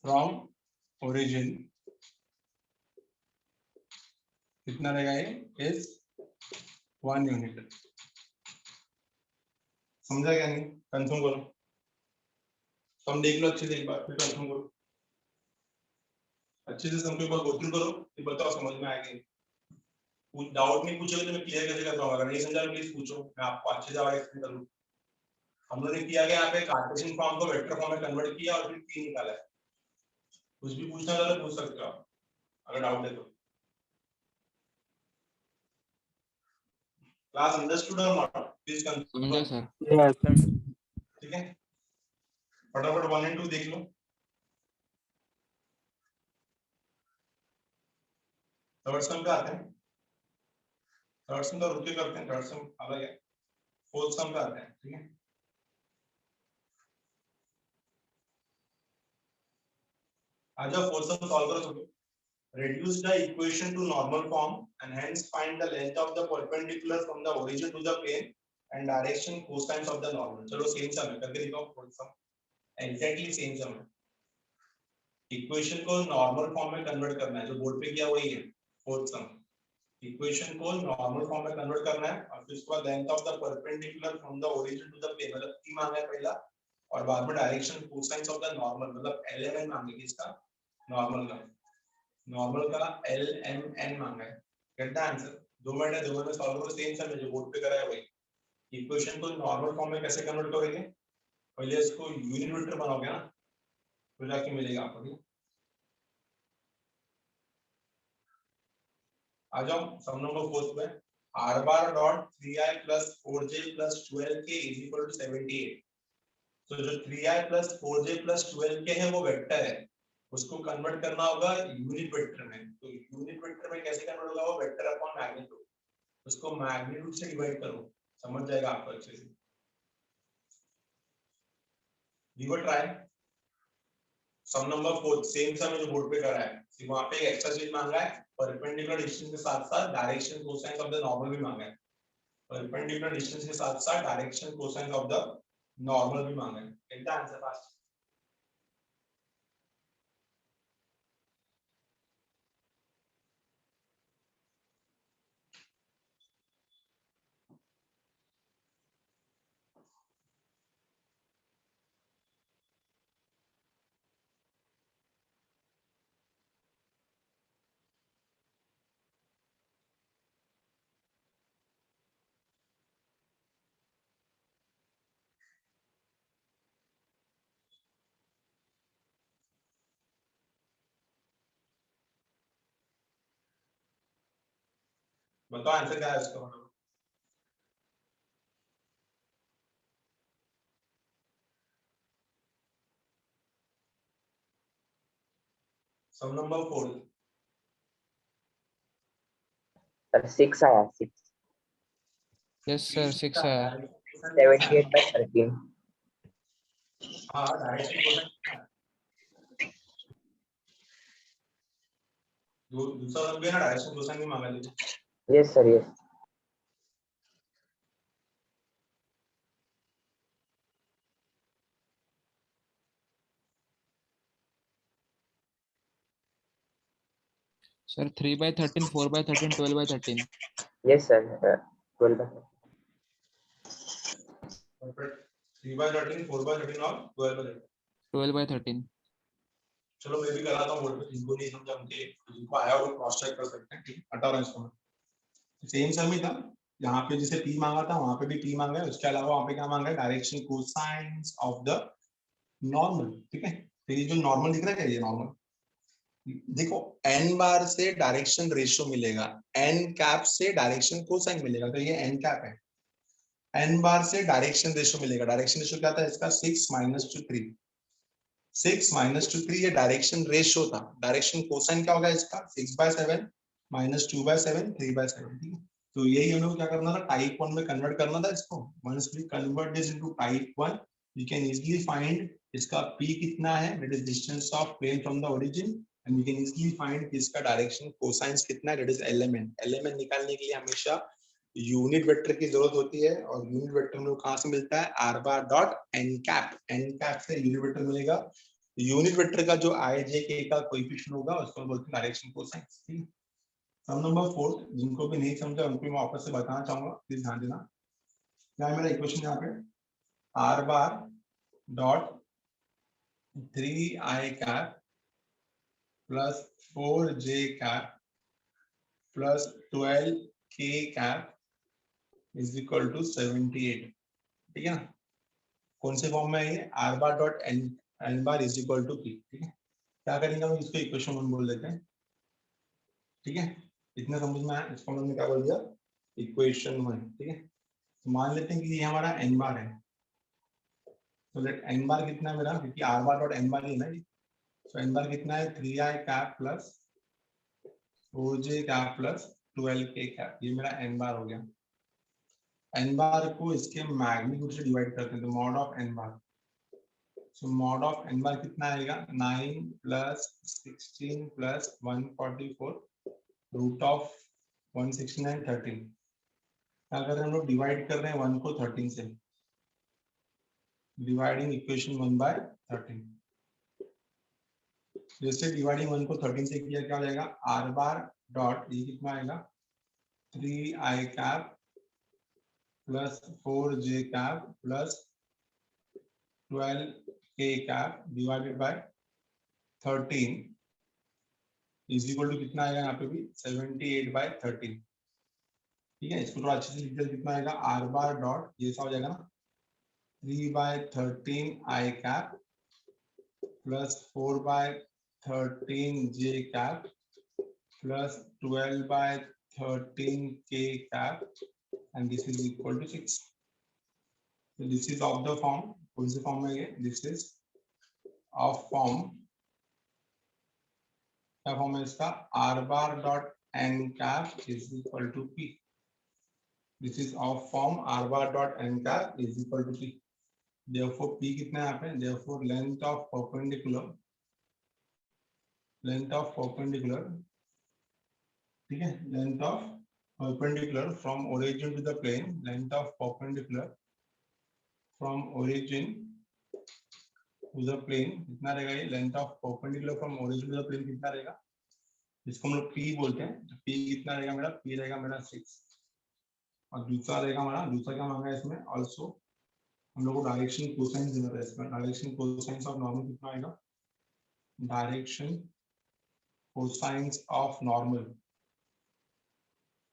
from origin कितना रहेगा, ये is 1 unit. समझा क्या नहीं, confirm करो, सम देख लो अच्छे से एक बार, फिर कंफर्म करो अच्छे से, सम को एक बार गो थ्रू करो, फिर बताओ समझ में आएगा। कुछ डाउट नहीं पूछोगे तो मैं क्लियर कैसे करता हूँ, अगर नहीं समझा प्लीज पूछो, मैं आपको अच्छे से एक्सप्लेन करूँ। हम लोगों ने किया गया यहाँ पे कार्टेशियन फॉर्म को वेक्टर फॉर्म में कन्वर्ट किया और फिर p निकाला है। कुछ भी पूछना हो तो पूछ सकते हो आप, अगर डाउट है तो। क्लास अंडरस्टूड और नॉट, प्लीज समझा कंफर्म। सर। Yes, sir. ठीक है, फटाफट 1 और 2 देख लो। थर्ड सम पे आते हैं, थर्ड सम तो रुक के करते हैं, थर्ड सम अलग है। फोर्थ सम पे आते हैं, ठीक है। आ जाओ फोर्थ सम सॉल्व करो थोड़ी। Reduce the equation to normal form and hence find the length of the perpendicular from the origin to the plane and direction cosines of the normal। चलो सेम सम है, करके दिखाओ फोर्थ सम, exactly same सम है। Equation को normal form में convert करना है, जो बोर्ड पे किया वही है फोर्थ सम। इक्वेशन को नॉर्मल फॉर्म में कन्वर्ट करना है और फिर उसके बाद length of the perpendicular from the origin to the plane, मतलब p मांगा है पहला, और बाद में direction cosines of the normal, मतलब lmn मांगेगी इसका, नॉर्मल का lmn मांगा है। गेट द आंसर, 2 मिनट है, 2 मिनट में सॉल्व करो, सेम सम है जो बोर्ड पे करा है वही। इक्वेशन को नॉर्मल फॉर्म में कैसे कन्वर्ट करोगे, पहले इसको यूनिट वेक्टर बनाओगे ना, तो जाके मिलेगा आपको। आ जाओ सम नंबर 4 पे, r bar dot 3i plus 4j plus 12k is equal to 78। तो जो 3i plus 4j plus 12k है वो वेक्टर है, उसको कन्वर्ट करना होगा यूनिट वेक्टर में। तो यूनिट वेक्टर में कैसे कन्वर्ट होगा, वो वेक्टर अपॉन मैग्नीट्यूड, उसको मैग्नीट्यूड से डिवाइड करो, समझ जाएगा आपको अच्छे से। Give a try. Sum number 4 same sum जो बोर्ड पे करा है, सिर्फ वहां पे एक्स्ट्रा चीज मांगा है, परपेंडिकुलर डिस्टेंस के साथ साथ direction cosine of the normal भी मांगा है। परपेंडिकुलर डिस्टेंस के साथ साथ direction cosine of the normal भी मांगा है। Gate the answer fast. बताओ आंसर क्या है इसका, मतलब सम नंबर 4 सर 6 आया, 6। यस सर 6 आया। 78/13। हाँ डायरेक्शन कोसाइन, दूसरा सम भी है ना, डायरेक्शन कोसाइन भी मांगा है। Yes sir, yes. Sir 3/13, 4/13, 12/13। Yes sir, 12/13। 3/13, 4/13 और 12/13। 12/13। चलो मैं भी कराता हूँ बोर्ड पे, जिनको नहीं समझा उनके, जिनको आया वो क्रॉस चेक कर सकते हैं। ठीक, हटा रहा हूँ इसको। सेम सम ही था, यहाँ पे जैसे p मांगा था वहां पे भी p मांगा है, उसके अलावा वहां पे क्या मांगा है, direction cosines of the normal. ठीक है, तो ये जो नॉर्मल दिख रहा है, ये नॉर्मल देखो, n बार से डायरेक्शन रेशियो मिलेगा, n कैप से डायरेक्शन कोसाइन मिलेगा, तो ये n कैप है। n बार से डायरेक्शन रेशियो मिलेगा। डायरेक्शन रेशियो क्या था इसका 6 - 3, 6 - 3 ये डायरेक्शन रेशियो था। डायरेक्शन कोसाइन क्या होगा इसका 6/7 - 2/7 3/7, ठीक है। तो यही हम लोग क्या करना था, टाइप 1 में कन्वर्ट करना था इसको। Once we convert this into type 1 we can easily find इसका p कितना है, that is distance of plane from the origin, and we can easily find इसका डायरेक्शन कोसाइंस कितना है, दैट इज lmn। lmn निकालने के लिए हमेशा यूनिट वेक्टर की जरूरत होती है, और यूनिट वेक्टर हम लोग कहां से मिलता है, r bar dot n cap। n cap से यूनिट वेक्टर मिलेगा। यूनिट वेक्टर का जो i j k का कोएफिशिएंट होगा उसको बोलते हैं डायरेक्शन कोसाइंस, ठीक है। सम नंबर 4, जिनको भी नहीं समझा उनको मैं वापस से बताना चाहूंगा, प्लीज ध्यान देना। क्या है मेरा इक्वेशन यहाँ पे, r bar dot 3i cap plus 4j cap plus 12k cap is equal to 78, ठीक है ना। कौन से फॉर्म में है ये, r bar dot n bar is equal to p, ठीक है। क्या करेंगे हम इसको इक्वेशन 1 बोल देते हैं, ठीक है। इतना समझ में आया, इसको हमने क्या बोल दिया, इक्वेशन 1, ठीक है। तो मान लेते हैं कि ये हमारा n बार है, तो लेट n बार कितना है मेरा, क्योंकि r bar डॉट n बार ही है ना, तो n बार कितना है 3i cap plus 4j cap plus 12k cap, ये मेरा n बार हो गया। n बार को इसके मैग्नीट्यूड से डिवाइड करते हैं, तो mod of n bar, so mod of n बार कितना आएगा 9 प्लस 16 प्लस 144 रूट ऑफ 169 13। क्या कर रहे हैं हम लोग, डिवाइड कर रहे हैं 1 को 13 से, डिवाइडिंग इक्वेशन 1 बाय 13। जैसे डिवाइडिंग 1 को 13 से किया क्या हो जाएगा, r बार डॉट ये कितना आएगा 3i cap plus 4j cap plus 12k cap divided by 13 is equal to कितना आएगा यहाँ पे भी 78/13, ठीक है। इसको थोड़ा अच्छे से लिख दिया, कितना आएगा r बार डॉट ये ऐसा हो जाएगा ना 3/13 i cap plus 4/13 j cap plus 12/13 k cap and this is equal to 6। So this is of the form, कौन से फॉर्म में ये, this is of form, क्या फॉर्म है इसका, r bar dot n cap is equal to p। This is of form r bar dot n cap is equal to p। Therefore p कितना है यहाँ पे, therefore length of perpendicular, ठीक है, length of perpendicular from origin to the plane, length of perpendicular from origin to the plane कितना रहेगा ये, length of perpendicular from origin to the plane कितना रहेगा, जिसको हम लोग p बोलते हैं। तो p कितना रहेगा मेरा, p रहेगा मेरा 6, और दूसरा रहेगा हमारा, दूसरा क्या मांगा है इसमें, ऑल्सो हम लोग को डायरेक्शन कोसाइन देना था इसमें। डायरेक्शन कोसाइन ऑफ नॉर्मल कितना आएगा, डायरेक्शन कोसाइंस ऑफ नॉर्मल,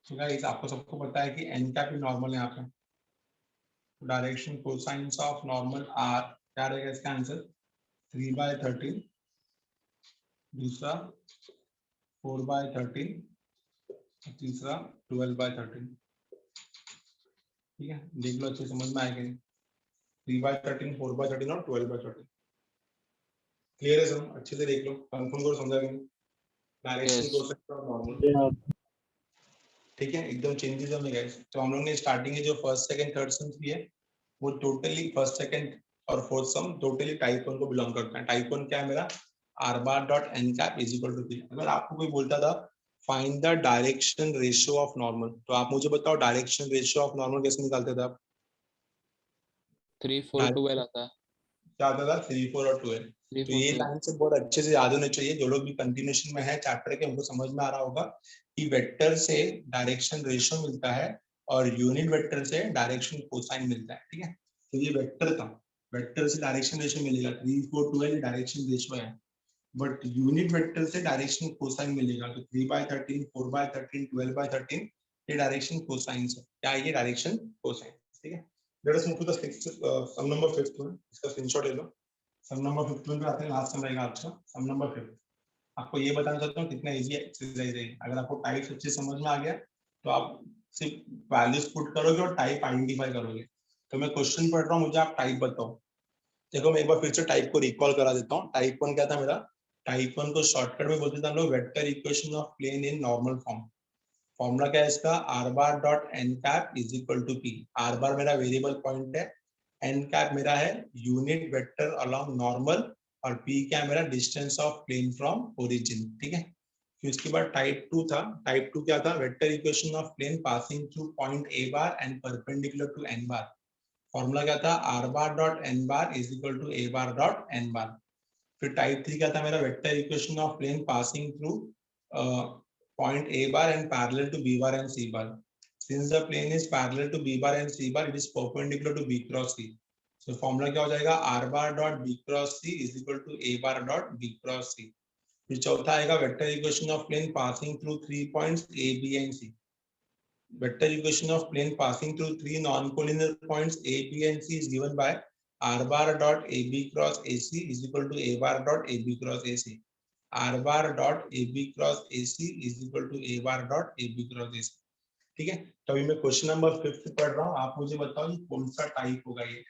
तो गाइस आपको सबको पता है कि n का भी नॉर्मल है यहाँ पे। Direction cosines of normal r क्या रहेगा इसका आंसर 3/13, दूसरा 4/13, तीसरा 12/13, ठीक है। देख लो अच्छे समझ में आएगा, 3/13 4/13 और 12/13, क्लियर है सब, अच्छे से देख लो, कंफर्म करो समझा कि डायरेक्शन कोसाइन ऑफ नॉर्मल, ठीक है, एकदम चेंजेस में गाइस। तो हम लोग ने स्टार्टिंग में जो फर्स्ट सेकंड थर्ड सम किए वो टोटली फर्स्ट सेकंड और फोर्थ सम टोटली टाइप 1 को बिलोंग करता है। टाइप 1 क्या है मेरा, r bar dot n cap is equal to p। अगर आपको कोई बोलता था find the direction ratio of normal, तो आप मुझे बताओ डायरेक्शन रेशियो ऑफ नॉर्मल कैसे निकालते थे आप, 3 4 12 आता है, क्या आता था 3 4 और 12। 3 तो 4 ये 12। लाइन से बहुत अच्छे से याद होने चाहिए, जो लोग भी कंटिन्यूएशन में है चैप्टर के उनको समझ में आ रहा होगा कि वेक्टर से डायरेक्शन रेशियो मिलता है और यूनिट वेक्टर से डायरेक्शन कोसाइन मिलता है, ठीक है। तो ये वेक्टर था, वेक्टर से डायरेक्शन रेशियो मिलेगा 3 4 12 डायरेक्शन रेशियो है, बट यूनिट वेक्टर से डायरेक्शन कोसाइन मिलेगा, तो 3/13 4/13 12/13 ये डायरेक्शन कोसाइन है, क्या है ये डायरेक्शन कोसाइन, ठीक है। Let us move to the sum number 5th one, इसका स्क्रीनशॉट ले लो। सम नंबर 5th में आते हैं, लास्ट सम रहेगा आपका सम नंबर 5th। आपको ये बताना चाहता हूँ कितना इजी एक्सरसाइज है, अगर आपको टाइप अच्छे समझ में आ गया तो आप सिर्फ वैल्यूज पुट करोगे और टाइप आइडेंटिफाई करोगे। तो मैं क्वेश्चन पढ़ रहा हूँ, मुझे आप टाइप बताओ। देखो मैं एक बार फिर से टाइप को रिकॉल करा देता हूँ। टाइप 1 क्या था मेरा? टाइप 1 को शॉर्टकट में बोलते थे हम लोग vector equation of plane in normal form. Formula क्या है इसका? R bar dot N cap is equal to P. R bar मेरा वेरिएबल पॉइंट है, एन कैप मेरा है यूनिट वेक्टर अलोंग नॉर्मल, और पी क्या है मेरा? Distance of plane from origin. ठीक है। फिर उसके बाद टाइप 2 था। टाइप 2 क्या था? Vector equation of plane passing through point A bar and perpendicular to N bar. Formula क्या था? R bar dot N bar is equal to A bar dot N bar. फिर टाइप 3 क्या था मेरा? Vector equation of plane passing through point A bar and parallel to B bar and C bar. Since the plane is parallel to B bar and C bar, it is perpendicular to B cross C. So formula क्या हो जाएगा? R bar dot B cross C is equal to A bar dot B cross C. फिर चौथा आएगा vector equation of plane passing through 3 points A, B and C. Vector equation of plane passing through 3 non-collinear points A, B and C is given by R bar dot AB cross AC is equal to A bar dot AB cross AC. R bar dot AB cross AC is equal to A bar dot AB cross AC. ठीक है। तो अभी मैं question number 5 पढ़ रहा हूँ, आप मुझे बताओ कि कौन सा टाइप होगा ये।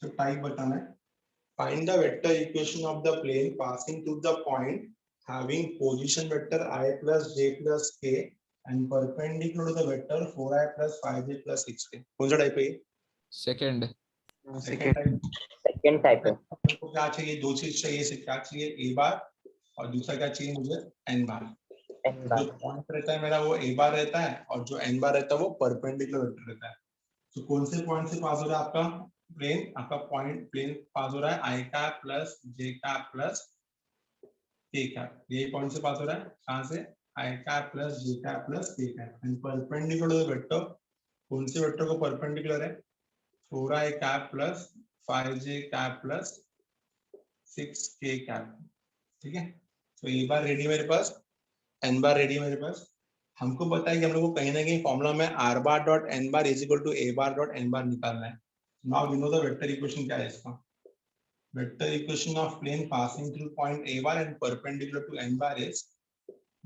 तो टाइप बताना है। Find the vector equation of the plane passing through the point having position vector I plus J plus K and perpendicular to the vector 4I plus 5J plus 6K। कौन सा type है ये? Second. Second type. Second type है। आपको क्या चाहिए? दो चीज चाहिए। इसे क्या चाहिए? ए बार, और दूसरा क्या चाहिए मुझे? एन बार। एन बार। जो पॉइंट रहता है मेरा वो ए बार रहता है, और जो एन बार रहता है वो परपेंडिकुलर वेक्टर रहता है। तो कौन से पॉइंट से पास हो रहा है आपका प्लेन? आपका पॉइंट प्लेन पास हो रहा है आई कैप प्लस जे कैप प्लस के कैप। ये पॉइंट से पास हो रहा है। कहां से? आई कैप प्लस जे कैप प्लस के कैप। एंड परपेंडिकुलर वेक्टर, कौन से वेक्टर को परपेंडिकुलर है? 4I cap plus 5J cap plus 6K cap. ठीक है। तो ए बार रेडी मेरे पास, एन बार रेडी मेरे पास। हमको पता है कि हम लोग को कहीं ना कहीं फॉर्मूला में R bar dot N bar is equal to A bar dot N bar निकालना है। Now we know the vector equation क्या है इसका। Vector equation of plane passing through point A bar and perpendicular to N bar is,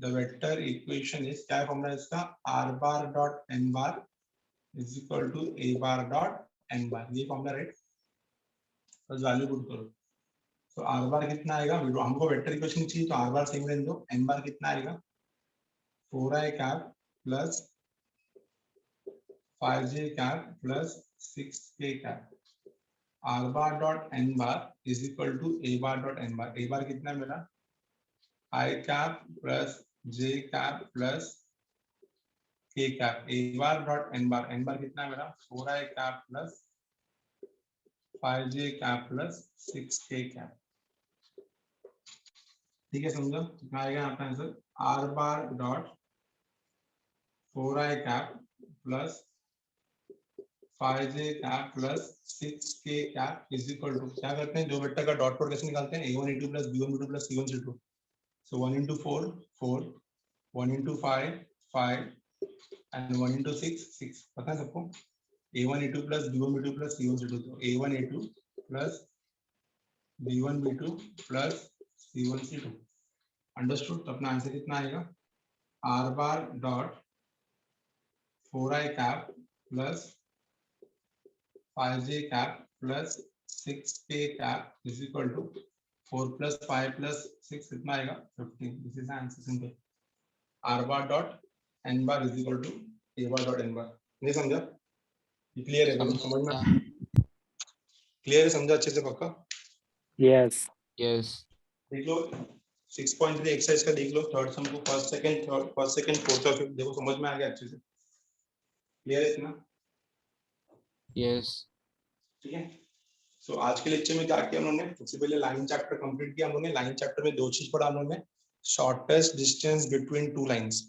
the vector equation is, क्या है formula इसका? R bar dot N bar is equal to A bar dot N bar. ये formula right. बस value put करो। तो R बार कितना आएगा? हमको वेक्टर इक्वेशन चाहिए तो आर बार सेम रहने दो। एन बार कितना आएगा? 4I cap plus 5J cap plus 6K cap. R bar dot N bar is equal to A bar dot N bar. A bar कितना है मेरा? I cap plus J cap plus K cap. A bar dot N bar. N bar कितना है मेरा? 4I cap plus 5J cap plus 6K cap. ठीक है, समझो? कितना आएगा यहाँ पे answer? R bar dot 4I cap plus 5J cap plus 6K cap is equal to, क्या करते हैं? दो वेक्टर का डॉट प्रोडक्ट कैसे निकालते हैं? A1 A2 plus B1 B2 plus C1 C2. So 1 into 4 4, 1 into 5 5 and 1 into 6 6. पता है सबको? A1 A2 plus B1 B2 plus C1 C2. तो A1 A2 plus B1 B2 plus C1 C2. Understood? तो अपना answer कितना आएगा? R bar dot 4I cap plus 5J cap plus 6K cap is equal to 4 plus 5 plus 6 कितना आएगा? 15. This is the answer, simple. R bar dot N bar is equal to A bar dot N bar. नहीं समझा? Clear है? समझ में? Clear है? समझा अच्छे से? पक्का? Yes. यस। देख लो 6.3 एक्सरसाइज का देख लो। थर्ड सम को फर्स्ट सेकंड फोर्थ और फिफ्थ देखो, समझ में आ गया अच्छे से? क्लियर है इतना? यस। ठीक है। सो आज के लेक्चर में क्या किया उन्होंने? सबसे पहले लाइन चैप्टर कंप्लीट किया उन्होंने। लाइन चैप्टर में दो चीज पढ़ा उन्होंने। Shortest distance between two lines.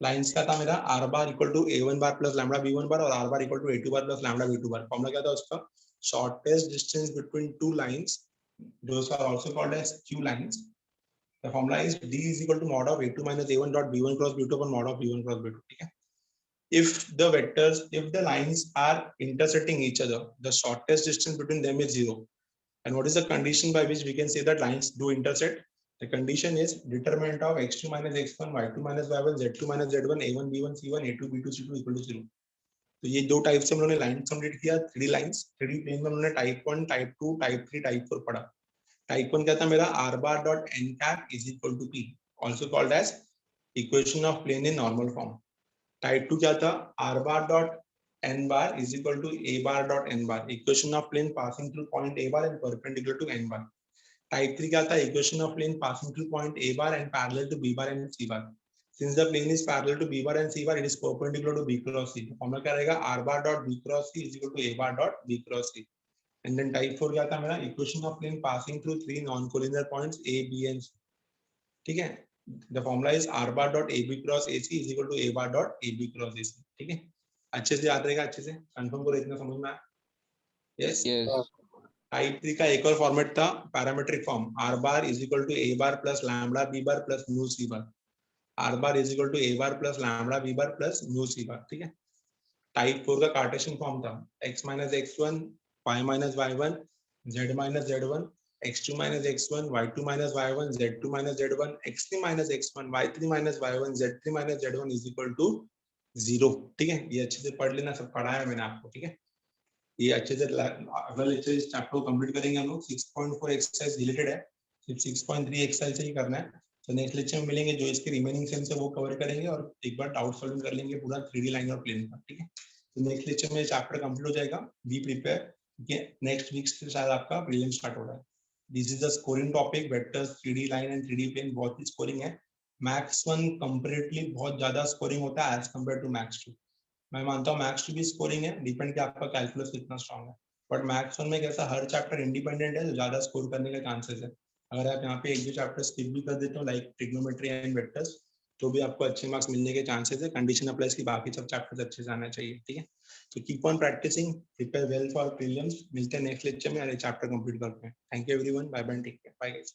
Lines का था मेरा r bar equal to A1 bar plus lambda B1 bar, और r bar equal to A2 bar plus lambda B2 bar. Formula क्या था उसका? Shortest distance between two lines, those are also called as q lines. The formula is D is equal to mod of A2 minus A1 dot B1 cross B2 upon mod of B1 cross B2. ठीक है। If the vectors, if the lines are intersecting each other, the shortest distance between them is 0. And what is the condition by which we can say that lines do intersect? The condition is determinant of x2 minus x1, y2 minus y1, z2 minus z1, a1 b1 c1, a2 b2 c2 equal to 0. तो ये दो type से हम लोगों ने line complete किया, 3D lines. 3D plane में हमने टाइप 1, टाइप 2, टाइप 3, टाइप 4 पढ़ा। टाइप 1 क्या था मेरा, r bar dot n cap is equal to p, also called as equation of plane in normal form. Type 2 क्या था, r bar dot n bar is equal to a bar dot n bar, equation of plane passing through point a bar and perpendicular to n bar. Type 3 क्या था, equation of plane passing through point a bar and parallel to b bar and c bar. Since the plane is parallel to b bar and c bar, it is perpendicular to b cross c. Formula क्या रहेगा, r bar dot b cross c is equal to a bar dot b cross c. And then type 4 क्या था मेरा, equation of plane passing through three non-collinear points a, b and c. ठीक है, the formula is r bar dot ab cross ac is equal to a bar dot ab cross ac. ठीक है, अच्छे से याद रहेगा, अच्छे से कंफर्म करो, इतना समझ में आया? यस। टाइप 3 का एक और फॉर्मेट था, parametric form, r bar is equal to a bar plus lambda b bar plus mu c bar. r bar is equal to a bar plus lambda b bar plus mu c bar. ठीक है, type 4 का Cartesian form था, x minus x1, y minus y1, z minus z1, x2 minus x1, y2 minus y1, z2 minus z1, x3 minus x1, y3 minus y1, z3 minus z1 is equal to 0. ठीक है, ये अच्छे से पढ़ लेना, सब पढ़ाया मैंने आपको। ठीक है, ये अच्छे से अगला लेक्चर इस चैप्टर को कंप्लीट करेंगे हम लोग। 6.4 एक्सरसाइज रिलेटेड है, सिर्फ 6.3 एक्सरसाइज से ही करना है। तो नेक्स्ट लेक्चर में मिलेंगे, जो इसके रिमेनिंग सेम्स है वो कवर करेंगे और एक बार डाउट सॉल्विंग कर लेंगे पूरा 3D लाइन और प्लेन का। ठीक है, तो नेक्स्ट लेक्चर में चैप्टर कंप्लीट हो जाएगा। बी प्रिपेयर, क्योंकि नेक्स्ट वीक से शायद आपका प्रीलिम स्टार्ट हो रहा है। This is the scoring topic, vectors, 3D line and 3D plane, बहुत ही स्कोरिंग है। मैक्स 1 कंपैरेटिवली बहुत ज्यादा स्कोरिंग होता है एज कम्पेयर टू मैक्स 2। मैं मानता हूँ मैक्स 2 भी स्कोरिंग है, डिपेंड कि आपका कैलकुलस कितना स्ट्रॉन्ग है। बट मैक्स 1 में कैसा, हर चैप्टर इंडिपेंडेंट है, तो ज्यादा स्कोर करने का चांसेस है। अगर आप यहाँ पे एक दो चैप्टर स्किप भी कर देते हो, लाइक ट्रिग्नोमेट्री एंड वेक्टर्स, तो भी आपको अच्छे मार्क्स मिलने के चांसेस है। कंडीशन अप्लाइज की बाकी सब चैप्टर्स अच्छे से आना चाहिए। ठीक है, तो keep on practising, prepare well for prelims. मिलते हैं नेक्स्ट लेक्चर में, अरे चैप्टर कंप्लीट करते हैं। Thank you everyone, bye bye, take care, bye guys.